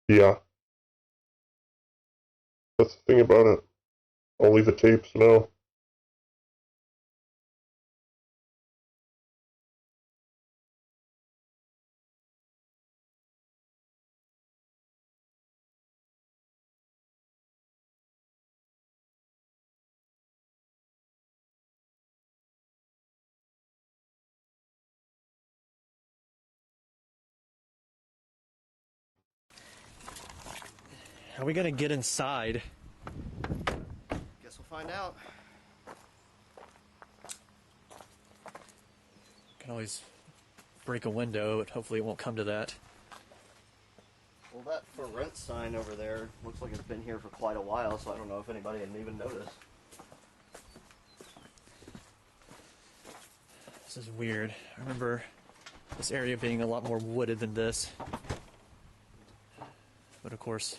Yeah. That's the thing about it. Only the tapes know.
How are we gonna get inside?
Guess we'll find out.
Can always break a window, but hopefully it won't come to that.
Well, that for rent sign over there looks like it's been here for quite a while, so I don't know if anybody had even noticed.
This is weird. I remember this area being a lot more wooded than this. But of course,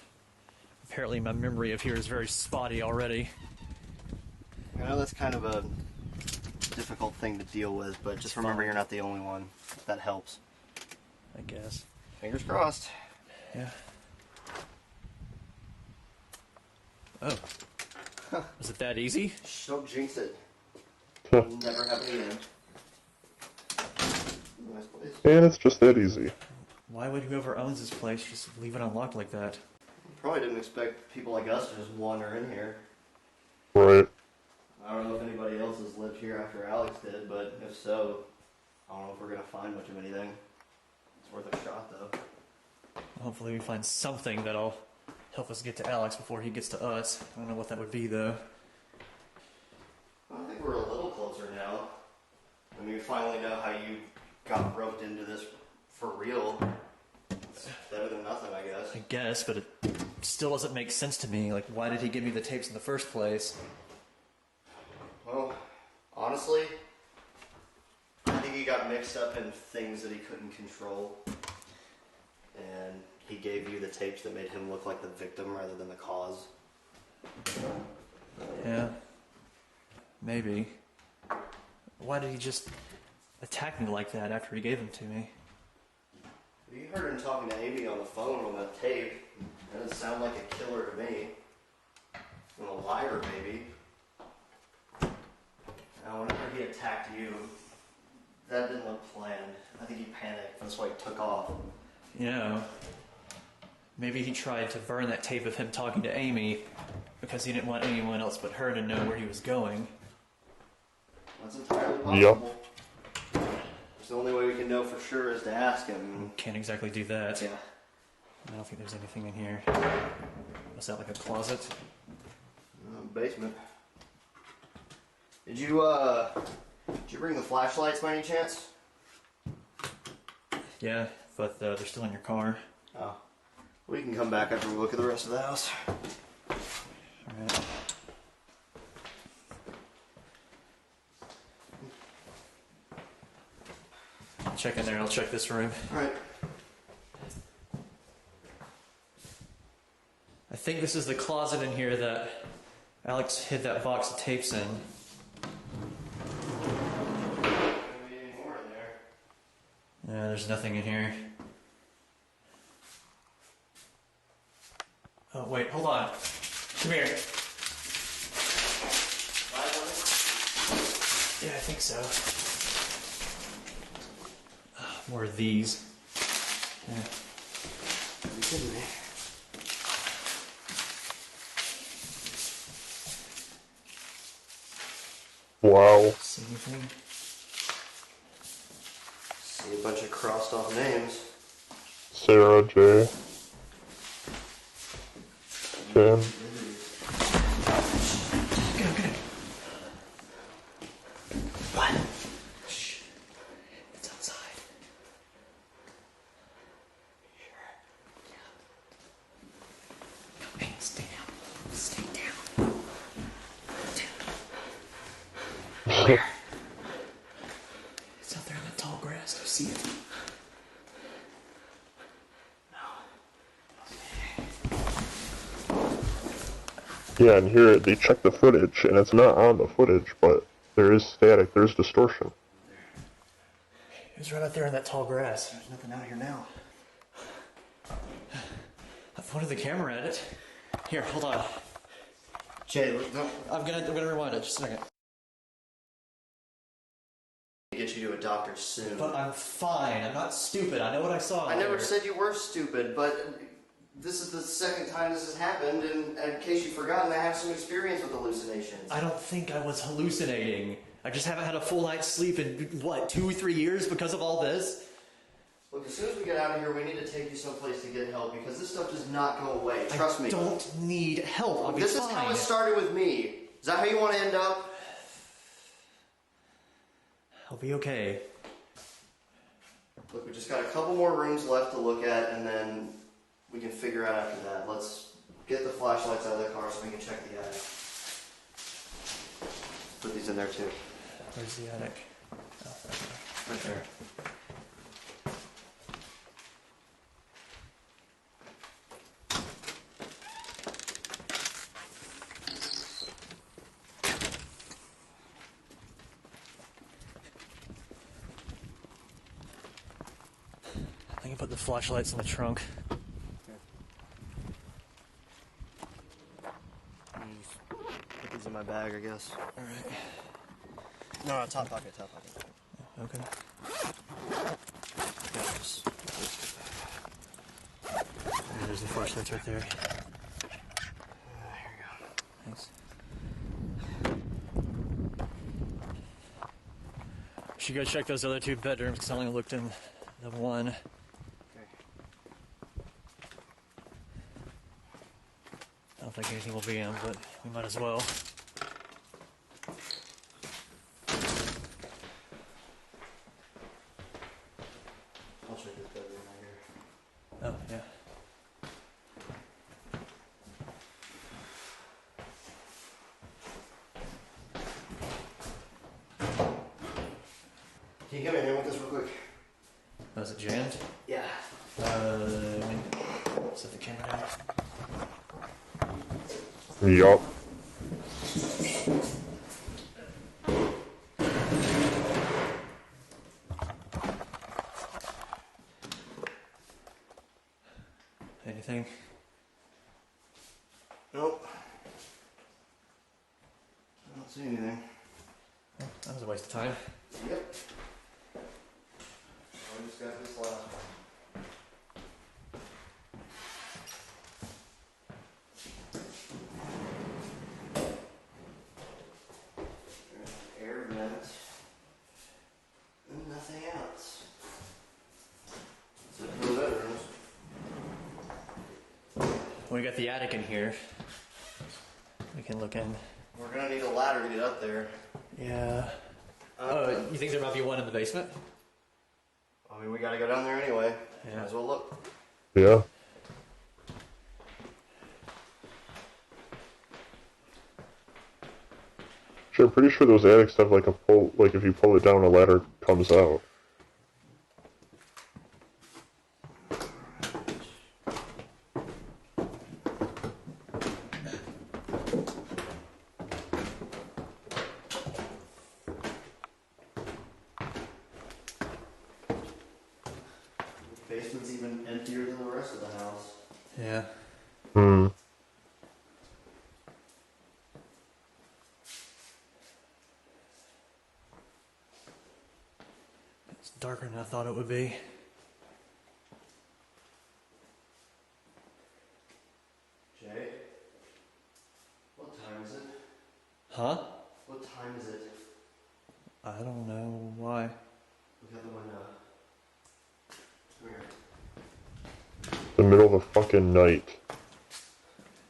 apparently my memory of here is very spotty already.
I know that's kind of a difficult thing to deal with, but just remember you're not the only one. That helps.
I guess.
Fingers crossed.
Yeah. Oh. Was it that easy?
Don't jinx it. Never happen again. Nice place.
And it's just that easy.
Why would whoever owns this place just leave it unlocked like that?
Probably didn't expect people like us to just wander in here.
Right.
I don't know if anybody else has lived here after Alex did, but if so, I don't know if we're going to find much of anything. It's worth a shot, though.
Hopefully we find something that'll help us get to Alex before he gets to us. I don't know what that would be, though.
I think we're a little closer now. I mean, we finally know how you got roped into this for real. It's better than nothing, I guess.
I guess, but it still doesn't make sense to me. Like, why did he give me the tapes in the first place?
Well, honestly, I think he got mixed up in things that he couldn't control. And he gave you the tapes that made him look like the victim rather than the cause.
Yeah. Maybe. Why did he just attack me like that after he gave them to me?
You heard him talking to Amy on the phone on that tape. That doesn't sound like a killer to me. And a liar, maybe. Now, whenever he attacked you, that didn't look planned. I think he panicked. That's why he took off.
You know, maybe he tried to burn that tape of him talking to Amy because he didn't want anyone else but her to know where he was going.
That's entirely possible.
Yep.
It's the only way we can know for sure is to ask him.
Can't exactly do that.
Yeah.
I don't think there's anything in here. Was that like a closet?
Basement. Did you bring the flashlights by any chance?
Yeah, but they're still in your car.
Oh. We can come back after we look at the rest of the house.
Alright. check in there. I'll check this room.
All right.
I think this is the closet in here that Alex hid that box of tapes in. Yeah, there's nothing in here. Oh, wait, hold on. Come here. Yeah, I think so. More of these. Yeah.
Are you kidding me?
Wow.
See anything?
See a bunch of crossed off names.
Sarah J. Jen.
What? Shh. It's outside. Sure. Yeah. Hey, stay down. Stay down. Where? It's out there in the tall grass. Do you see it?
Yeah, and here they check the footage, and it's not on the footage, but there is static, there's distortion.
It was right out there in that tall grass.
There's nothing out here now.
I pointed the camera at it. Here, hold on.
Jay, look, no.
I'm gonna rewind it. Just a second.
Get you to a doctor soon.
But I'm fine. I'm not stupid. I know what I saw.
I never said you were stupid, but this is the second time this has happened, and in case you've forgotten, I have some experience with hallucinations.
I don't think I was hallucinating. I just haven't had a full night's sleep in, what, 2 or 3 years because of all this?
Look, as soon as we get out of here, we need to take you someplace to get help, because this stuff does not go away. Trust me.
I don't need help. I'll be
This
fine.
is how it started with me. Is that how you want to end up?
I'll be okay.
Look, we just got a couple more rooms left to look at, and then we can figure out after that. Let's get the flashlights out of the car so we can check the attic. Put these in there too.
Where's the attic? Oh,
Right there.
I can put the flashlights in the trunk.
Put these in my bag, I guess.
Alright.
No, top pocket, top pocket.
Okay.
Yes.
And there's the flashlights right there.
Here you go.
Thanks. We should go check those other 2 bedrooms because I only looked in the one. I don't think anything will be in, but we might as well.
I'll check this bedroom right here.
Oh, yeah.
Can you come in here with this real quick?
Oh, is it jammed?
Yeah.
Set the camera down.
Yup.
Anything?
Nope. I don't see anything.
Oh, that was a waste of time.
Yep. I just got this last one. Air vents. And nothing else. That's it for the bedrooms.
We got the attic in here. We can look in.
We're gonna need a ladder to get up there.
Yeah. Oh, you think there might be one in the basement?
I mean, we gotta go down there anyway.
Yeah.
Might as well look.
Yeah. Sure, I'm pretty sure those attics have like a pull, like if you pull it down, a ladder comes out.
basement's even emptier than the rest of the house.
Yeah.
Hmm.
It's darker than I thought it would be.
Jay? What time is it?
Huh?
What time is it?
I don't know why.
Look out the window. Come here.
The middle of the fucking night.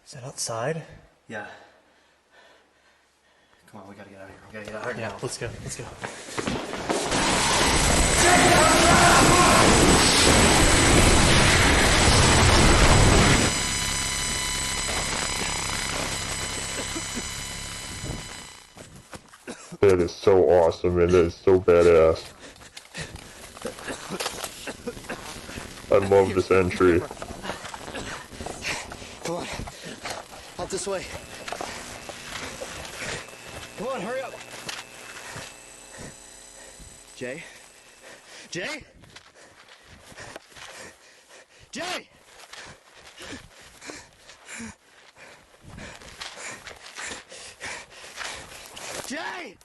Is that outside?
Yeah. Come on, we gotta get out of here. We gotta get out of here.
Yeah, let's go. Let's go.
That is so awesome, and that is so badass. I love this entry.
Come on. Out this way. Come on, hurry up. Jay? Jay? Jay! Jay!
Jay.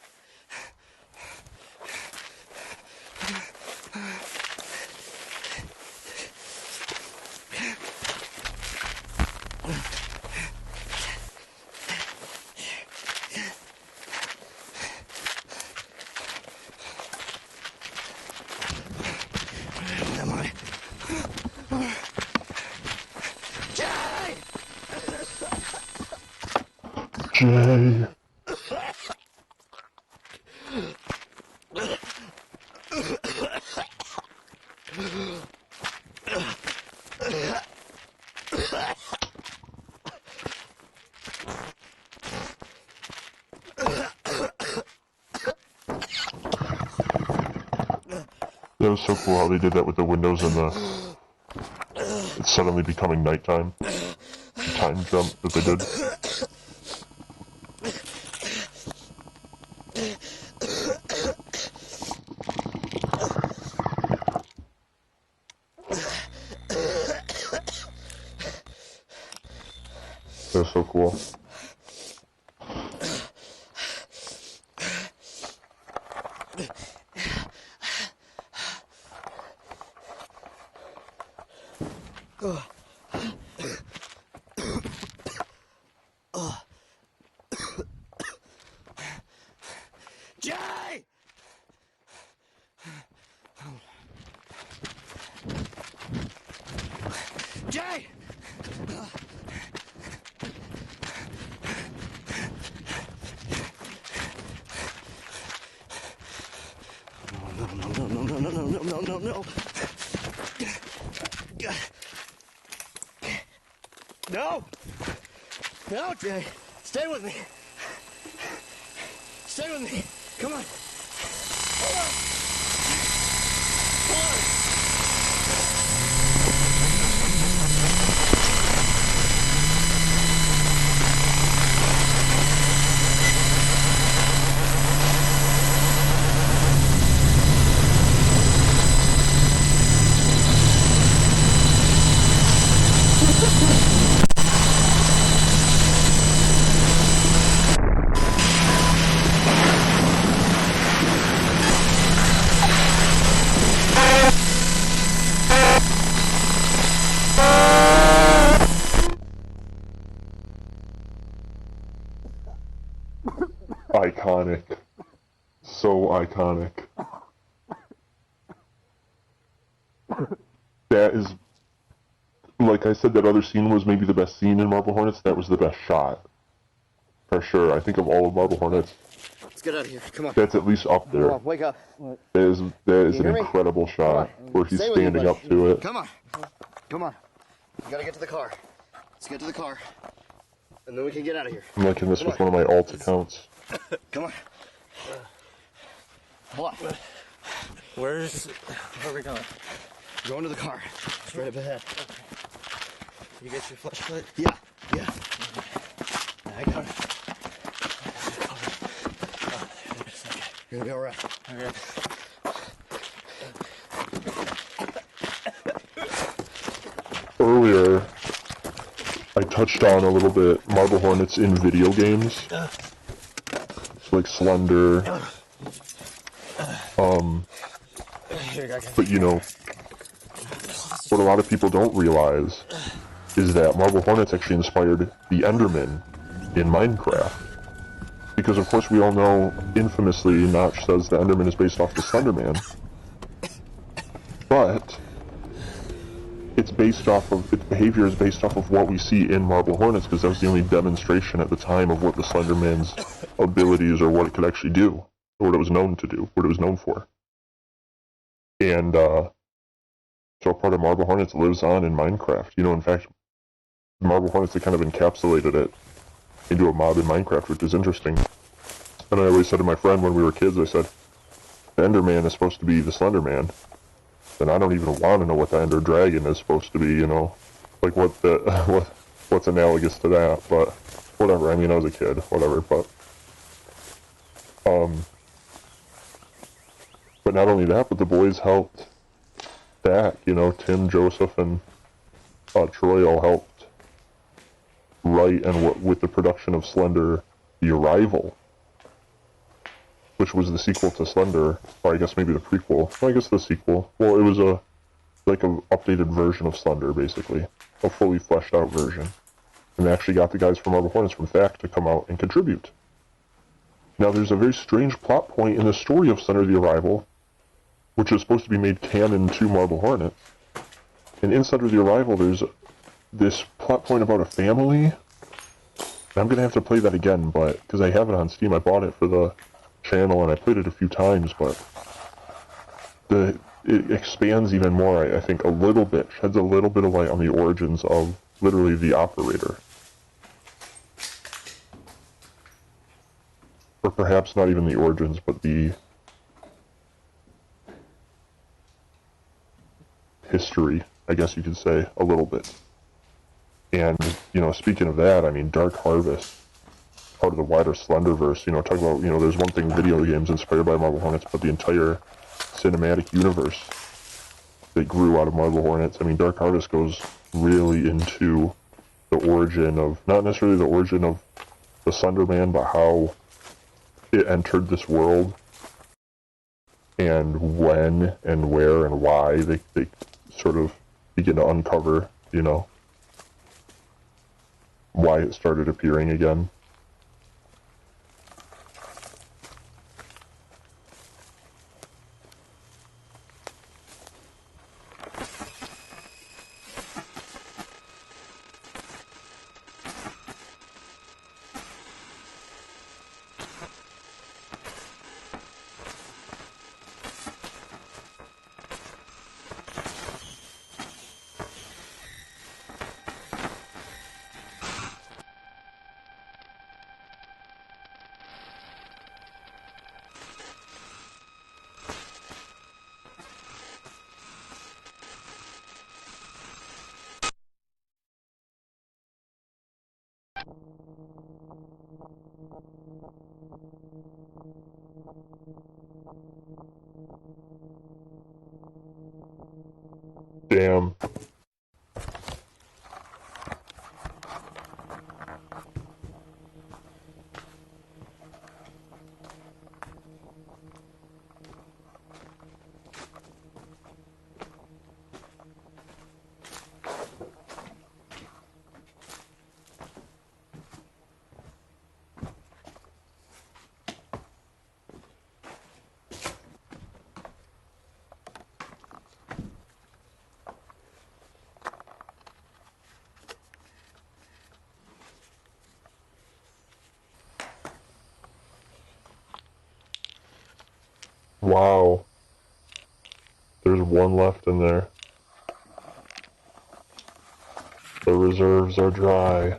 That was so cool how they did that with the windows and the... It's suddenly becoming nighttime. The time jump that they did. That was so cool.
Jay! Jay! No. No! No, Jay! Stay with me! Stay with me! Come on! Come on! Come on!
Iconic. So iconic. That is, like I said, that other scene was maybe the best scene in Marble Hornets. That was the best shot. For sure. I think of all of Marble Hornets.
Let's get out of here. Come on.
That's at least up there.
Come on, wake up.
That is an
hear me?
incredible shot where he's
Stay with me,
standing
buddy.
up to it.
Come on. Come on. We gotta get to the car. Let's get to the car. And then we can get out of here.
I'm liking this with one of my alt accounts.
Come on. Hold on.
Where are we going?
Going to the car. Straight up ahead.
You get your flashlight?
Yeah.
I got it.
You're gonna be alright.
Okay.
touched on a little bit Marble Hornets in video games, like Slender, but you know, what a lot of people don't realize is that Marble Hornets actually inspired the Enderman in Minecraft. Because of course we all know, infamously, Notch says the Enderman is based off the Slender Man. But its behavior is based off of what we see in Marble Hornets, because that was the only demonstration at the time of what the Slender Man's abilities or what it could actually do, or what it was known to do, what it was known for. And so part of Marble Hornets lives on in Minecraft. You know, in fact, Marble Hornets, they kind of encapsulated it into a mob in Minecraft, which is interesting. And I always said to my friend when we were kids, I said, the Enderman is supposed to be the Slender Man. And I don't even want to know what the Ender Dragon is supposed to be, you know, like what's analogous to that, but whatever. I mean, I was a kid, whatever, but not only that, but the boys helped that, you know, Tim, Joseph, and Troy all helped write and with the production of Slender, The Arrival, which was the sequel to Slender, or I guess maybe the prequel. Well, I guess the sequel. Well, it was like an updated version of Slender, basically. A fully fleshed out version. And they actually got the guys from Marble Hornets from FAC to come out and contribute. Now, there's a very strange plot point in the story of Slender the Arrival, which is supposed to be made canon to Marble Hornets. And in Slender the Arrival, there's this plot point about a family. And I'm going to have to play that again, but because I have it on Steam, I bought it for the channel and I played it a few times, but it expands even more, I think, a little bit, sheds a little bit of light on the origins of literally the operator. Or perhaps not even the origins, but the history, I guess you could say, a little bit. And, you know, speaking of that, I mean, Dark Harvest, part of the wider Slenderverse, you know, talk about, you know, there's one thing video games inspired by Marble Hornets, but the entire cinematic universe that grew out of Marble Hornets. I mean, Dark Harvest goes really into the origin of, not necessarily the origin of the Slender Man, but how it entered this world, and when and where and why they sort of begin to uncover, you know, why it started appearing again. Damn. Wow. There's one left in there. The reserves are dry.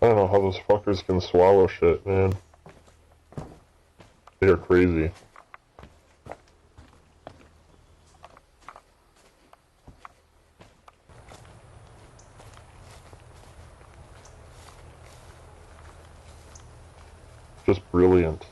I don't know how those fuckers can swallow shit, man. They are crazy. Just brilliant.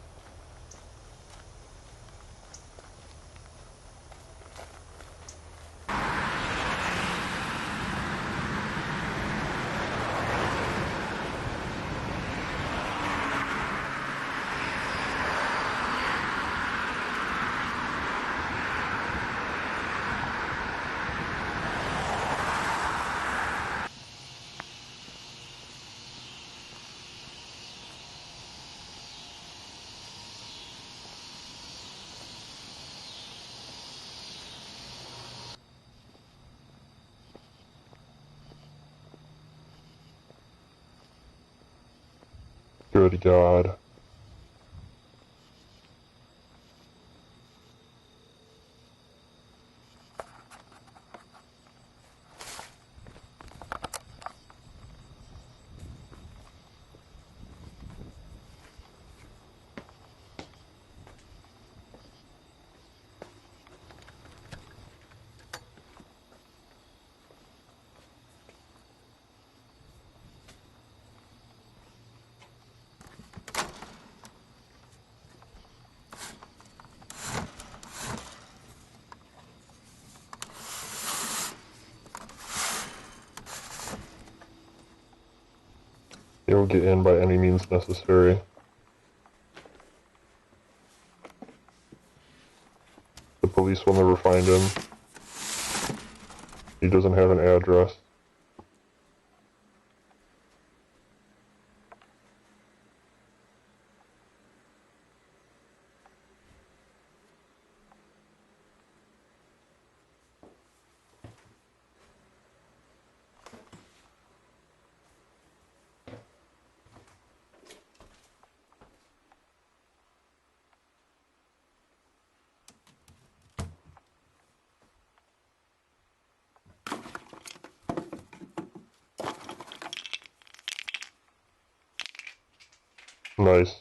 Good God. They will get in by any means necessary. The police will never find him. He doesn't have an address. Nice.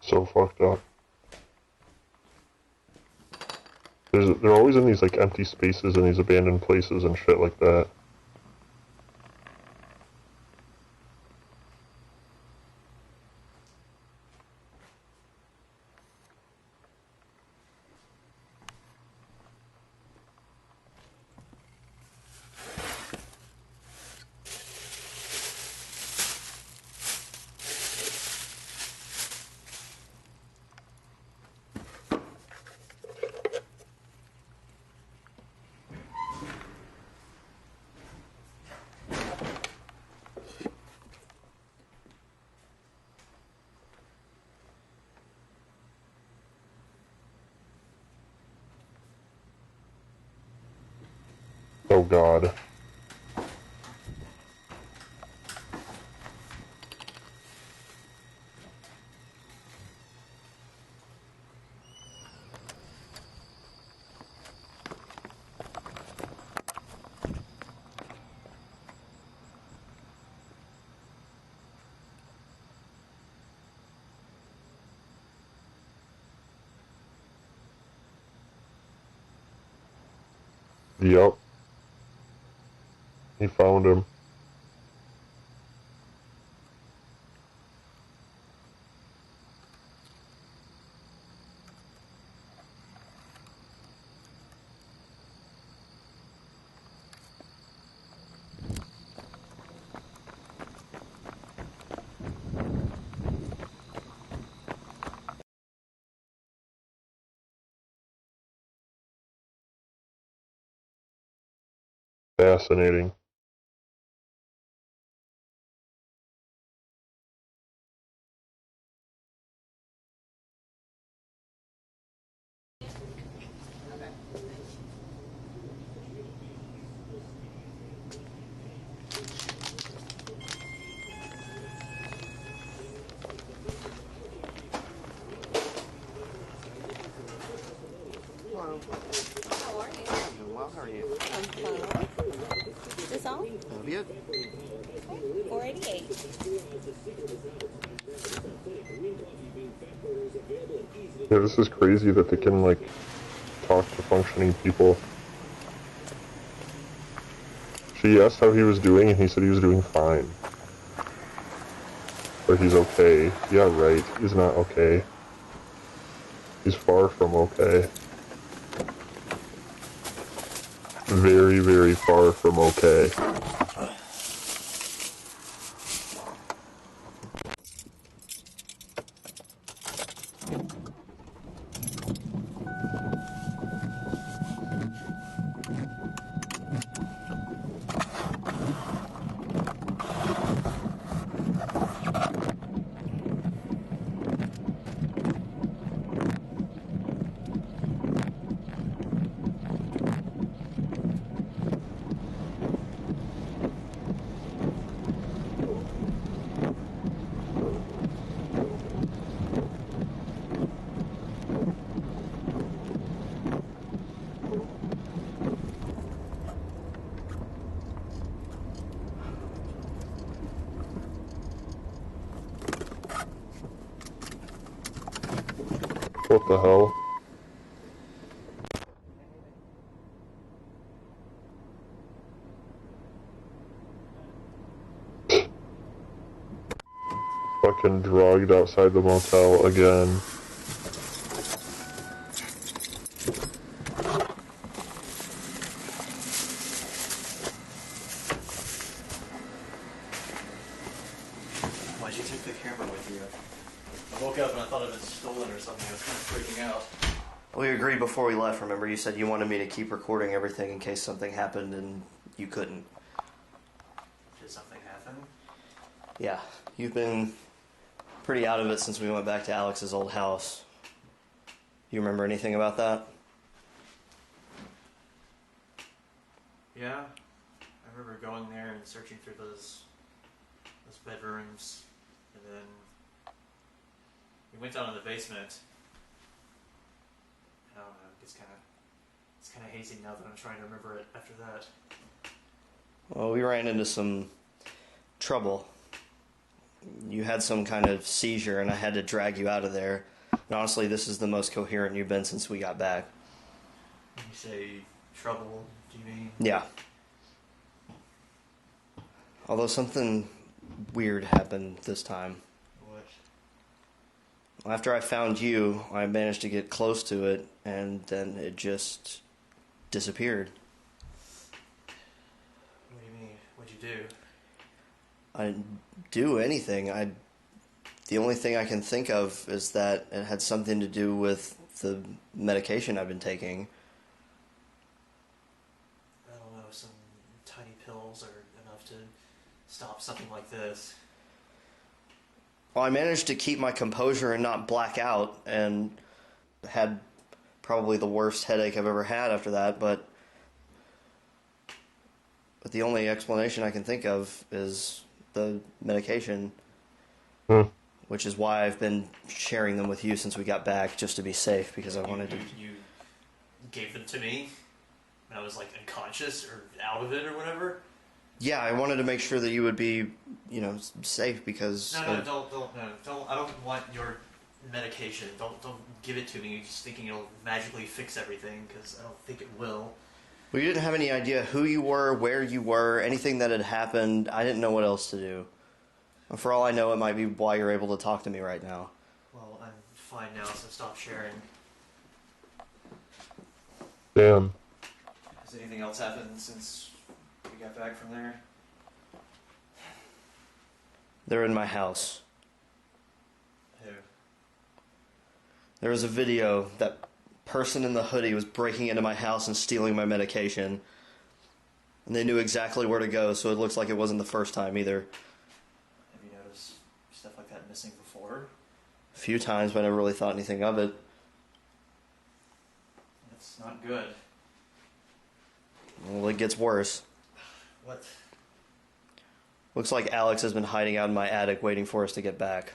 So fucked up. They're always in these like empty spaces and these abandoned places and shit like that. Oh God. Yup. He found him. Fascinating.
Hello.
How are you?
I'm doing well. How are you?
I'm fine. Is this all?
That'll be it.
Okay. 488.
Yeah, this is crazy that they can, like, talk to functioning people. She asked how he was doing, and he said he was doing fine. Or he's okay. Yeah, right. He's not okay. He's far from okay. Very, very far from okay. What the hell? Fucking drugged outside the motel again.
Why'd you take the camera with you? I woke up and I thought it had been stolen or something. I was kind of freaking out.
We agreed before we left, remember? You said you wanted me to keep recording everything in case something happened and you couldn't.
Did something happen?
Yeah, you've been pretty out of it since we went back to Alex's old house. You remember anything about that?
Yeah. I remember going there and searching through those bedrooms, and then we went down in the basement. I don't know, it's kind of hazy now that I'm trying to remember it after that.
Well, we ran into some trouble. You had some kind of seizure and I had to drag you out of there. And honestly, this is the most coherent you've been since we got back.
When you say trouble, do you mean?
Yeah. Although something weird happened this time.
What?
After I found you, I managed to get close to it, and then it just disappeared.
What do you mean? What'd you do?
I didn't do anything. The only thing I can think of is that it had something to do with the medication I've been taking.
I don't know, some tiny pills are enough to stop something like this.
Well, I managed to keep my composure and not black out, and had probably the worst headache I've ever had after that, but the only explanation I can think of is the medication, which is why I've been sharing them with you since we got back, just to be safe, because I wanted to...
You gave them to me when I was like unconscious or out of it or whatever?
Yeah, I wanted to make sure that you would be, safe, because...
No, don't. I don't want your medication. Don't give it to me just thinking it'll magically fix everything, because I don't think it will.
Well, you didn't have any idea who you were, where you were, anything that had happened. I didn't know what else to do. For all I know, it might be why you're able to talk to me right now.
Well, I'm fine now, so stop sharing.
Damn.
Has anything else happened since we got back from there?
They're in my house.
Who?
There was a video that person in the hoodie was breaking into my house and stealing my medication. And they knew exactly where to go, so it looks like it wasn't the first time either.
Have you noticed stuff like that missing before?
A few times, but I never really thought anything of it.
That's not good.
Well, it gets worse.
What?
Looks like Alex has been hiding out in my attic waiting for us to get back.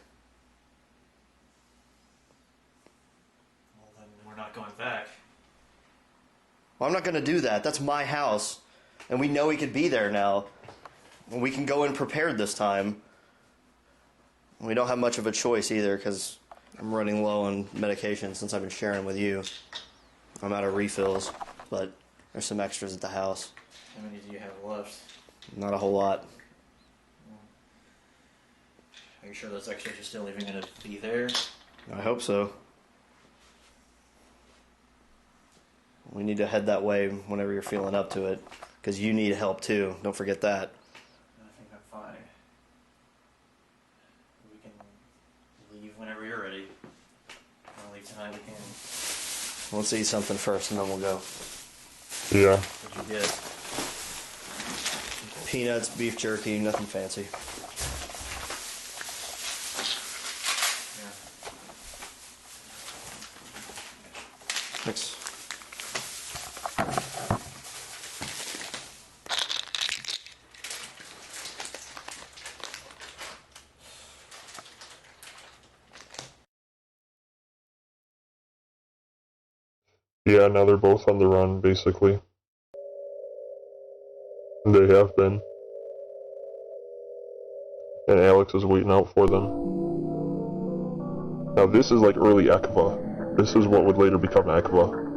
Well, then we're not going back.
Well, I'm not going to do that. That's my house. And we know he could be there now. And we can go in prepared this time. And we don't have much of a choice either because I'm running low on medication since I've been sharing with you. I'm out of refills, but there's some extras at the house.
How many do you have left?
Not a whole lot.
Are you sure those extras are still even going to be there?
I hope so. We need to head that way whenever you're feeling up to it. Because you need help too. Don't forget that.
I think I'm fine. We can leave whenever you're ready. I'll leave tonight, we can.
Let's eat something first and then we'll go.
Yeah.
What'd you get?
Peanuts, beef jerky, nothing fancy. Thanks.
Yeah, now they're both on the run, basically. They have been. And Alex is waiting out for them. Now this is like early Ekva. This is what would later become Ekva.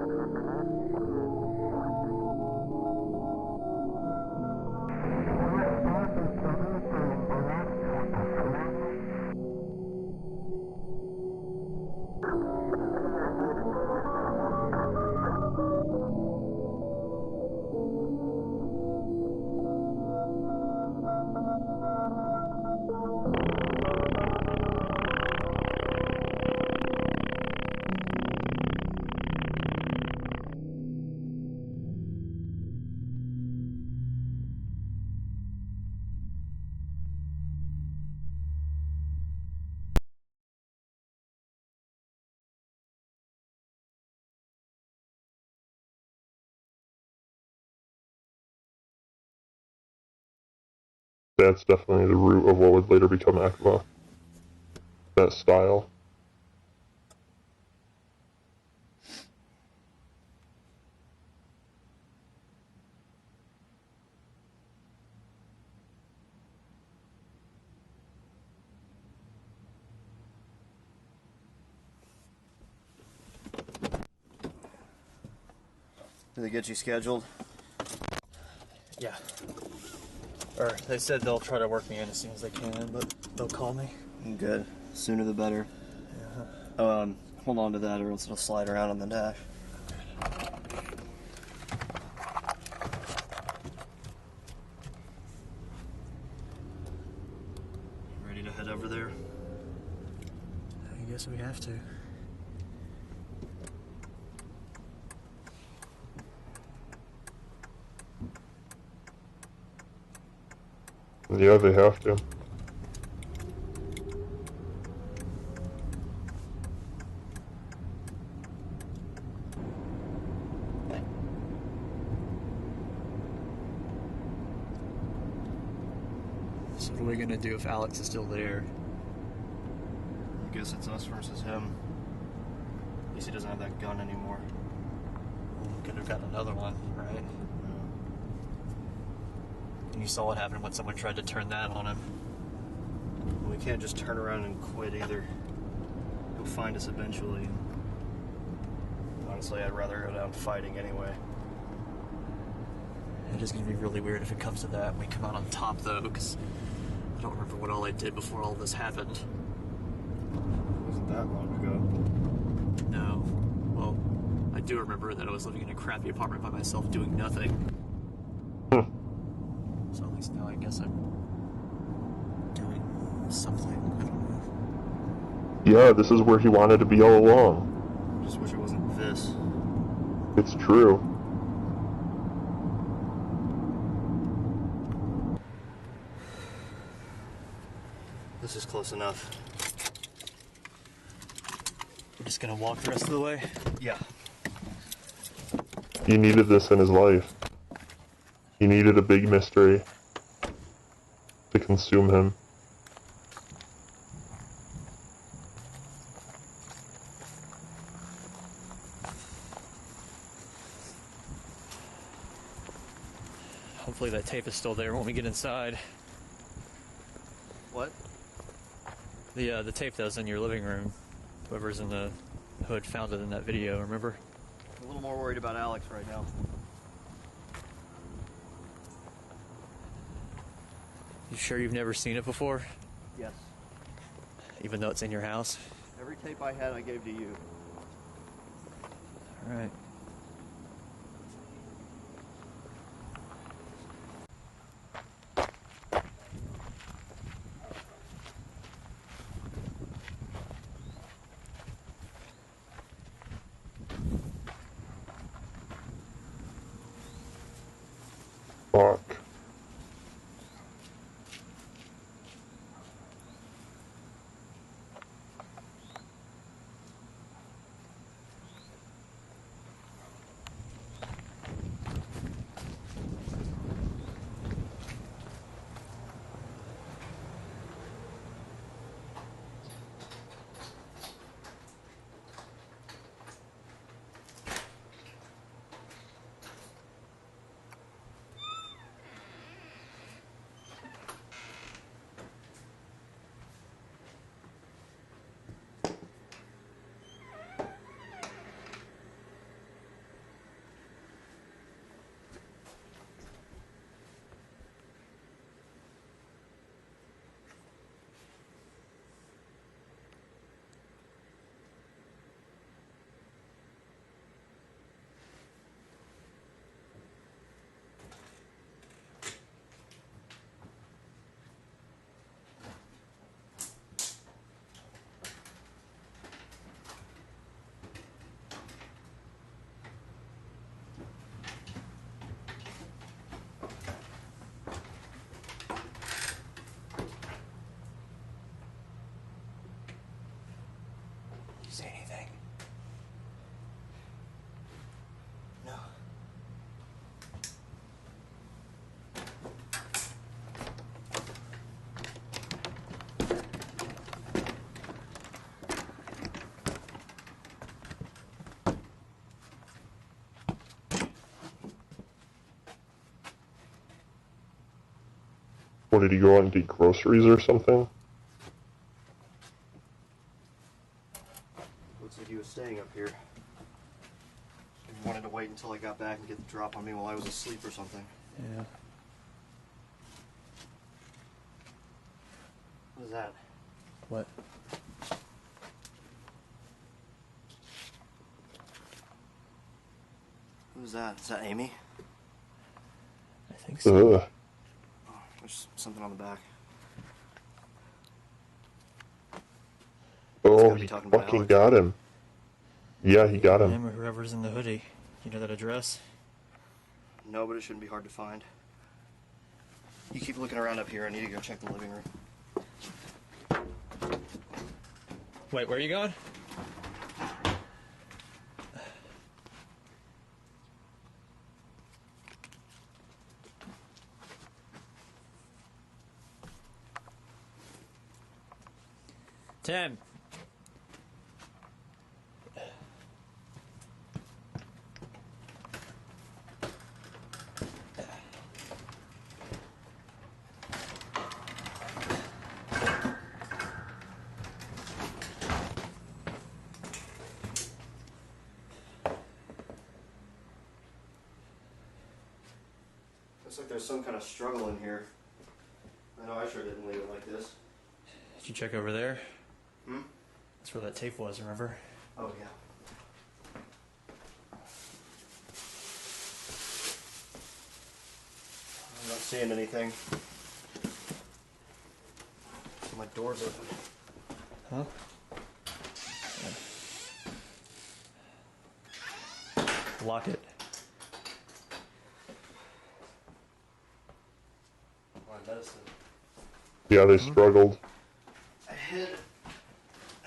That's definitely the root of what would later become Ekva. That style.
Did they get you scheduled?
Yeah. Or they said they'll try to work me in as soon as they can, but they'll call me.
Good. Sooner the better.
Yeah.
Hold on to that or else it'll slide around on the dash. Ready to head over there?
I guess we have to.
Yeah, they have to.
So what are we gonna do if Alex is still there?
I guess it's us versus him. At least he doesn't have that gun anymore.
We could have got another one, right? And you saw what happened when someone tried to turn that on him.
We can't just turn around and quit either. He'll find us eventually. Honestly, I'd rather go down fighting anyway.
It is going to be really weird if it comes to that and we come out on top, though, because I don't remember what all I did before all this happened.
It wasn't that long ago.
No. Well, I do remember that I was living in a crappy apartment by myself doing nothing. So at least now I guess I'm doing something. I don't know.
Yeah, this is where he wanted to be all along.
Just wish it wasn't this.
It's true.
This is close enough.
We're just gonna walk the rest of the way?
Yeah.
He needed this in his life. He needed a big mystery to consume him.
Hopefully that tape is still there when we get inside.
What?
The tape that was in your living room. Whoever's in the hood found it in that video, remember?
I'm a little more worried about Alex right now.
You sure you've never seen it before?
Yes.
Even though it's in your house?
Every tape I had, I gave to you.
Alright.
Fuck.
See anything?
No.
What, did he go out and get groceries or something?
Looks like he was staying up here. He wanted to wait until I got back and get the drop on me while I was asleep or something.
Yeah.
What is that?
What?
Who's that? Is that Amy?
I think so.
Ugh.
Oh, there's something on the back.
Oh, he fucking got him. Yeah, he got him.
Him or whoever's in the hoodie. You know that address?
No, but it shouldn't be hard to find. You keep looking around up here. I need to go check the living room.
Wait, where are you going? Tim.
Looks like there's some kind of struggle in here. I know I sure didn't leave it like this.
Did you check over there?
Hmm?
That's where that tape was, remember?
Oh, yeah. I'm not seeing anything. My door's open.
Huh? Lock it.
My medicine.
Yeah, they struggled.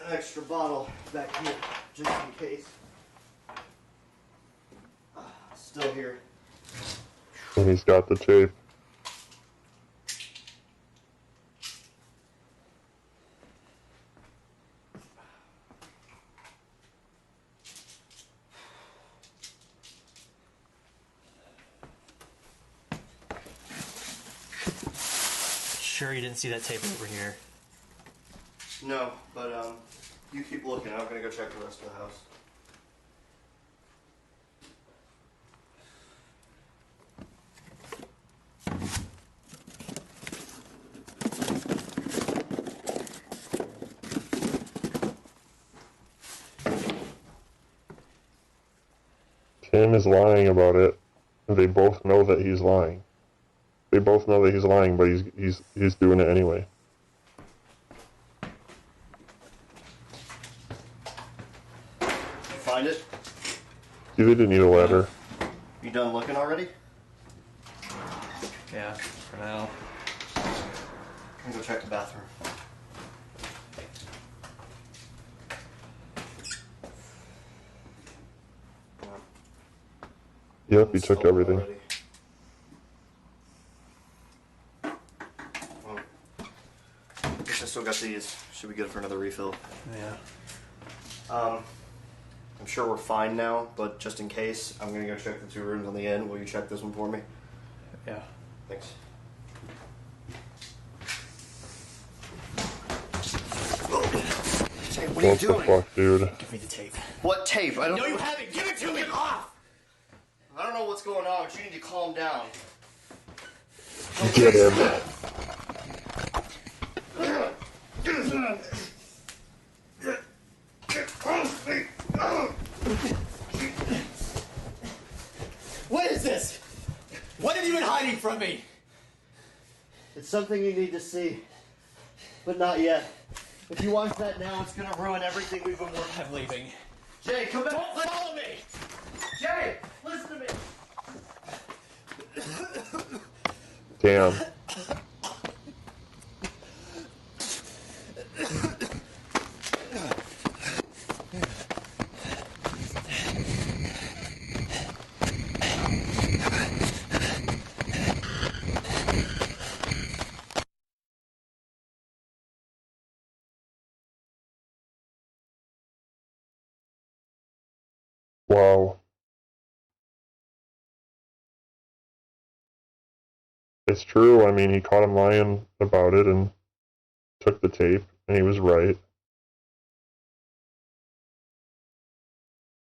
an extra bottle back here, just in case. Still here.
And he's got the tape.
Sure you didn't see that tape over here?
No, but you keep looking. I'm gonna go check the rest of the house.
Tim is lying about it. They both know that he's lying. They both know that he's lying, but he's doing it anyway.
Find it?
See, they didn't need a ladder.
You done looking already?
Yeah, for now.
I'm gonna go check the bathroom.
Yep, he took everything.
Already. Well, I guess I still got these. Should be good for another refill.
Yeah.
I'm sure we're fine now, but just in case, I'm gonna go check the 2 rooms on the end. Will you check this one for me?
Yeah.
Thanks. Hey, what are you doing?
What the fuck, dude?
Give me the tape.
What tape? I don't know.
No, you haven't. Give it to me. Off.
I don't know what's going on, but you need to calm down.
Get him.
What is this? What have you been hiding from me?
It's something you need to see, but not yet. If you watch that now, it's gonna ruin everything we've been working on.
I'm leaving.
Jay, come back!
Don't follow me!
Jay, listen to me!
Damn. Wow. It's true. I mean, he caught him lying about it and took the tape, and he was right.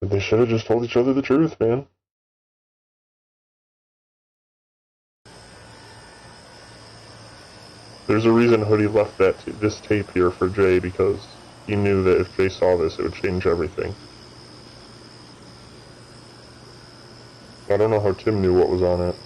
But they should have just told each other the truth, man. There's a reason Hoodie left this tape here for Jay, because he knew that if Jay saw this, it would change everything. I don't know how Tim knew what was on it.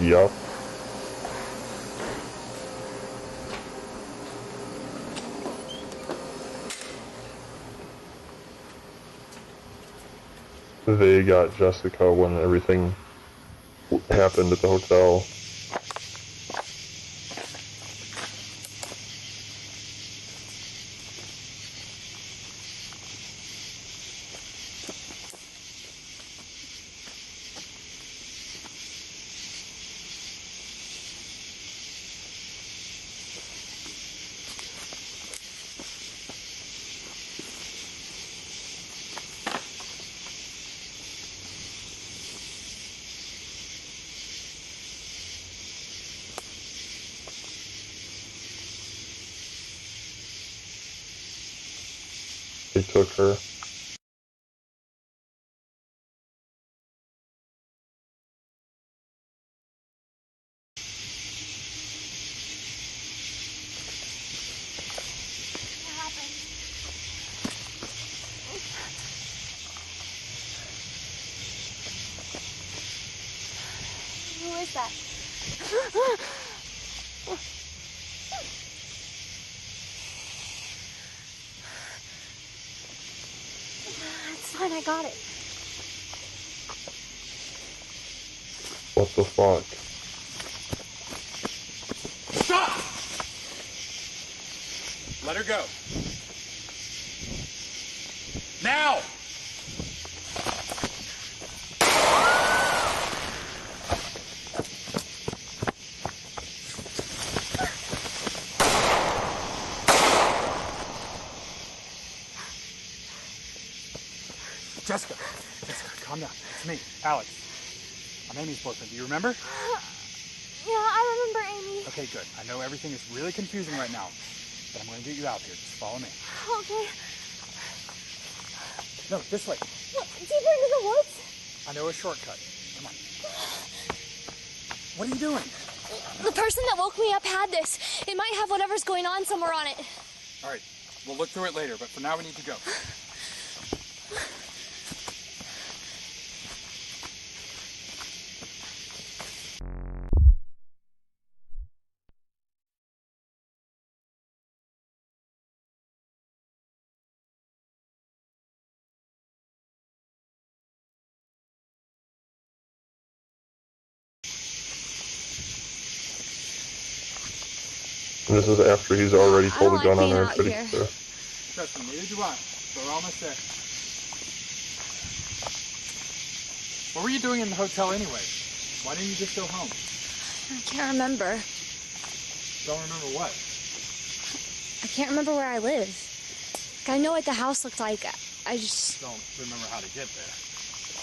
Yup. They got Jessica when everything happened at the hotel. They took her.
Who is that? It's fine, I got it.
What the fuck?
Stop! Let her go. Now! Jessica, calm down. It's me, Alex. I'm Amy's boyfriend. Do you remember?
Yeah, I remember Amy.
Okay, good. I know everything is really confusing right now, but I'm going to get you out here. Just follow me.
Okay.
No, this way.
What, deeper into the woods?
I know a shortcut. Come on. What are you doing?
The person that woke me up had this. It might have whatever's going on somewhere on it.
All right, we'll look through it later, but for now we need to go.
And this is after he's already pulled a gun on her, pretty
here.
sure.
Trust me, neither do I. But we're almost there. What were you doing in the hotel anyway? Why didn't you just go home?
I can't remember.
Don't remember what?
I can't remember where I live. I know what the house looked like. I just...
Don't remember how to get there.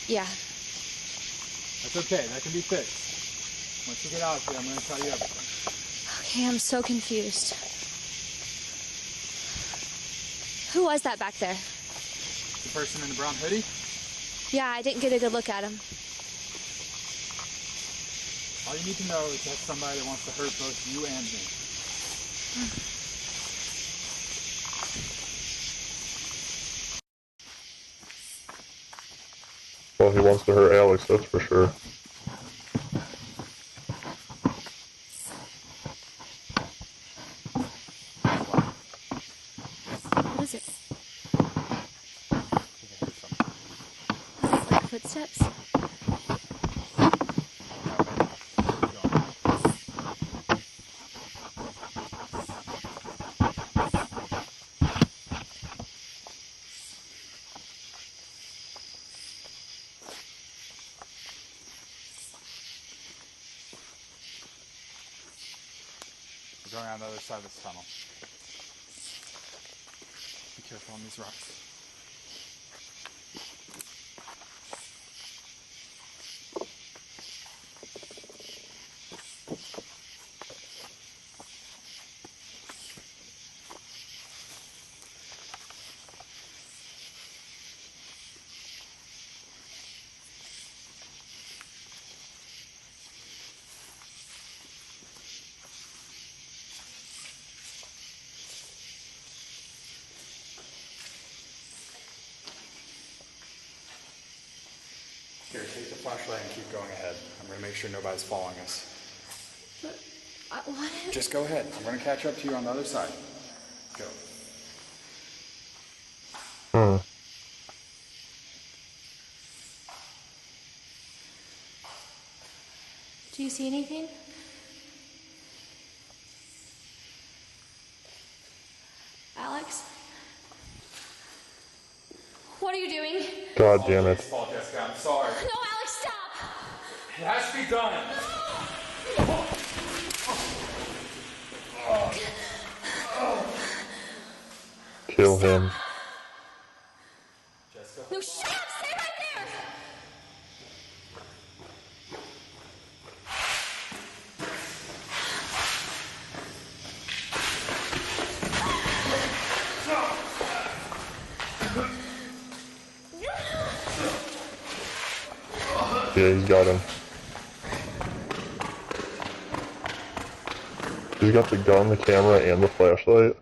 Yeah.
That's okay, that can be fixed. Once you get out here, I'm going to tell you everything.
Okay, I'm so confused. Who was that back there?
The person in the brown hoodie?
Yeah, I didn't get a good look at him.
All you need to know is that's somebody that wants to hurt both you and me.
Well, he wants to hurt Alex, that's for sure.
What is it? Like footsteps?
We're going on the other side of this tunnel. Be careful on these rocks. Here, take the flashlight and keep going ahead. I'm going to make sure nobody's following us.
But, what?
Just go ahead. I'm going to catch up to you on the other side. Go.
Do you see anything? Alex? What are you doing?
God damn it.
Fault, Jessica. I'm sorry.
No, Alex, stop!
It has to be done.
Kill him.
Jessica?
No, shut up! Stay right there!
Yeah, he's got him. He's got the gun, the camera, and the flashlight.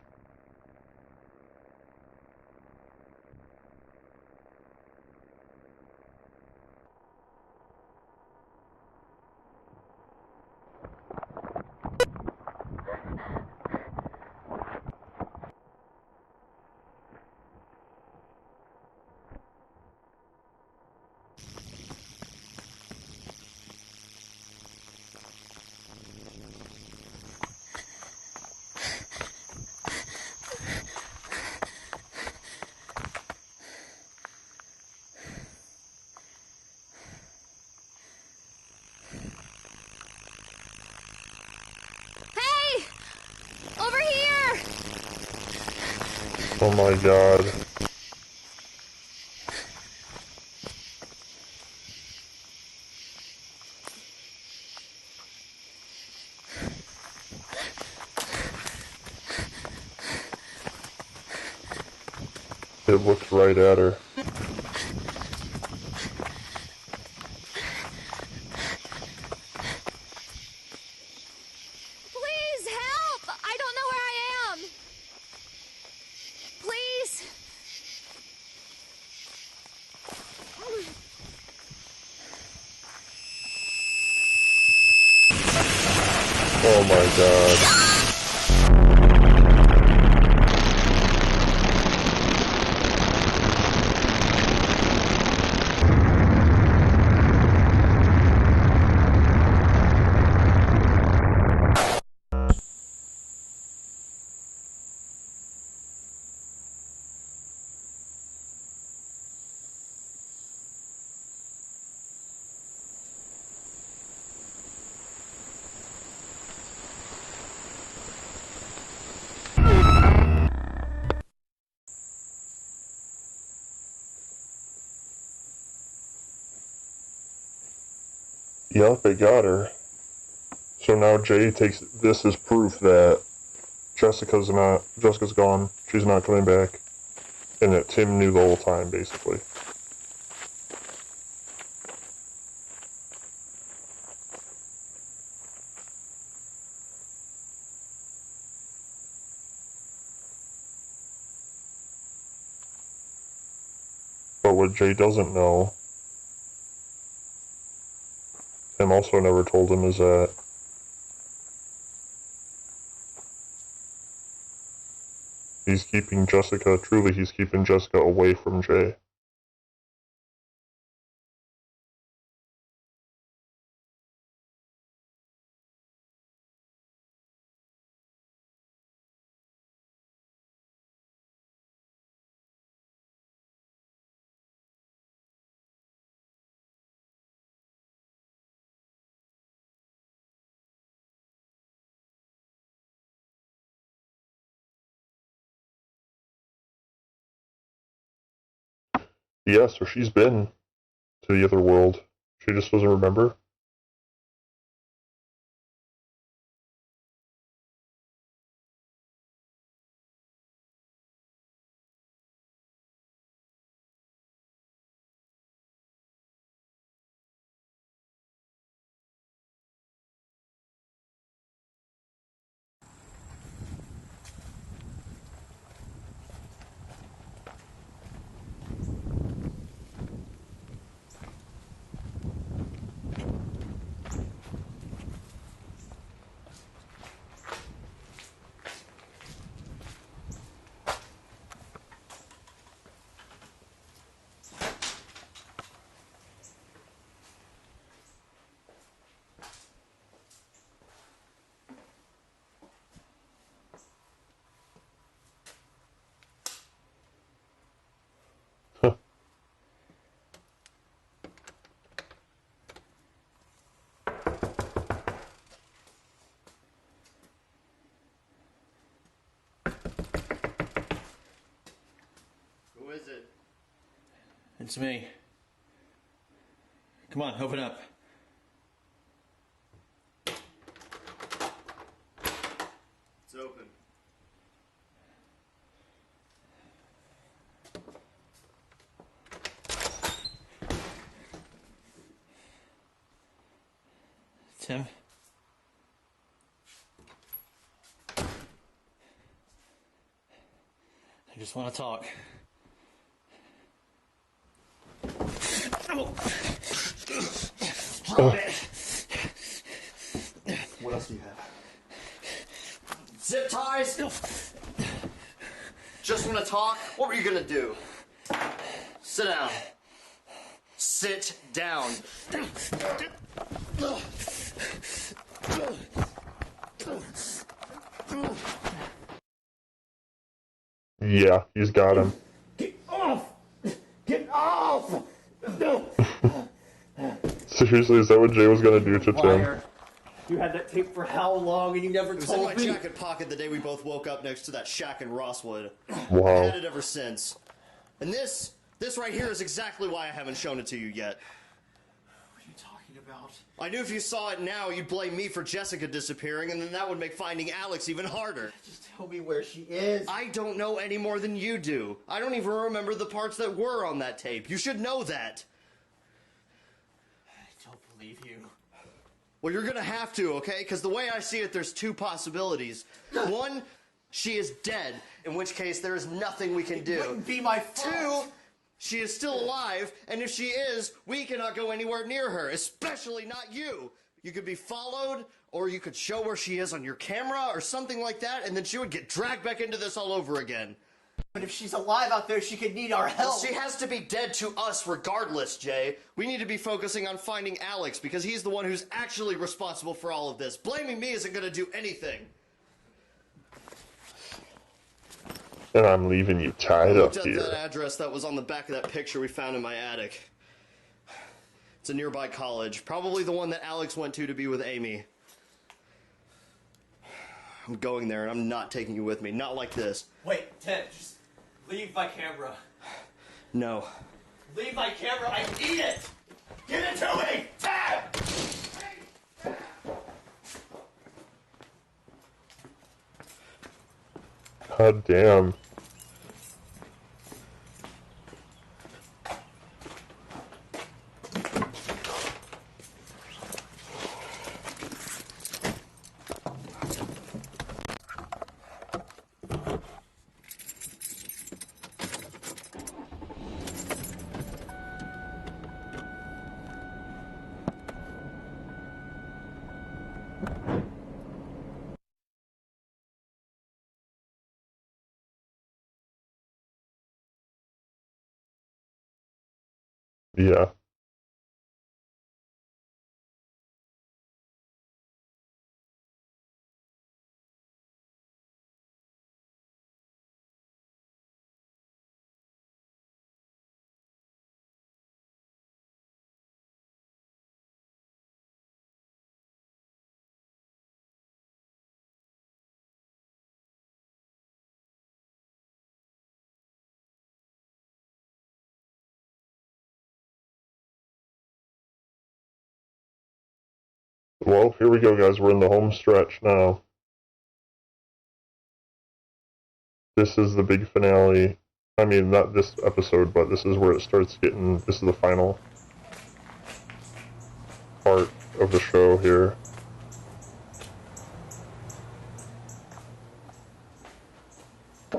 Over here!
Oh my god. It looked right at her.
Please help! I don't know where I am. Please.
Oh my god. Yep, they got her. So now Jay takes this as proof that Jessica's gone, she's not coming back, and that Tim knew the whole time, basically. But what Jay doesn't know, Tim also never told him, is that he's keeping Jessica away from Jay. Yeah, so she's been to the other world. She just doesn't remember.
Who is it?
It's me. Come on, open up.
It's open.
Tim? I just want to talk.
What else do you have? Zip ties? Just want to talk? What were you going to do? Sit down. Sit down.
Yeah, he's got him.
Get off! Get off!
Seriously, is that what Jay was gonna do to Tim?
Liar.
You had that tape for how long and you never
It was
told
in my
me?
jacket pocket the day we both woke up next to that shack in Rosswood.
Wow.
I've had it ever since. And this right here is exactly why I haven't shown it to you yet.
What are you talking about?
I knew if you saw it now, you'd blame me for Jessica disappearing, and then that would make finding Alex even harder.
Just tell me where she is.
I don't know any more than you do. I don't even remember the parts that were on that tape. You should know that.
I don't believe you.
Well, you're gonna have to, okay? Because the way I see it, there's two possibilities. One, she is dead, in which case there is nothing we can do.
It wouldn't be my fault.
Two, she is still alive, and if she is, we cannot go anywhere near her, especially not you. You could be followed, or you could show where she is on your camera, or something like that, and then she would get dragged back into this all over again.
But if she's alive out there, she could need our help.
Well, she has to be dead to us regardless, Jay. We need to be focusing on finding Alex, because he's the one who's actually responsible for all of this. Blaming me isn't gonna do anything.
And I'm leaving you tied
I
up
looked at
here.
that address that was on the back of that picture we found in my attic. It's a nearby college, probably the one that Alex went to be with Amy. I'm going there, and I'm not taking you with me. Not like this.
Wait, Ted, just leave my camera.
No.
Leave my camera, I need it! Give it to me! Ted!
God damn. Yeah. Well, here we go, guys. We're in the home stretch now. This is the big finale. I mean, not this episode, but this is where it starts getting... This is the final part of the show here.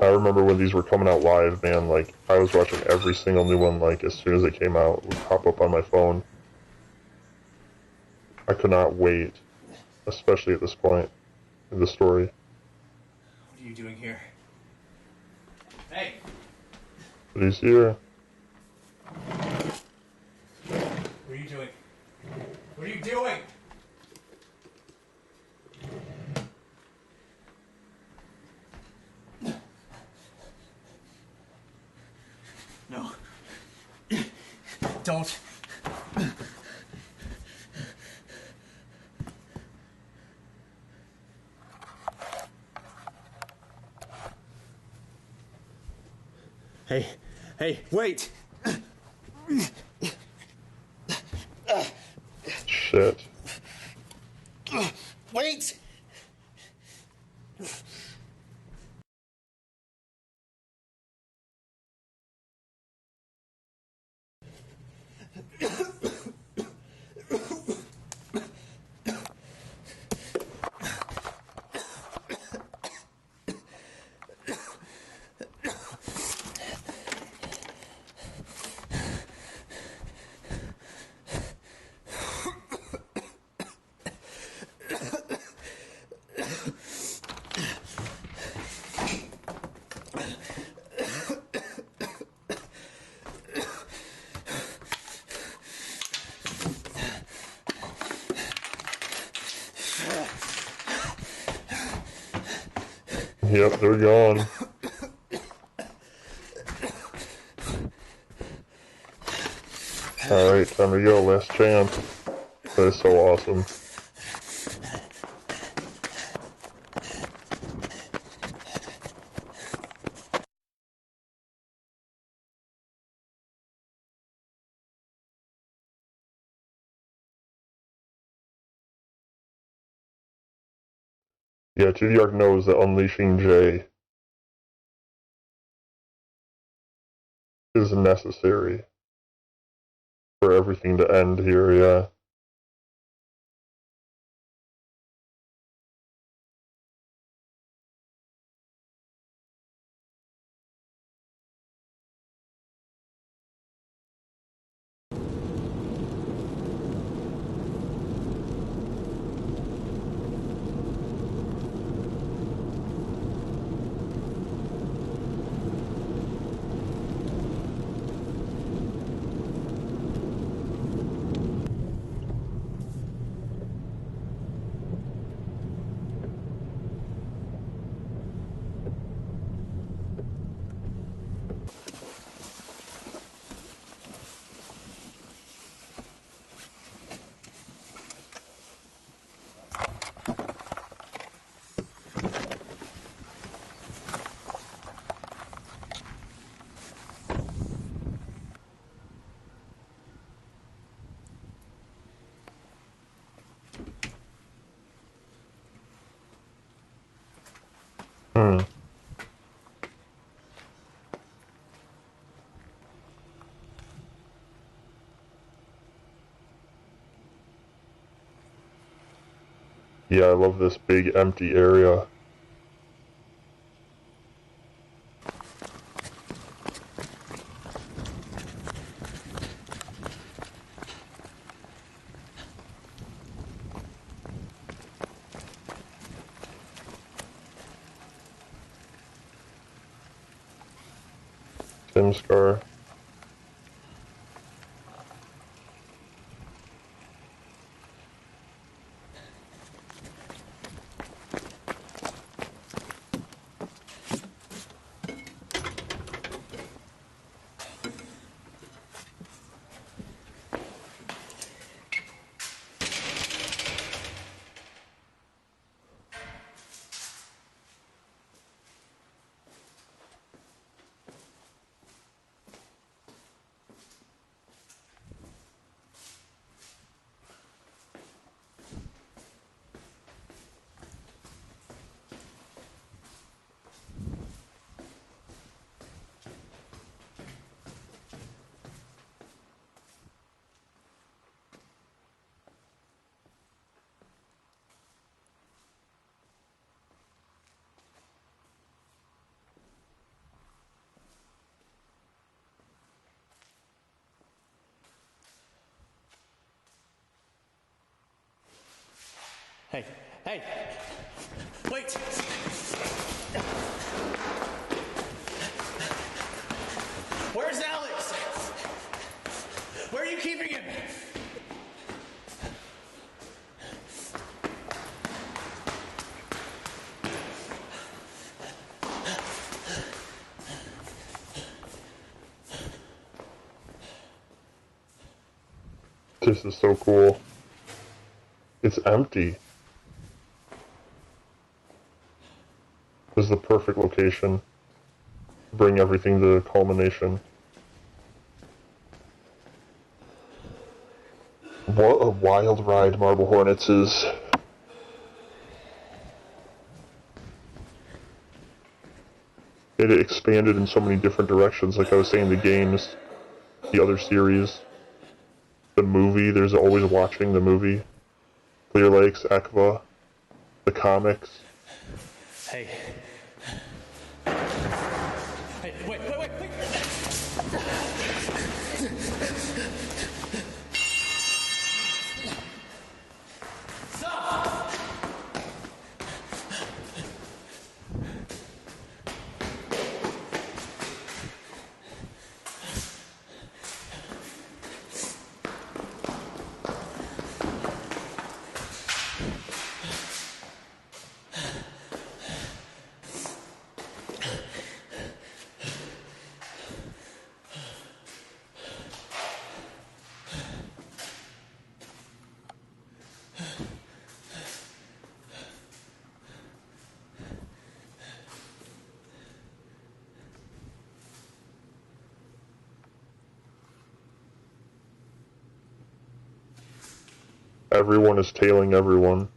I remember when these were coming out live, man, like, I was watching every single new one, like, as soon as it came out, it would pop up on my phone. I could not wait, especially at this point in the story.
What are you doing here? Hey!
But he's here.
What are you doing? What are you doing? No. Don't. Hey, wait!
Shit.
Wait!
Yep, they're gone. Alright, time to go. Last chance. That is so awesome. Yeah, totheark knows that unleashing Jay is necessary for everything to end here, yeah. Yeah, I love this big empty area. Tim Scar.
Hey, hey! Wait! Where's Alex? Where are you keeping him?
This is so cool. It's empty. This is the perfect location to bring everything to culmination. What a wild ride Marble Hornets is. It expanded in so many different directions, like I was saying, the games, the other series, the movie, there's always watching the movie, Clear Lakes, Ekva, the comics.
Hey. Hey, wait! Stop!
Everyone is tailing everyone.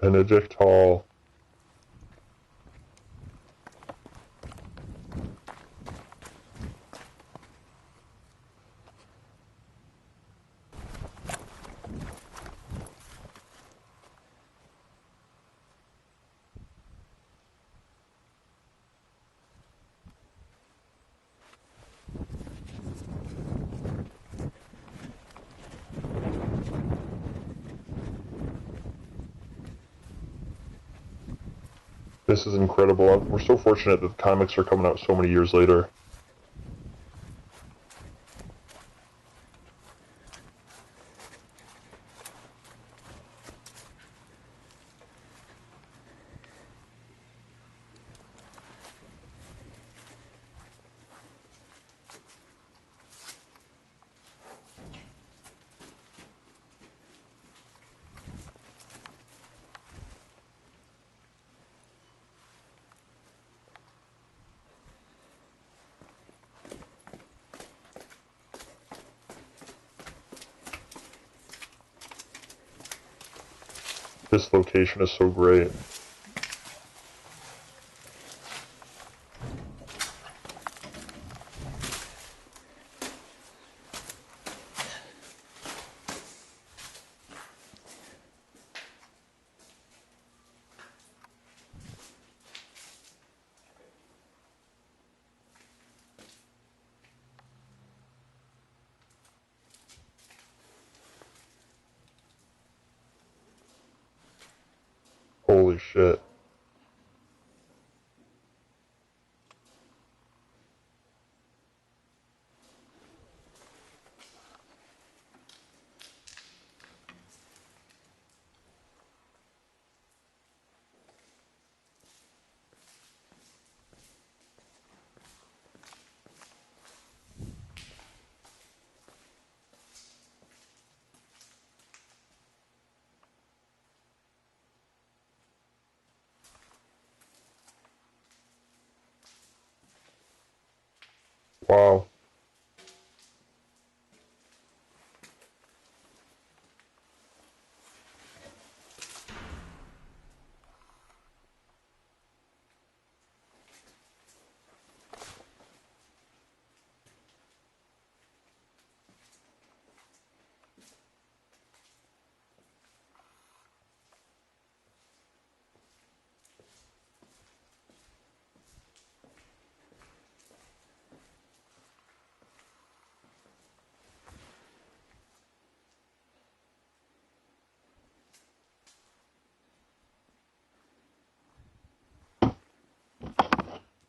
Benedict Hall. This is incredible. We're so fortunate that the comics are coming out so many years later. This location is so great. Holy shit. Wow.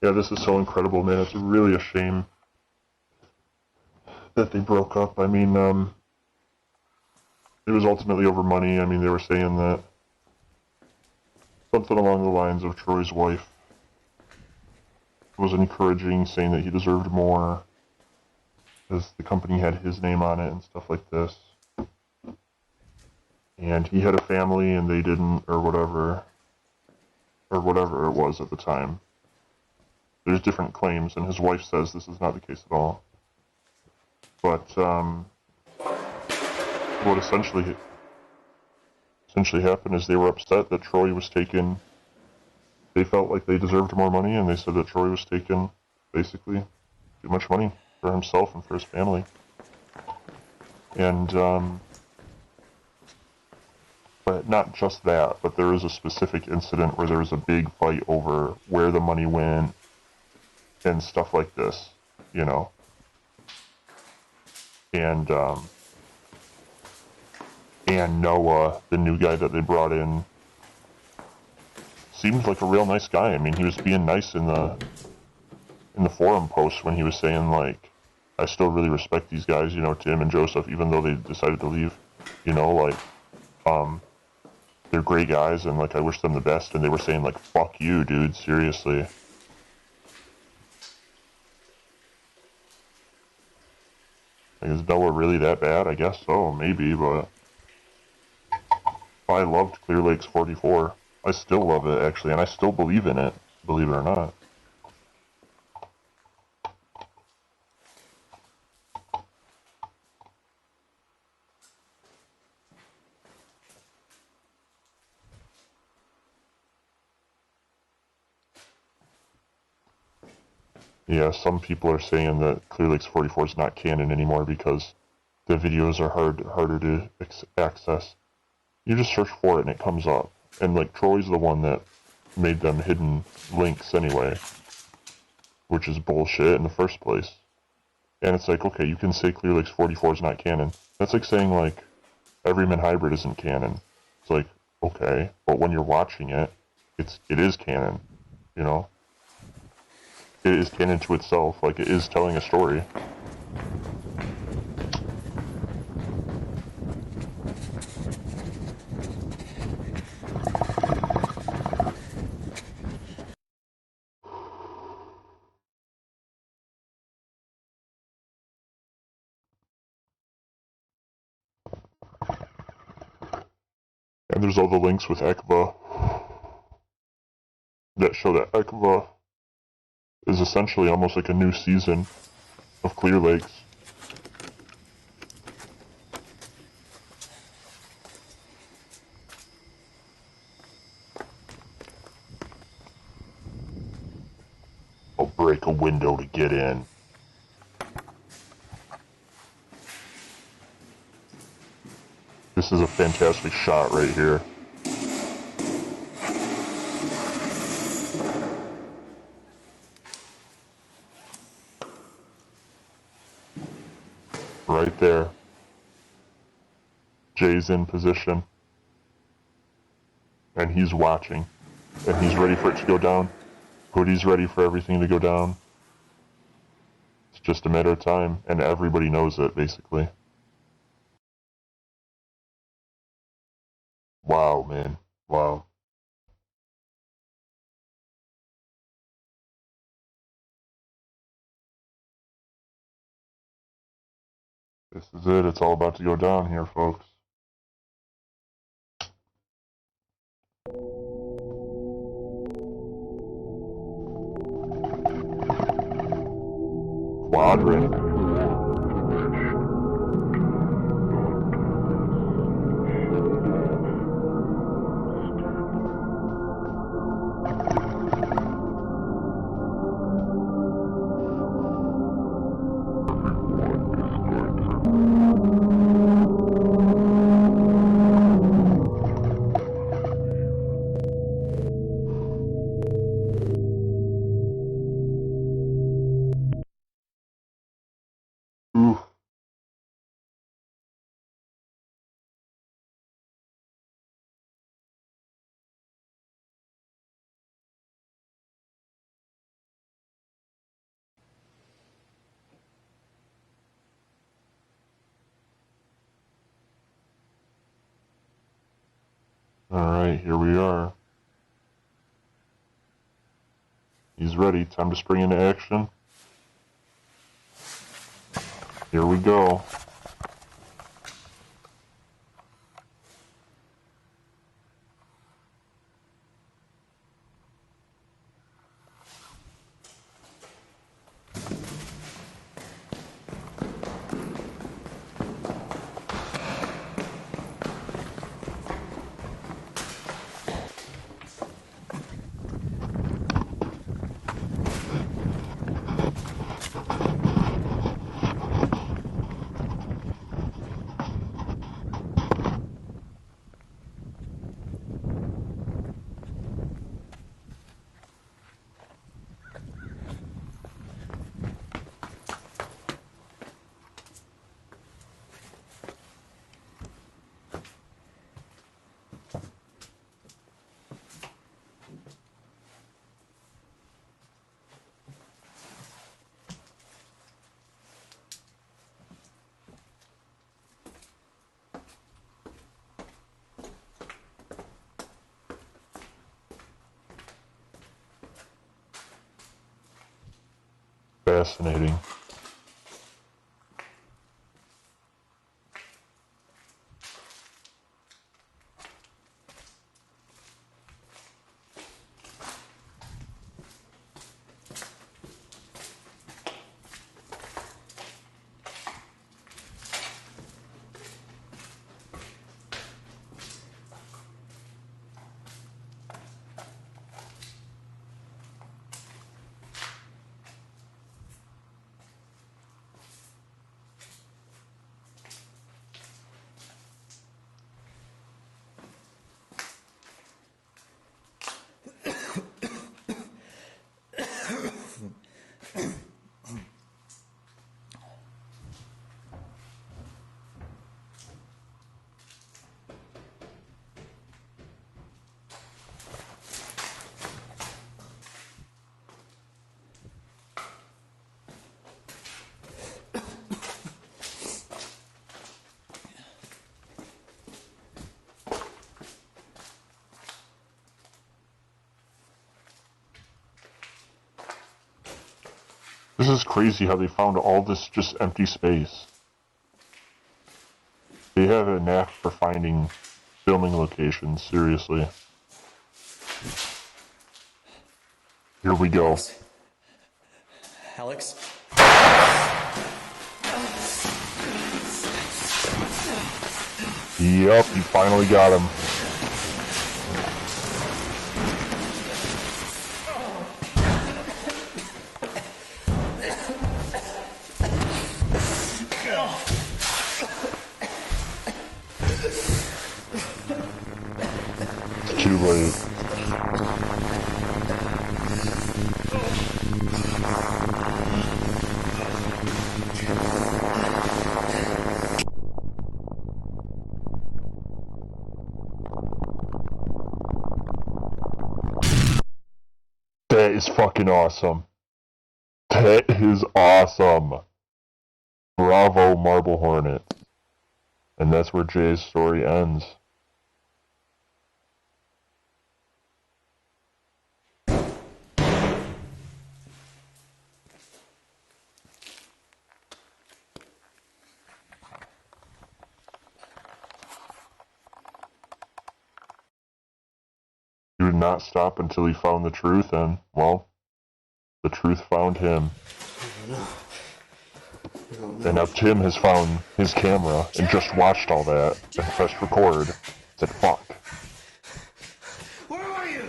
Yeah, this is so incredible, man. It's really a shame that they broke up. I mean, it was ultimately over money. I mean, they were saying that something along the lines of Troy's wife was encouraging, saying that he deserved more, as the company had his name on it and stuff like this. And he had a family and they didn't, or whatever it was at the time. There's different claims, and his wife says this is not the case at all. But what essentially happened is they were upset that Troy was taken. They felt like they deserved more money, and they said that Troy was taking basically too much money for himself and for his family. And but not just that, but there was a specific incident where there was a big fight over where the money went and stuff like this, you know. And Noah, the new guy that they brought in, seemed like a real nice guy. I mean, he was being nice in the forum posts when he was saying, like, I still really respect these guys, you know, Tim and Joseph, even though they decided to leave, you know, like, they're great guys, and, like, I wish them the best, and they were saying, like, fuck you, dude, seriously. Like, is Noah really that bad? I guess so, maybe, but I loved Clear Lakes 44. I still love it, actually, and I still believe in it, believe it or not. Yeah, some people are saying that Clear Lakes 44 is not canon anymore because the videos are harder to access. You just search for it and it comes up. And, like, Troy's the one that made them hidden links anyway, which is bullshit in the first place. And it's like, okay, you can say Clear Lakes 44 is not canon. That's like saying, like, Everyman Hybrid isn't canon. It's like, okay, but when you're watching it, it is canon, you know? It is canon to itself, like, it is telling a story. And there's all the links with ECVA that show that ECVA is essentially almost like a new season of Clear Lakes. I'll break a window to get in. This is a fantastic shot right here. Right there. Jay's in position. And he's watching. And he's ready for it to go down. Hoodie's ready for everything to go down. It's just a matter of time, and everybody knows it, basically. Wow, man. Wow. This is it. It's all about to go down here, folks. Quadrant. Alright, here we are. He's ready. Time to spring into action. Here we go. Fascinating. This is crazy how they found all this just empty space. They have a knack for finding filming locations, seriously. Here we go.
Alex?
Yep, you finally got him. It's too late. That is fucking awesome. That is awesome. Bravo, Marble Hornet. And that's where Jay's story ends. He would not stop until he found the truth, and, well, the truth found him. And now Tim has found his camera and just watched all that and pressed record. Said, fuck.
Where are you?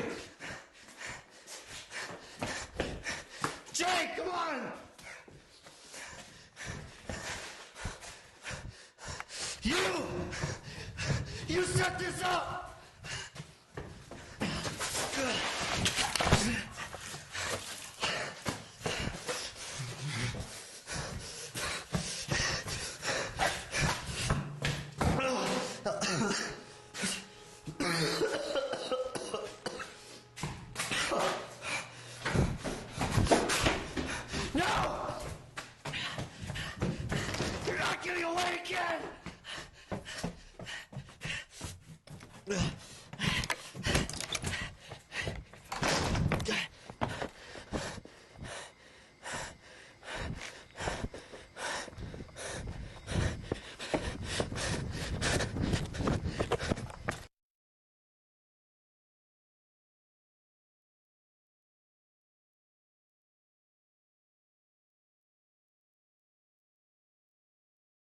Jay, come on! You set this up!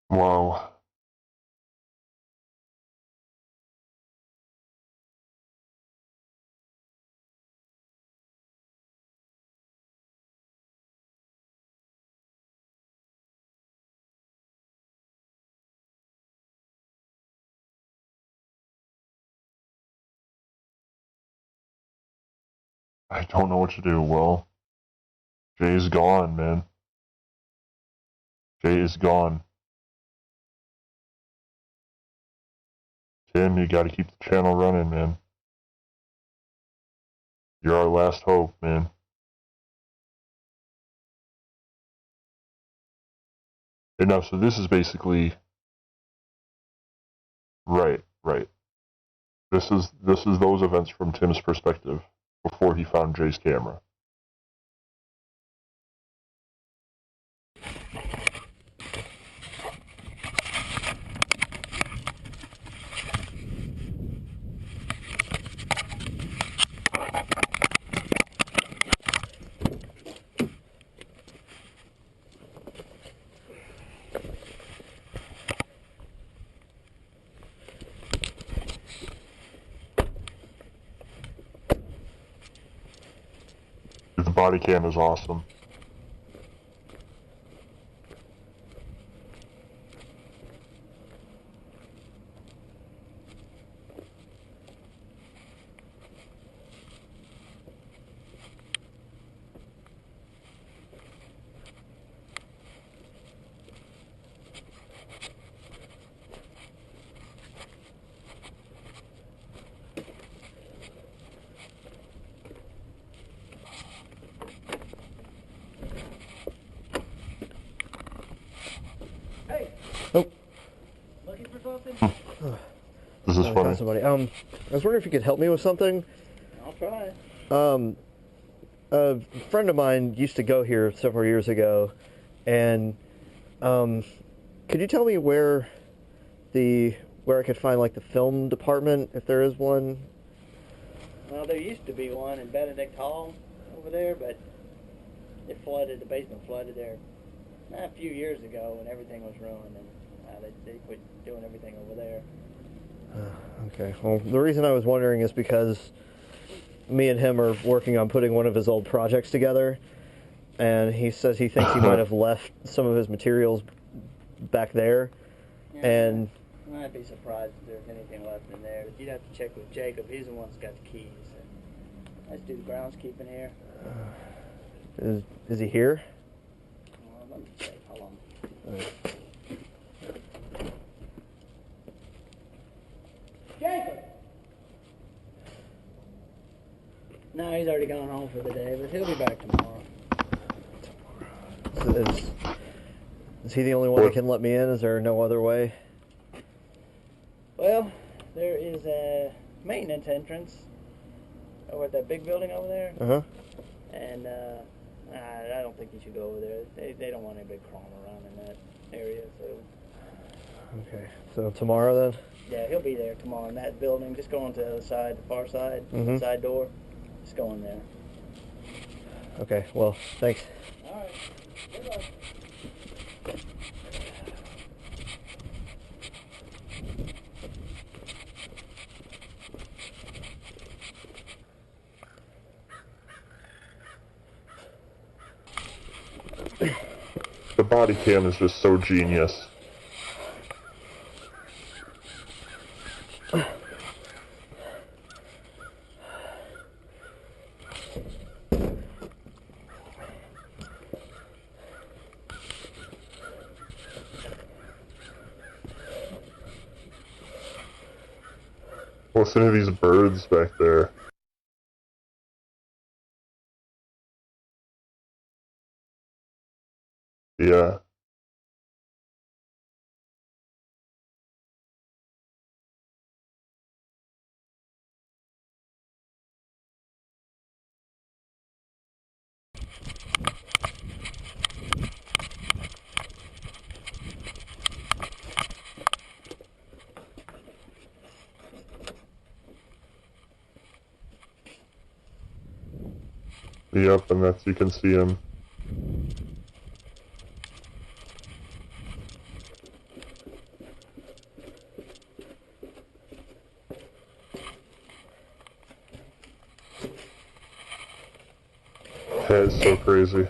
Wow. I don't know what to do. Well, Jay's gone, man. Jay is gone. Tim, you gotta keep the channel running, man. You're our last hope, man. And now, so this is basically... Right. This is those events from Tim's perspective before he found Jay's camera. The body cam is awesome.
Looking for something?
This is funny.
Somebody. I was wondering if you could help me with something.
I'll try.
A friend of mine used to go here several years ago, and could you tell me where I could find like the film department, if there is one?
Well, there used to be one in Benedict Hall over there, but it flooded. The basement flooded there a few years ago, and everything was ruined, and they quit doing everything over there.
Okay. Well, the reason I was wondering is because me and him are working on putting one of his old projects together, and he says he thinks he might have left some of his materials back there,
Yeah,
and
I'd be surprised if there's anything left in there. You'd have to check with Jacob. He's the one that's got the keys. Let's do the groundskeeping here.
is he here?
Let me check. Hold on. Jacob! No, he's already gone home for the day, but he'll be back tomorrow.
Is he the only one that can let me in? Is there no other way?
Well, there is a maintenance entrance over at that big building over there.
Uh-huh.
And I don't think you should go over there. They don't want anybody crawling around in that area, so...
Okay. So tomorrow then?
Yeah, he'll be there tomorrow in that building. Just go on to the other side, the far side,
Mhm.
side door. Just go in there.
Okay. Well, thanks.
All right. Good luck.
The body cam is just so genius. Listen to these birds back there. Yeah. Yep, and that's, you can see him. That is so crazy.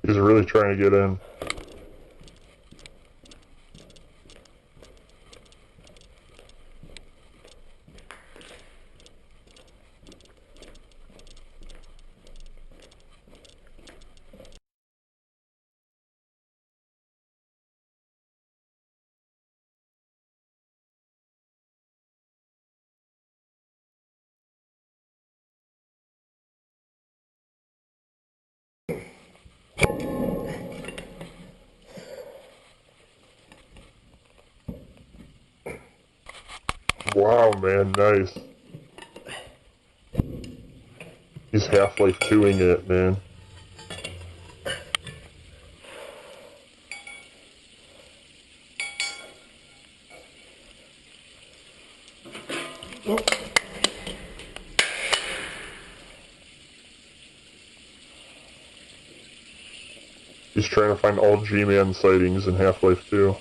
He's really trying to get in. Wow, man, nice. He's Half-Life 2-ing it, man. He's trying to find all G-Man sightings in Half-Life 2.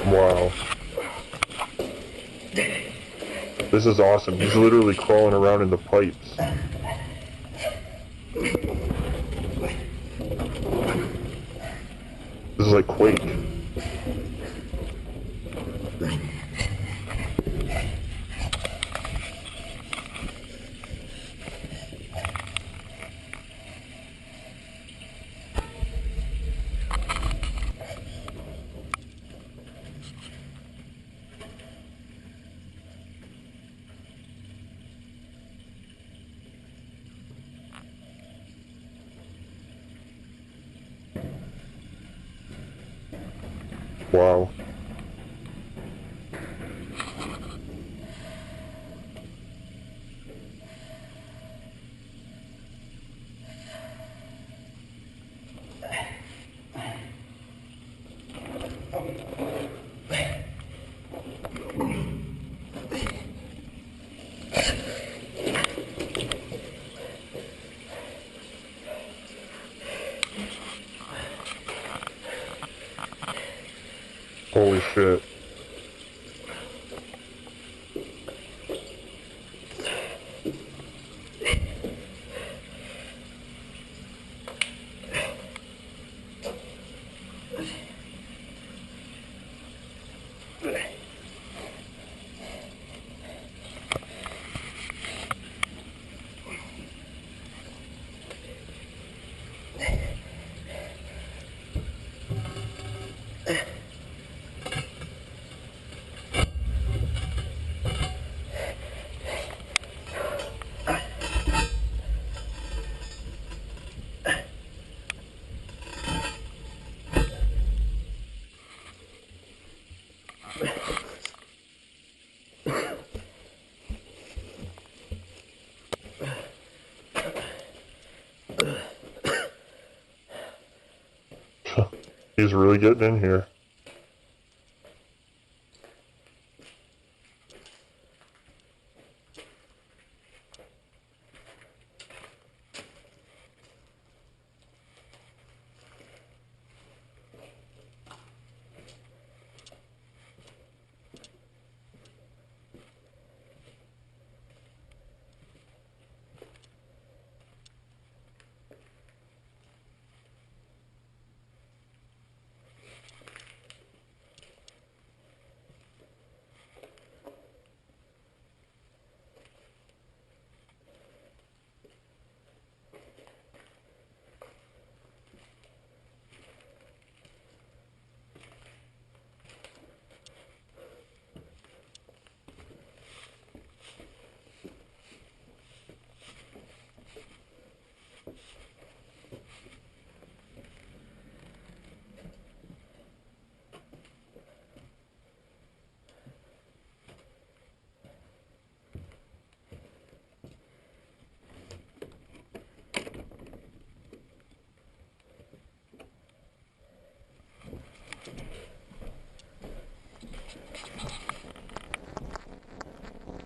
Wow. This is awesome. He's literally crawling around in the pipes. This is like Quake. Wow. Holy shit. He's really getting in here.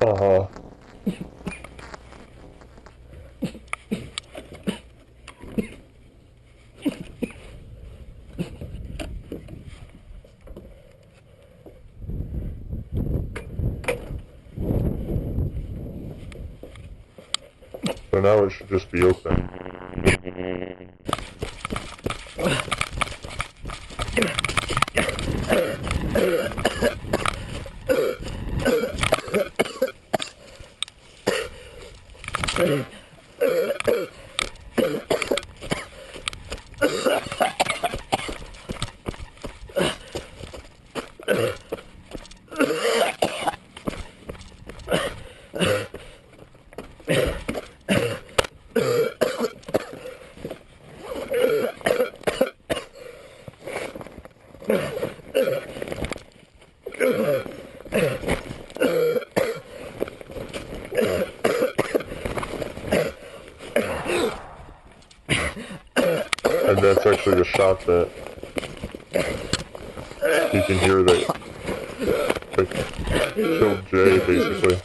Uh-huh. So now it should just be open. And that's actually the shot that you can hear that killed Jay, basically.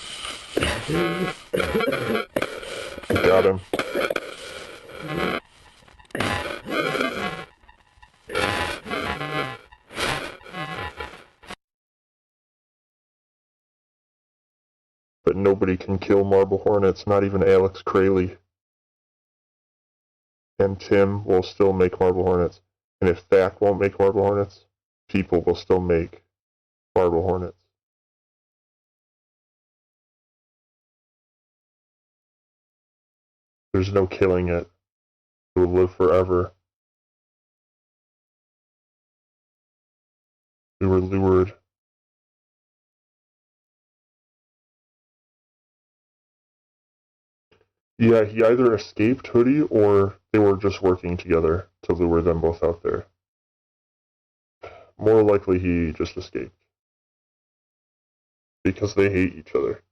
Got him. But nobody can kill Marble Hornets, not even Alex Crayley. And Tim will still make Marble Hornets. And if Thack won't make Marble Hornets, people will still make Marble Hornets. There's no killing it. It will live forever. We were lured. Yeah, he either escaped Hoodie or they were just working together to lure them both out there. More likely he just escaped. Because they hate each other.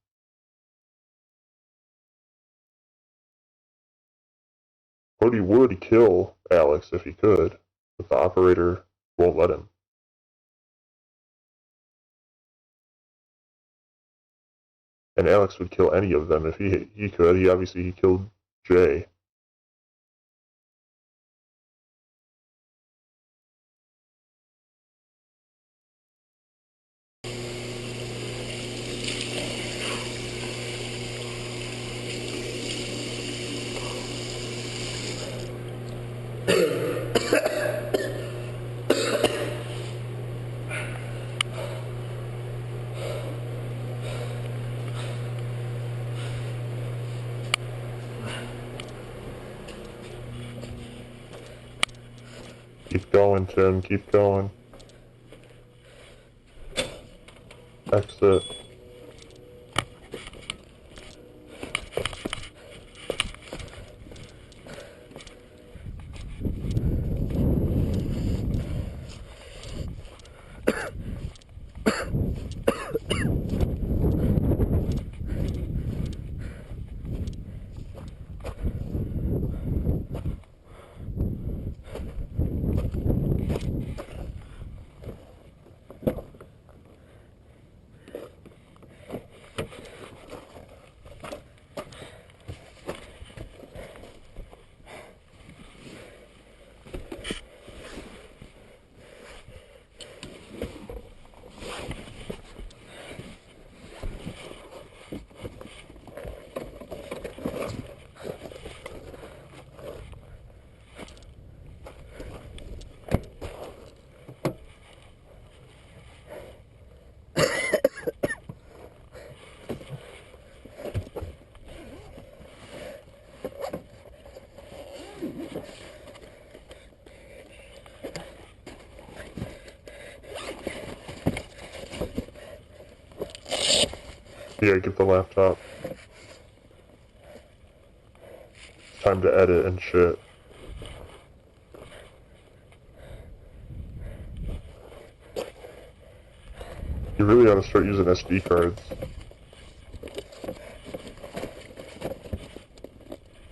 Hoodie would kill Alex if he could, but the operator won't let him. And Alex would kill any of them if he could. He killed Jay. Keep going, Tim. Keep going. Exit. Here, get the laptop. It's time to edit and shit. You really ought to start using SD cards.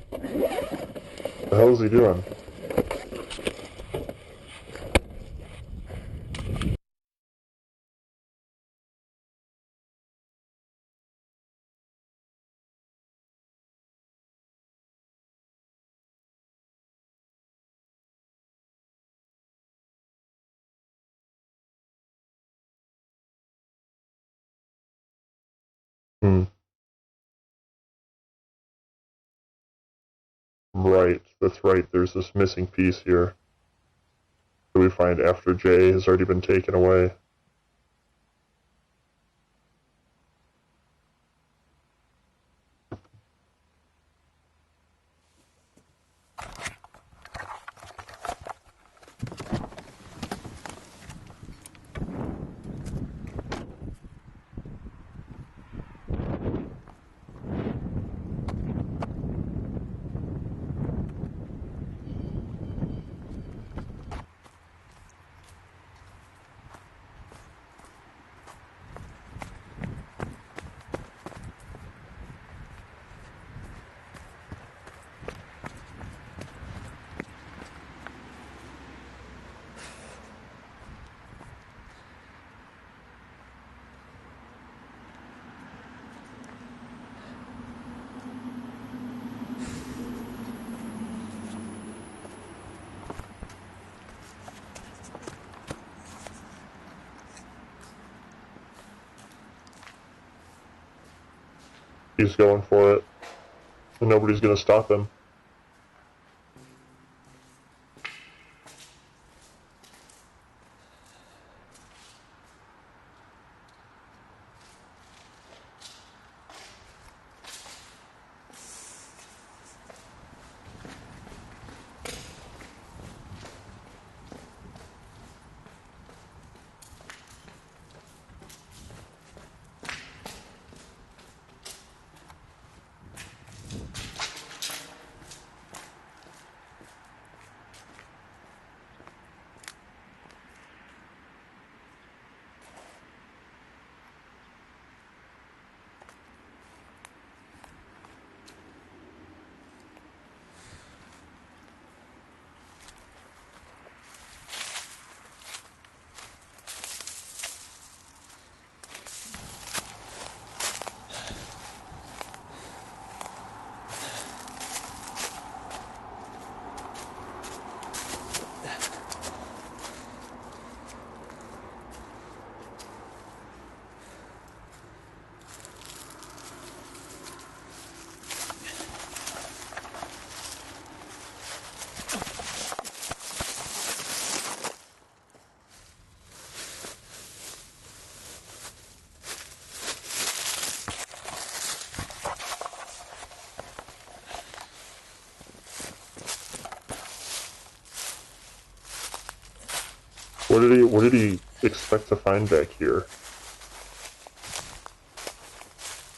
What the hell is he doing? Right, that's right, there's this missing piece here that we find after Jay has already been taken away. He's going for it, and nobody's gonna stop him. What did he expect to find back here?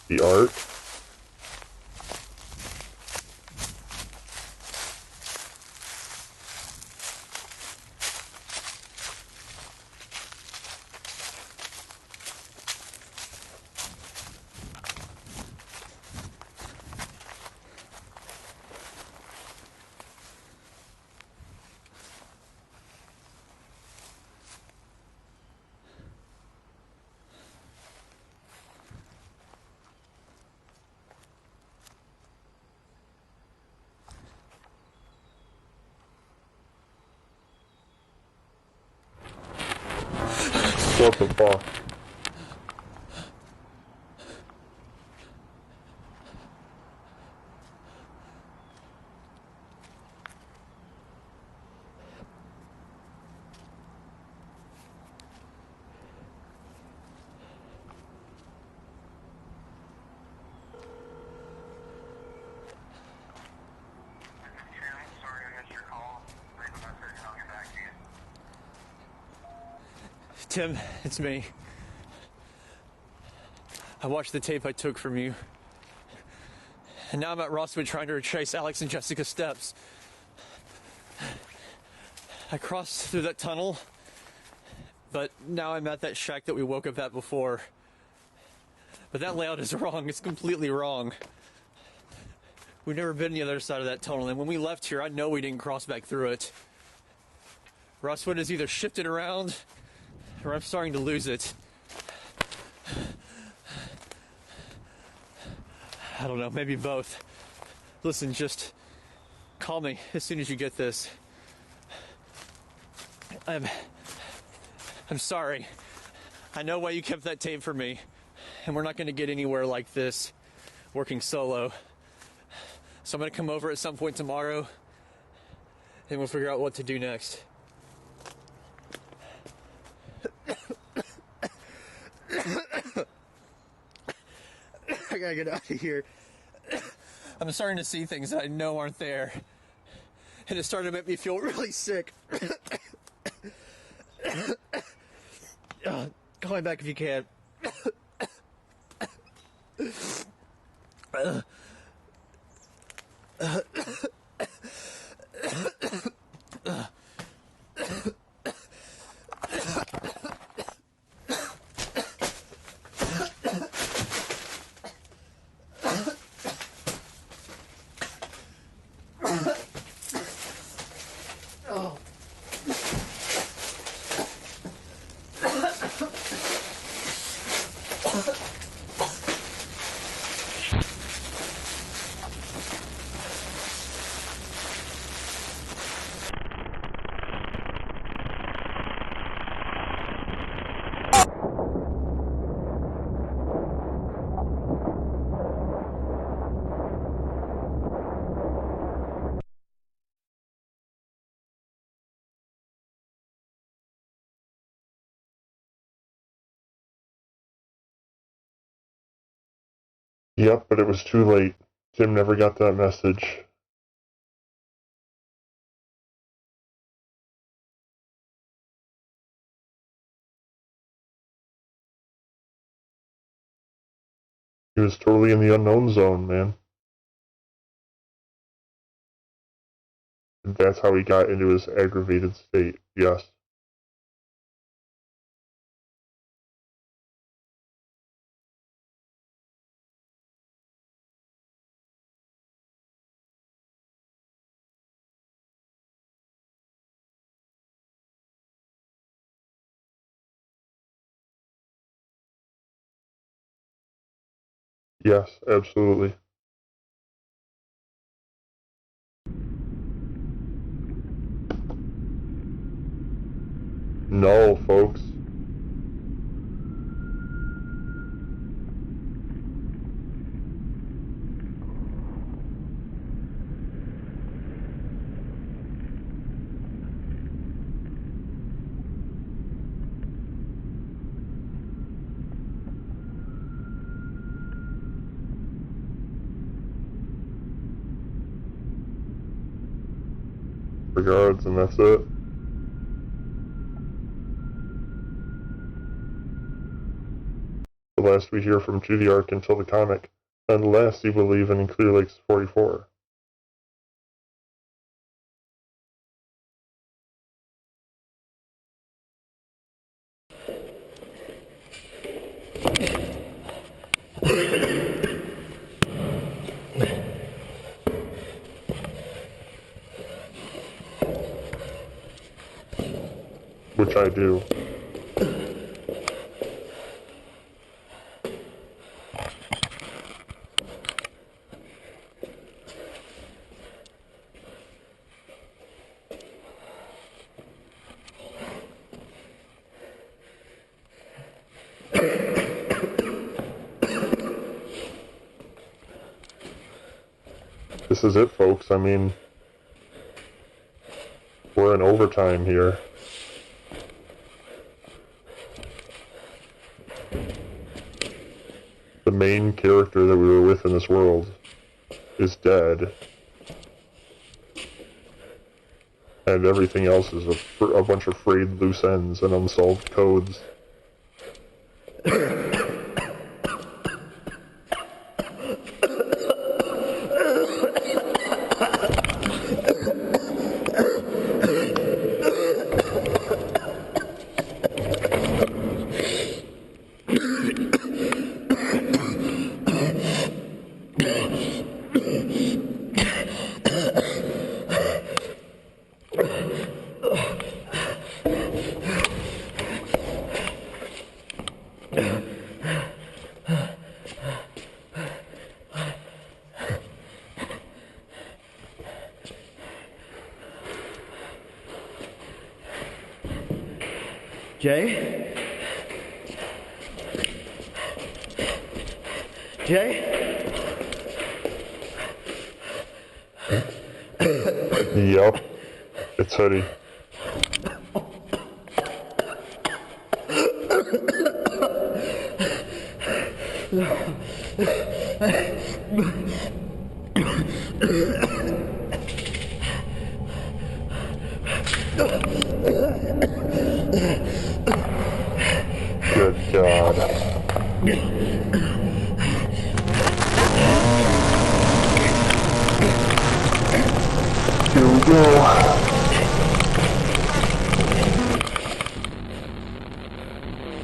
The Ark? What the fuck?
Tim, it's me. I watched the tape I took from you. And now I'm at Rosswood trying to retrace Alex and Jessica's steps. I crossed through that tunnel, but now I'm at that shack that we woke up at before. But that layout is wrong. It's completely wrong. We've never been on the other side of that tunnel, and when we left here, I know we didn't cross back through it. Rosswood has either shifted around, or I'm starting to lose it. I don't know, maybe both. Listen, just call me as soon as you get this. I'm sorry. I know why you kept that tape for me, and we're not going to get anywhere like this working solo. So I'm going to come over at some point tomorrow, and we'll figure out what to do next. I gotta get out of here. I'm starting to see things that I know aren't there. And it's starting to make me feel really sick. Call me back if you can.
Yep, but it was too late. Tim never got that message. He was totally in the unknown zone, man. And that's how he got into his aggravated state, yes. Yes, absolutely. No, folks. Regards, and that's it. last we hear from To the Ark until the comic, and the last he will leave in Clear Lake's 44. Which I do. This is it, folks. I mean, we're in overtime here. The main character that we were with in this world is dead. And everything else is a bunch of frayed loose ends and unsolved codes.
Jay? Jay?
Yup. It's Hoodie. Good God. Here we go.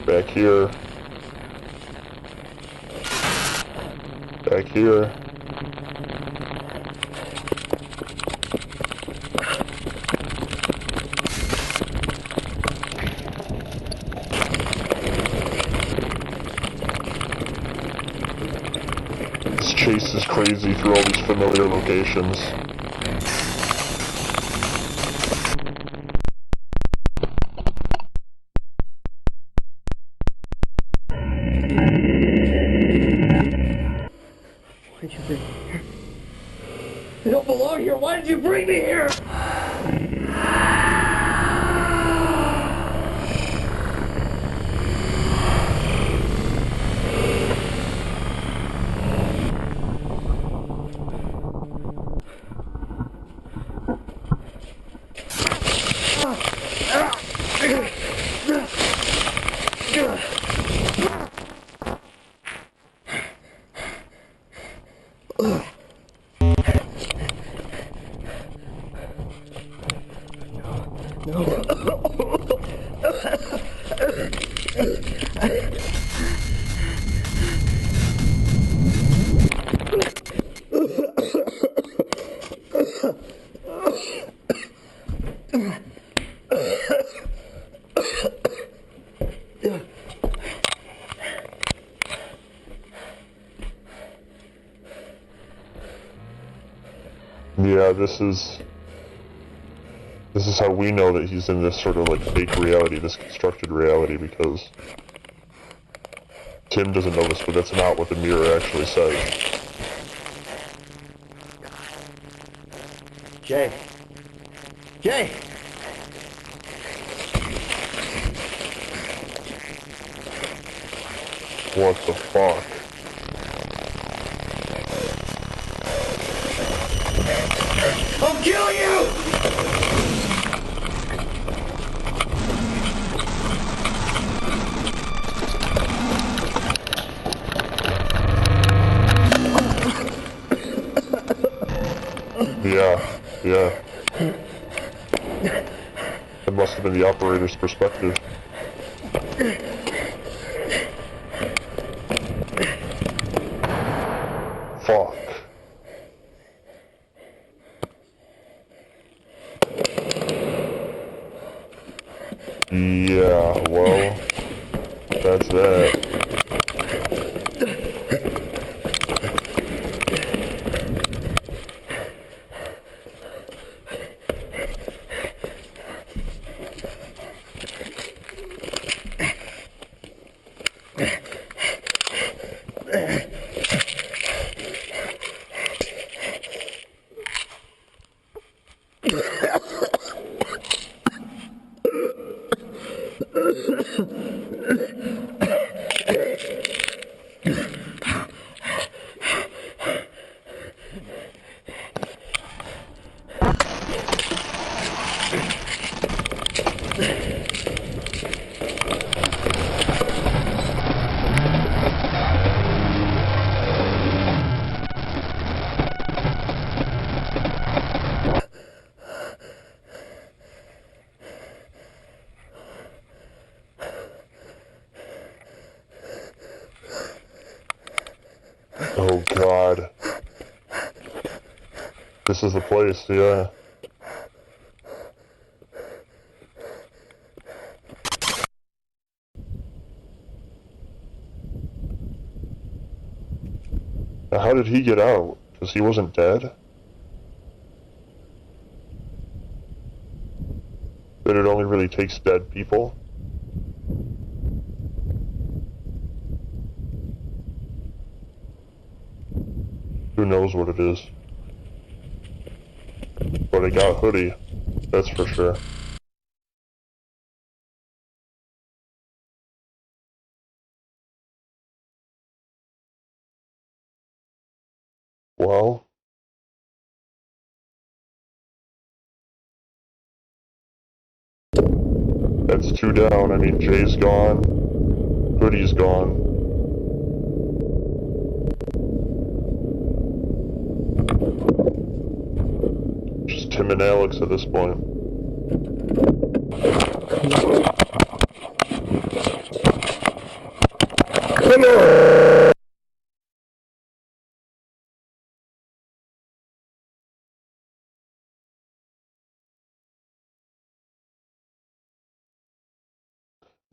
Back here. Back here. This chase is crazy through all these familiar locations.
Why'd you bring me here? I don't belong here. Why did you bring me here? Yeah, this is how we know that he's in this sort of like fake reality, this constructed reality, because Tim doesn't know this, but that's not what the mirror actually says. Jay. Jay!
What the fuck?
I'll kill you!
Yeah, yeah. It must have been the operator's perspective. Fuck. Yeah, well, that's that. Oh god. This is the place, yeah. Now, how did he get out? Because he wasn't dead? That it only really takes dead people? Who knows what it is? But I got Hoodie, that's for sure. Well, that's 2 down. I mean, Jay's gone, Hoodie's gone. Just Tim and Alex at this point. Come on!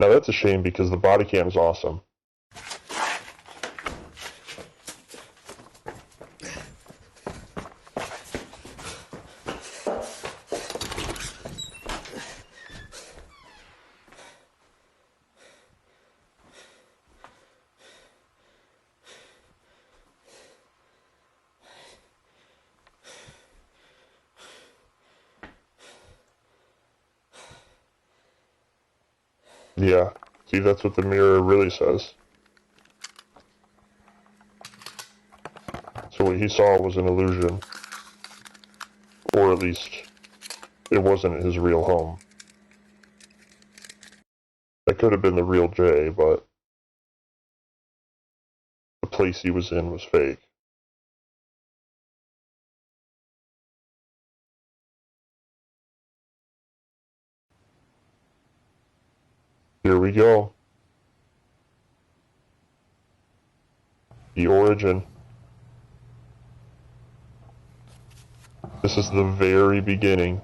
Now that's a shame because the body cam is awesome. Yeah, see, that's what the mirror really says. So what he saw was an illusion. Or at least, it wasn't his real home. That could have been the real Jay, but the place he was in was fake. Here we go. The origin. This is the very beginning.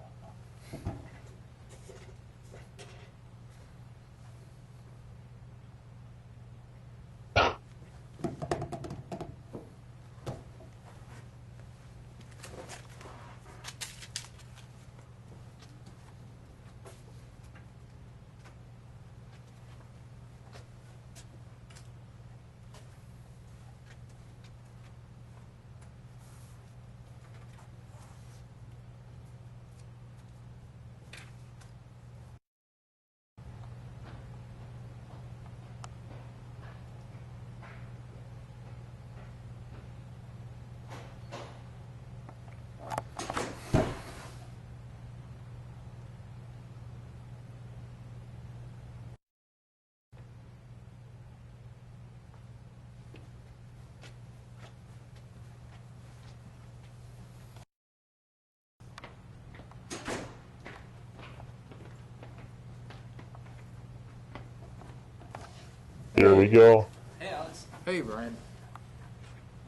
Here we go.
Hey, Alex.
Hey, Brian.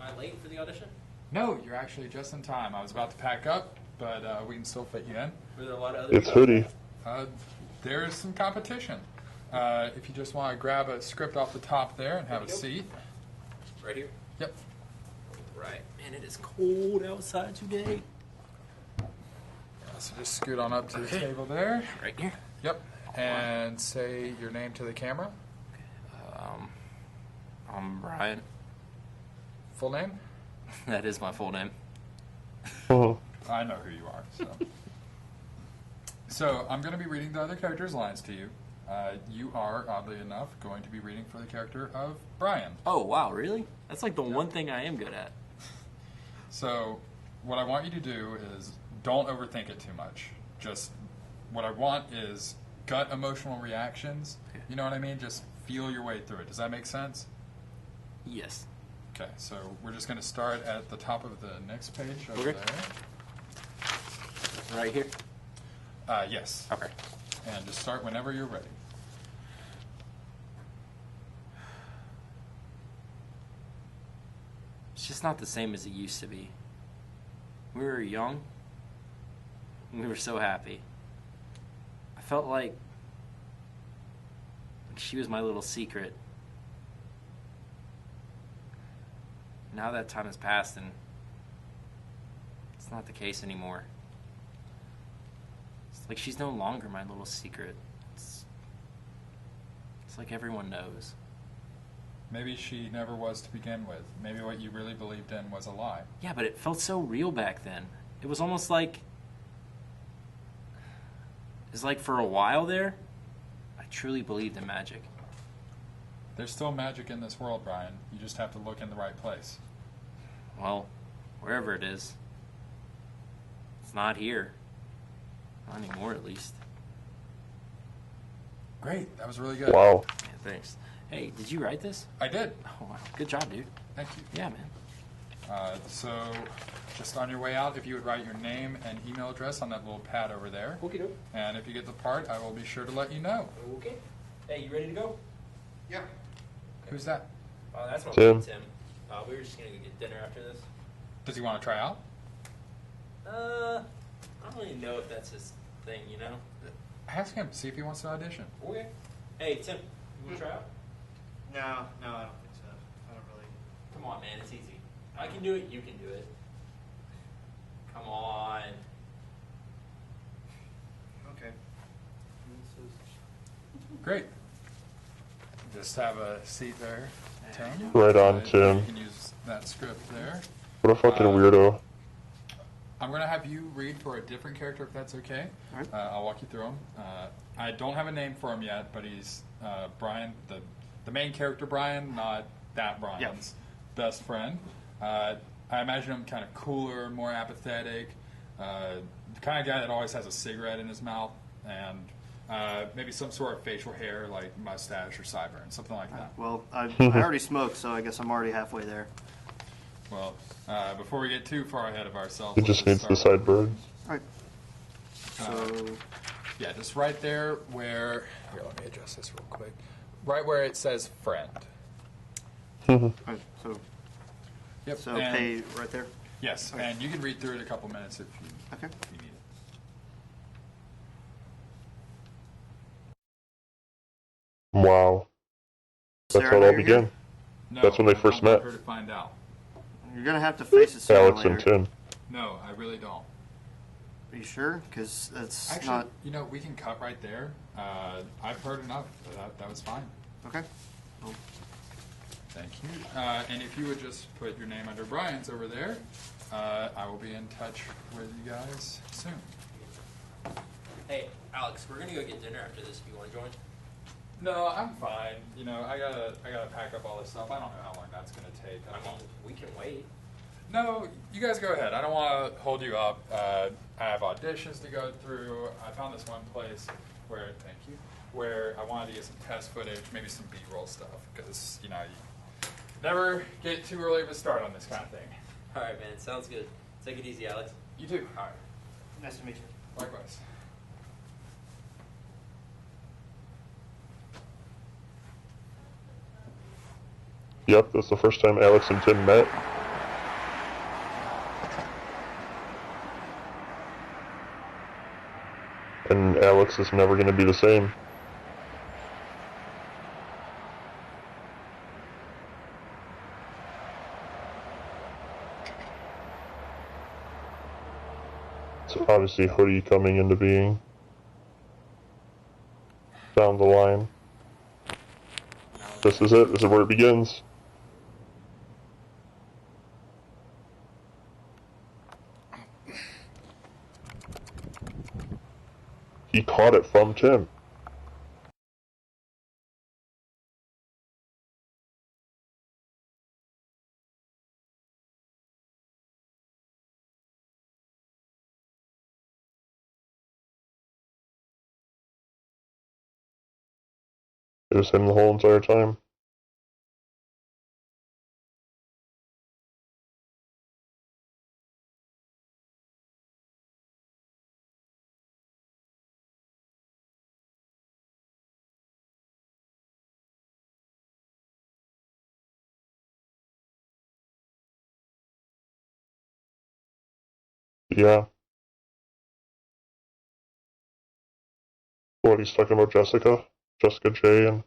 Am I late for the audition?
No, you're actually just in time. I was about to pack up, but we can still fit you in.
Were there a lot of other
It's Hoodie.
There is some competition. If you just want to grab a script off the top there and have a seat.
Right here?
Yep.
Right. Man, it is cold outside today.
So just scoot on up to the table there.
Right here?
Yep. And say your name to the camera.
I'm Brian.
Full name?
That is my full name.
I know who you are. So I'm going to be reading the other characters' lines to you. You are, oddly enough, going to be reading for the character of Brian.
Oh, wow, really? That's like the one thing I am good at.
So what I want you to do is don't overthink it too much. Just what I want is gut emotional reactions. You know what I mean? Just feel your way through it. Does that make sense?
Yes.
Okay, so we're just going to start at the top of the next page over there.
Right here?
Yes.
Okay.
And just start whenever you're ready.
It's just not the same as it used to be. We were young. We were so happy. I felt like she was my little secret. Now that time has passed and it's not the case anymore. It's like she's no longer my little secret. It's like everyone knows.
Maybe she never was to begin with. Maybe what you really believed in was a lie.
Yeah, but it felt so real back then. It was almost like... It's like for a while there, I truly believed in magic.
There's still magic in this world, Brian. You just have to look in the right place.
Well, wherever it is. It's not here. Not anymore, at least.
Great. That was really good.
Wow.
Yeah, thanks. Hey, did you write this?
I did.
Oh, wow. Good job, dude.
Thank you.
Yeah, man.
So, just on your way out, if you would write your name and email address on that little pad over there.
Okay, doke.
And if you get the part, I will be sure to let you know.
Okay. Hey, you ready to go?
Yeah. Who's that?
That's my
Tim.
buddy Tim. We were just gonna go get dinner after this.
Does he want to try out?
I don't really know if that's his thing, you know?
Ask him, see if he wants to audition.
Okay. Hey, Tim, you wanna try out?
No, I don't think so. I don't really.
Come on, man, it's easy. I can do it, you can do it. Come on.
Okay.
Great. Just have a seat there, Tim.
Right on, Tim.
You can use that script there.
What a fucking weirdo.
I'm going to have you read for a different character if that's okay.
All right.
I'll walk you through him. I don't have a name for him yet, but he's Brian, the main character Brian, not that Brian's best friend. I imagine him kind of cooler, more apathetic, the kind of guy that always has a cigarette in his mouth, and maybe some sort of facial hair like mustache or sideburns, something like that.
Well, I already smoked, so I guess I'm already halfway there.
Well, before we get too far ahead of ourselves,
It just
let's
needs the
start with-
sideburns.
All right. So,
yeah, just right there where... Here, let me adjust this real quick. Right where it says friend.
all right, so,
Yep.
so
and-
pay right there.
Yes,
Okay.
and you can read through it a couple minutes if you,
Okay.
if you need it.
Wow. That's
Sarah
how it
and
all
I are
began.
here?
No,
That's when they
I
first
don't want
met.
her to find out.
You're gonna have to face it sooner or
Alex and
later.
Tim.
No, I really don't.
Are you sure? Because that's
Actually,
not
you know, we can cut right there. I've heard enough. That was fine.
okay. Well,
Thank you. And if you would just put your name under Brian's over there, I will be in touch with you guys soon.
Hey, Alex, we're gonna go get dinner after this if you wanna join.
No, I'm fine. You know, I gotta pack up all this stuff. I don't know how long that's gonna take.
I mean, we can wait.
No, you guys go ahead. I don't want to hold you up. I have auditions to go through. I found this one place where, thank you, where I wanted to get some test footage, maybe some B-roll stuff, because, you know, you never get too early of a start on this kind of thing.
All right, man. Sounds good. Take it easy, Alex.
You too.
All right.
nice to meet you.
Likewise.
Yep, that's the first time Alex and Tim met. And Alex is never going to be the same. So obviously Hoodie coming into being down the line. This is it. This is where it begins. He caught it from Tim. It was him the whole entire time. Yeah. What, he's talking about Jessica? Jessica J and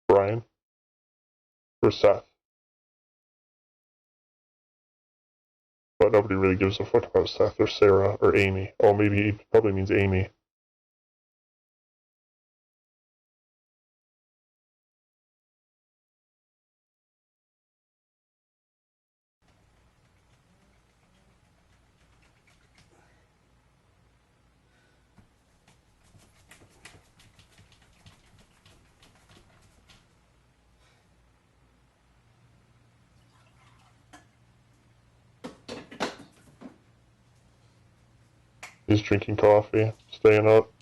Brian? Or Seth? But nobody really gives a fuck about Seth or Sarah or Amy. Oh, maybe he probably means Amy. He's drinking coffee, staying up.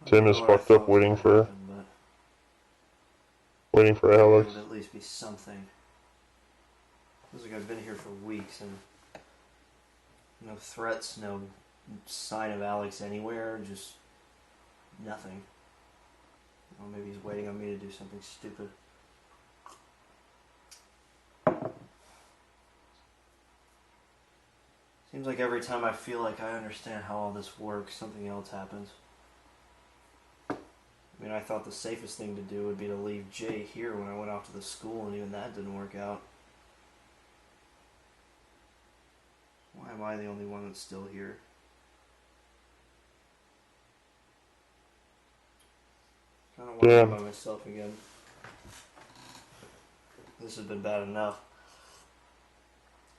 Tim is fucked up waiting for Alex.
It would at least be something. Feels like I've been here for weeks and no threats, no sign of Alex anywhere, just nothing. Well, maybe he's waiting on me to do something stupid. Seems like every time I feel like I understand how all this works, something else happens. I mean, I thought the safest thing to do would be to leave Jay here when I went off to the school, and even that didn't work out. Why am I the only one that's still here? I don't want to be by myself again. This has been bad enough.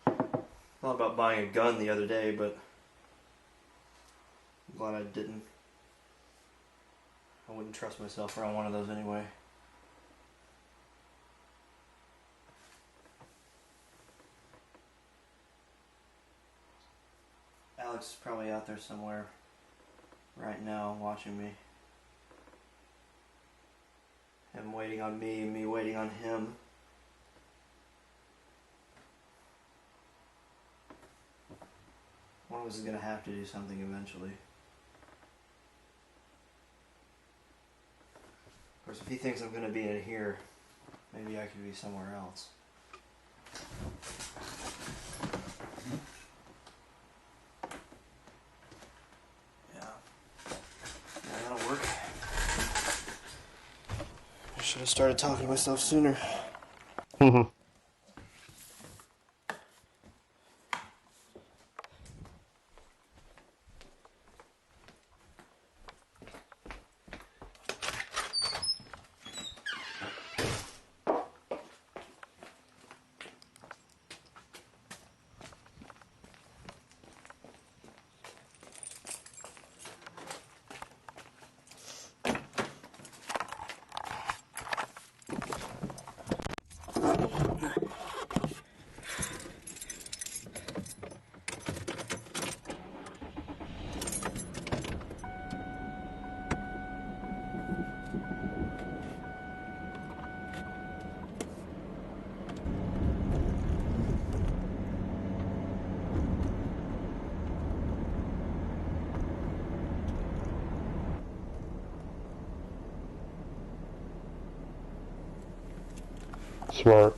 Thought about buying a gun the other day, but I'm glad I didn't. I wouldn't trust myself around one of those anyway. Alex is probably out there somewhere right now watching me. Him waiting on me, me waiting on him. One of us is going to have to do something eventually. Of course, if he thinks I'm going to be in here, maybe I could be somewhere else. Yeah. Should have started talking to myself sooner.
Smart.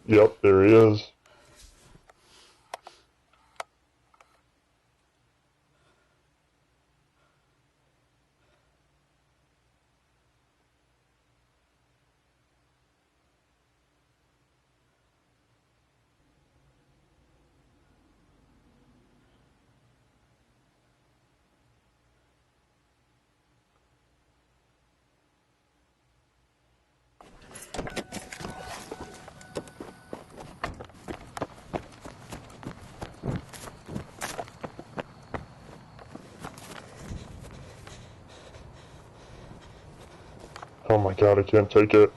Yep, there he is. Oh my god, I can't take it.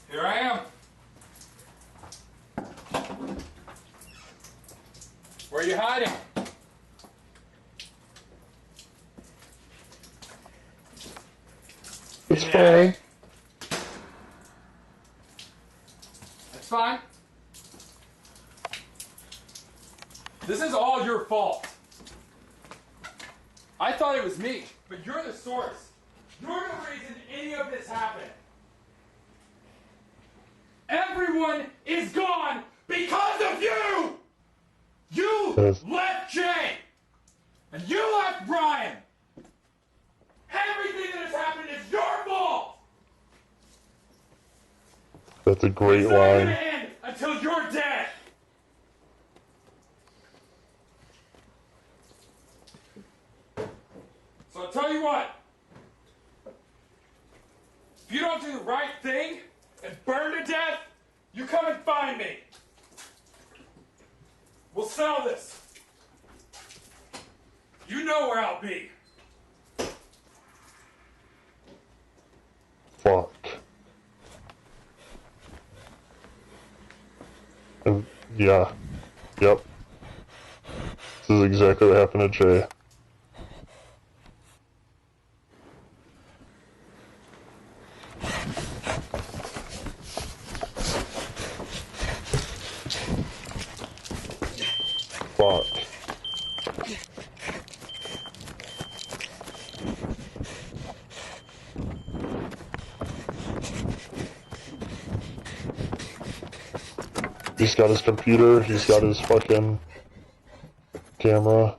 Here I am. Where are you hiding?
It's fine.
That's fine. This is all your fault. I thought it was me, but you're the source. You're the reason any of this happened. Everyone is gone because of you! You left Jay! And you left Brian! Everything that has happened is your fault!
That's a great
It's not
line.
gonna end until you're dead! So I'll tell you what. If you don't do the right thing and burn to death, you come and find me. We'll sell this. You know where I'll be.
Fuck. Yeah. Yep. This is exactly what happened to Jay. Fuck. He's got his computer, he's got his fucking camera.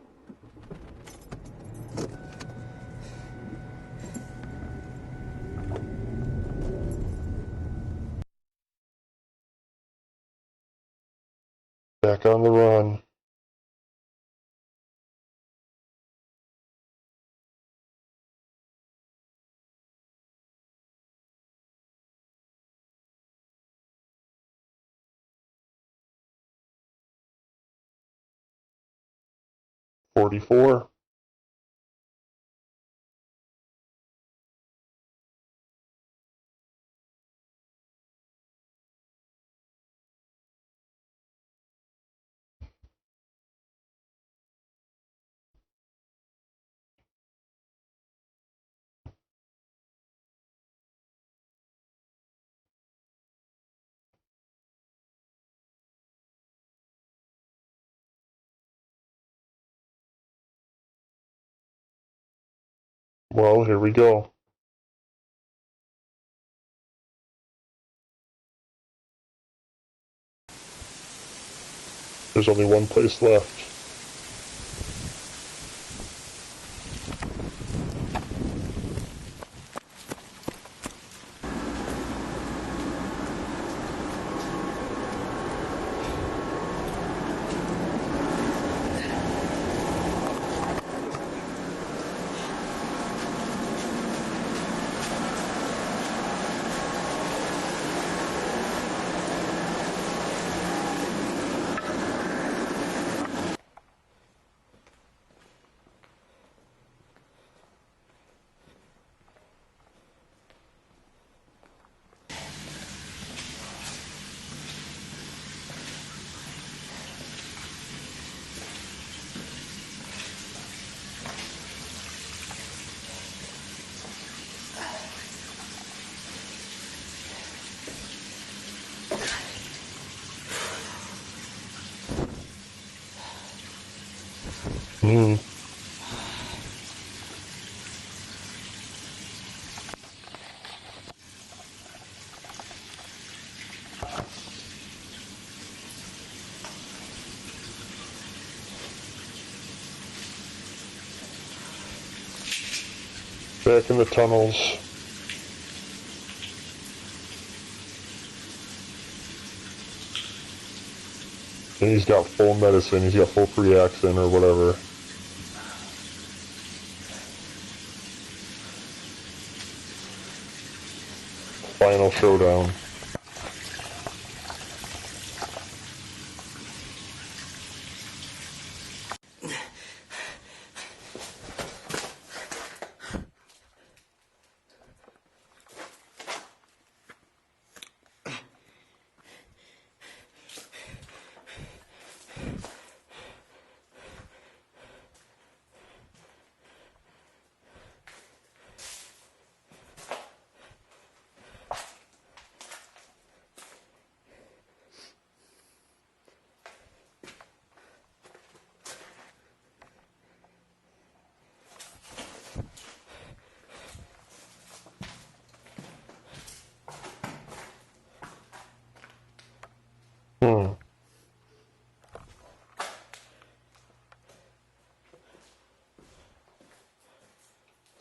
Back on the run. $44. Well, here we go. There's only one place left. Back in the tunnels. And he's got full medicine, he's got full Preaxin or whatever. Final showdown.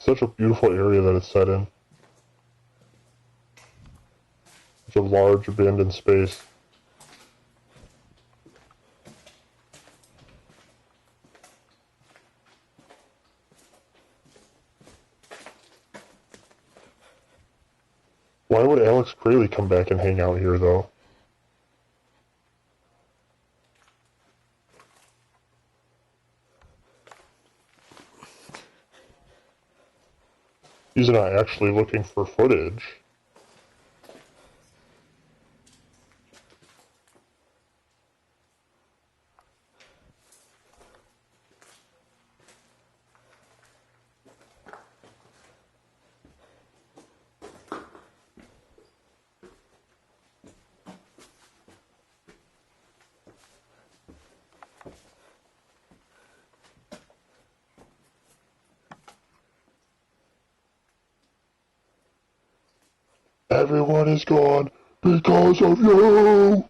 Such a beautiful area that it's set in. It's a large abandoned space. Why would Alex Crayley come back and hang out here, though? He's not actually looking for footage. Everyone is gone because of you!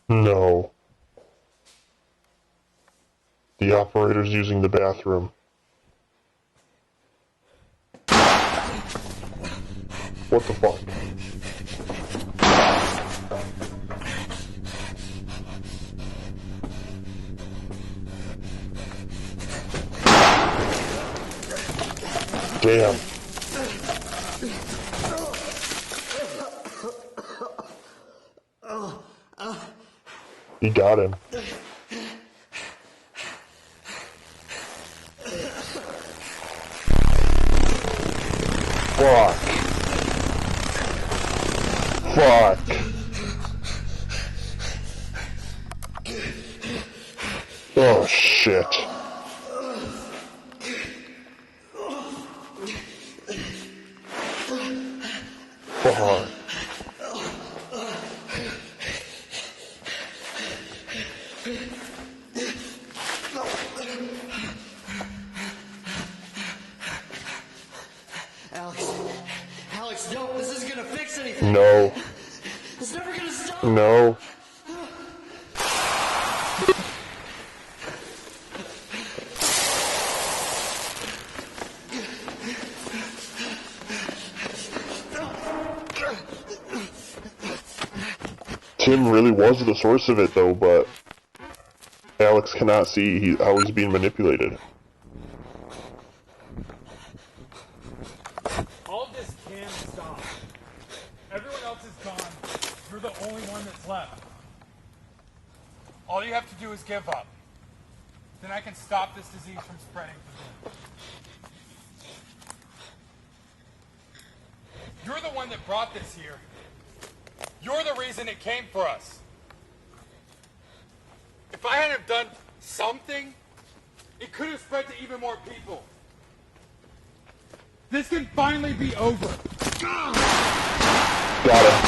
No. The operator's using the bathroom. What the fuck? Damn. He got him. Fuck. Fuck. Oh shit. Fuck.
Alex, no, this isn't gonna fix anything.
No.
It's never gonna stop.
No. Tim really was the source of it, though, but Alex cannot see how he's being manipulated.
All of this can stop. Everyone else is gone. You're the only one that's left. All you have to do is give up. Then I can stop this disease from spreading to them. You're the one that brought this here. You're the reason it came for us. If I hadn't have done something, it could have spread to even more people. This can finally be over.
Got it.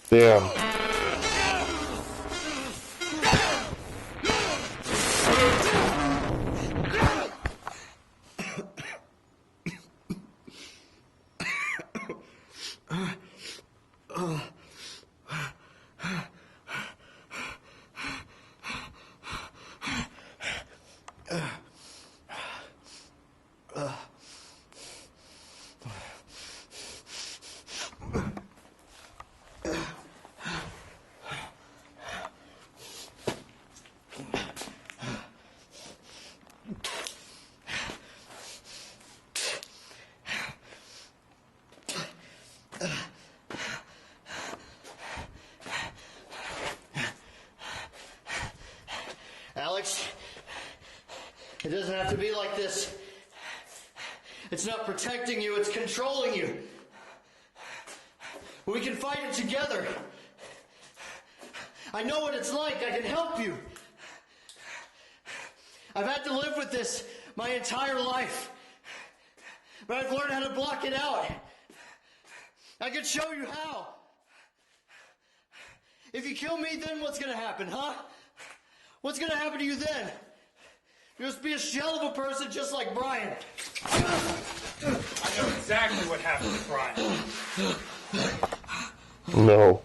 Damn.
Alex, it doesn't have to be like this. It's not protecting you, it's controlling you. We can fight it together. I know what it's like, I can help you. I've had to live with this my entire life. But I've learned how to block it out. I can show you how. If you kill me, then what's gonna happen, huh? What's gonna happen to you then? You'll just be a shell of a person just like Brian.
I know exactly what happened to Brian.
No.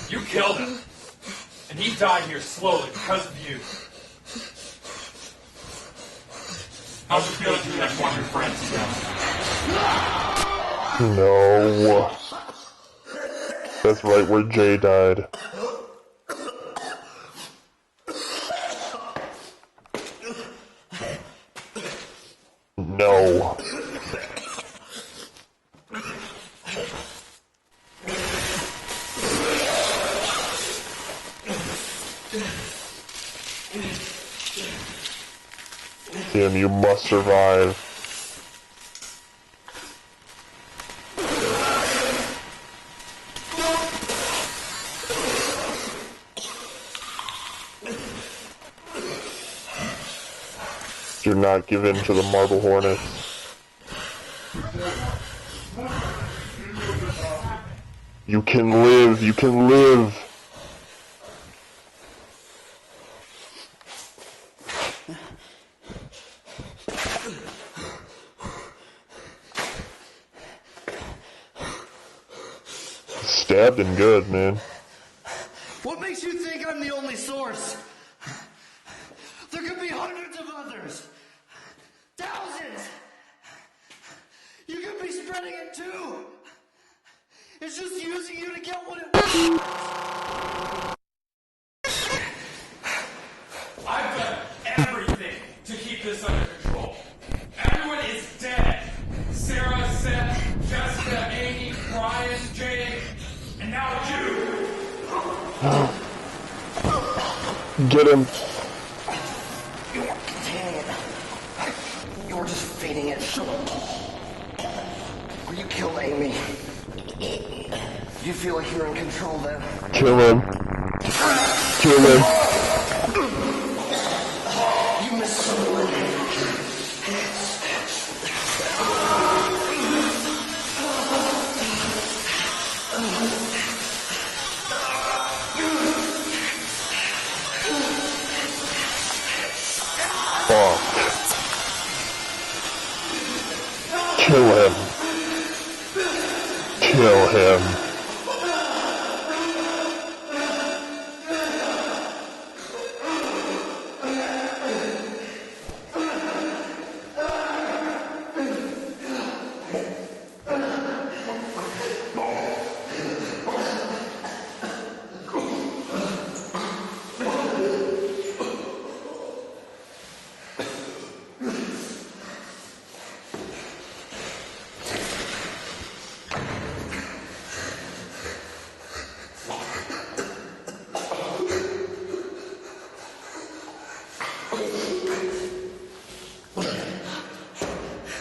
You killed him. And he died here slowly because of you. How'd you feel if you left one of your friends down?
No. That's right where Jay died. No. Tim, you must survive. Do not give in to the Marble Hornets. You can live. You can live. Stabbed and good, man.
What makes you think I'm the only source? There could be hundreds of others. Thousands. You could be spreading it too. It's just using you to get what it wants.
I've done everything to keep this under control. Everyone is dead. Sarah, Seth, Jessica, Amy, Brian, Jay, and now you.
Get him.
You weren't containing it. You were just feeding it. Or you killed Amy. You feel like you're in control then?
Kill him. Kill him.
You missed someone.
Fuck. Kill him. Kill him.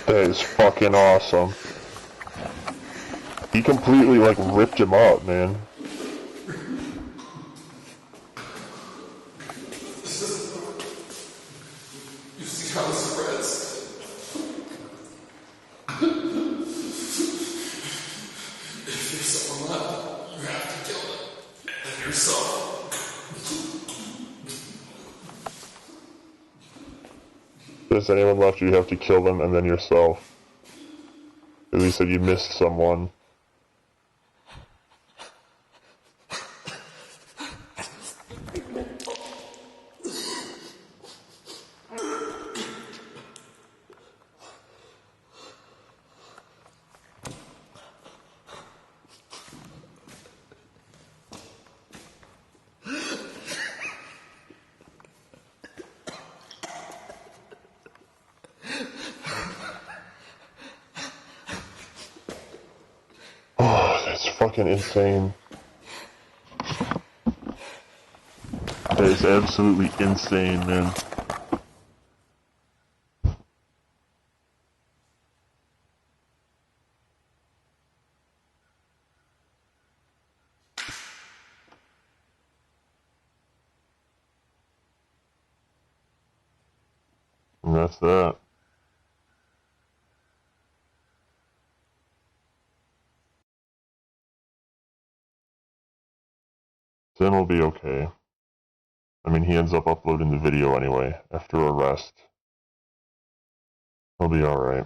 That is fucking awesome. He completely, like, ripped him up, man.
You see how it spreads. If there's someone left, you have to kill them. And yourself.
If there's anyone left, you have to kill them and then yourself. At least if you missed someone. That's fucking insane. That is absolutely insane, man. And that's that. Then we'll be okay. I mean, he ends up uploading the video anyway, after arrest. He'll be alright.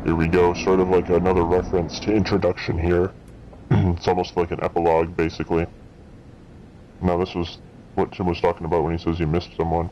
Here we go, sort of like another reference to introduction here. It's almost like an epilogue, basically. Now this was what Tim was talking about when he says you missed someone.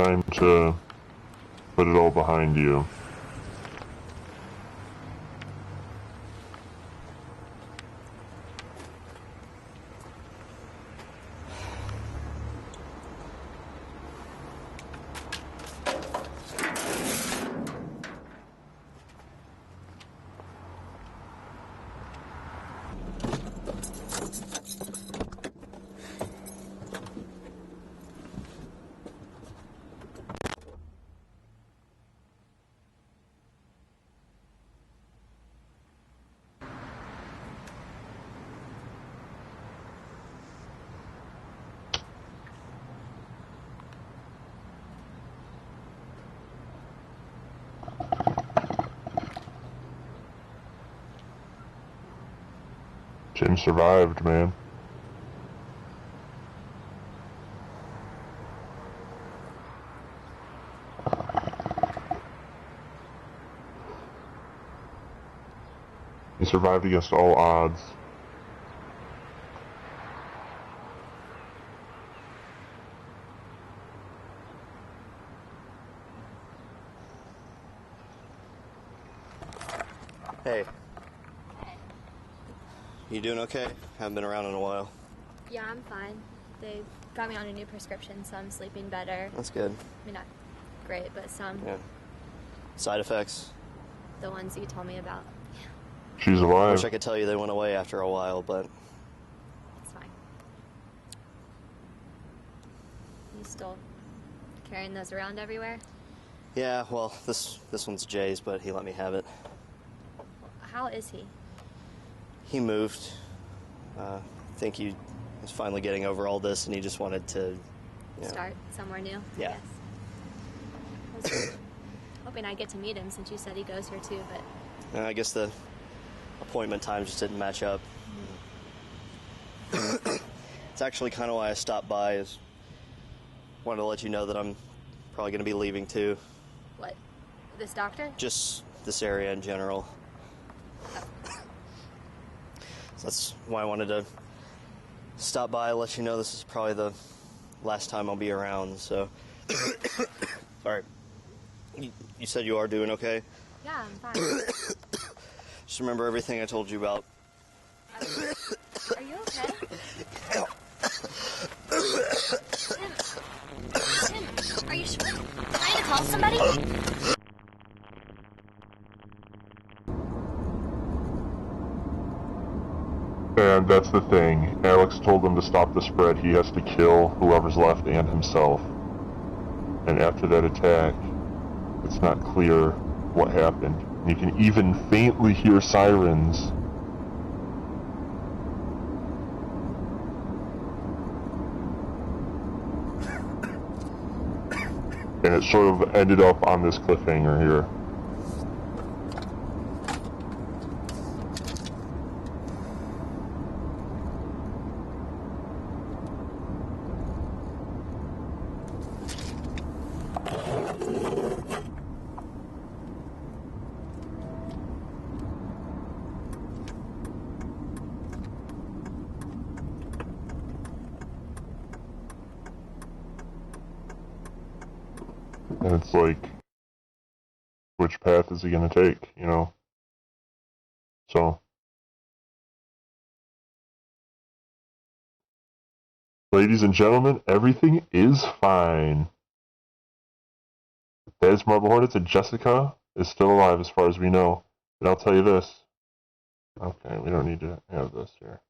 time to put it all behind you. Jim survived, man. He survived against all odds.
Hey. You doing okay? Haven't been around in a while.
Yeah, I'm fine. They got me on a new prescription, so I'm sleeping better.
That's good.
I mean, not great, but some.
Yeah. Side effects?
The ones you told me about.
She's alive.
Wish I could tell you they went away after a while, but...
It's fine. You still carrying those around everywhere?
Yeah, well, this one's Jay's, but he let me have it.
How is he?
He moved. I think he was finally getting over all this, and he just wanted to...
Start somewhere new?
Yeah.
I was hoping I'd get to meet him, since you said he goes here too, but...
I guess the appointment time just didn't match up. It's actually kind of why I stopped by, is wanted to let you know that I'm probably going to be leaving too.
What? This doctor?
Just this area in general. So that's why I wanted to stop by, let you know this is probably the last time I'll be around, so... Sorry. You said you are doing okay?
Yeah, I'm fine.
Just remember everything I told you about.
Are you okay? Tim, are you sure? Can I call somebody?
And that's the thing. Alex told him to stop the spread. He has to kill whoever's left and himself. And after that attack, it's not clear what happened. You can even faintly hear sirens. And it sort of ended up on this cliffhanger here. And it's like, which path is he going to take, you know? So, ladies and gentlemen, everything is fine. There's Marble Hornets, and Jessica is still alive as far as we know. And I'll tell you this. Okay, we don't need to have this here.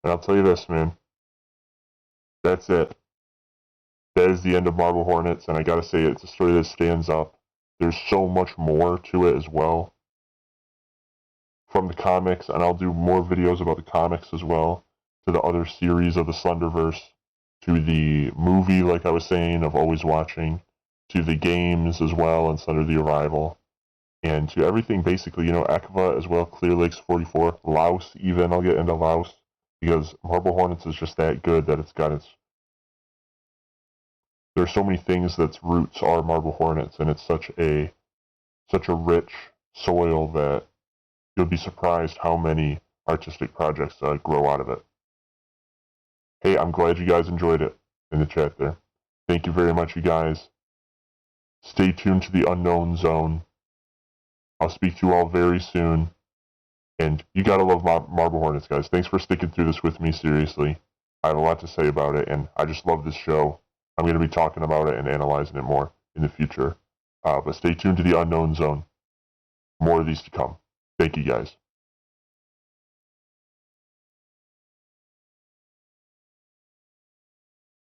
And I'll tell you this, man. That's it. That is the end of Marble Hornets, and I gotta say, it's a story that stands up. There's so much more to it as well from the comics, and I'll do more videos about the comics as well, to the other series of the Slenderverse, to the movie, like I was saying, of Always Watching, to the games as well, and Slender the Arrival, and to everything basically, you know, Akava as well, Clear Lakes 44, Laos even, I'll get into Laos, because Marble Hornets is just that good that it's got its... There's so many things that's roots are Marble Hornets, and it's such a rich soil that you'll be surprised how many artistic projects grow out of it. Hey, I'm glad you guys enjoyed it in the chat there. Thank you very much, you guys. Stay tuned to the Unknown Zone. I'll speak to you all very soon. And you gotta love Marble Hornets, guys. Thanks for sticking through this with me, seriously. I have a lot to say about it, and I just love this show. I'm going to be talking about it and analyzing it more in the future. But stay tuned to the Unknown Zone. More of these to come. Thank you, guys.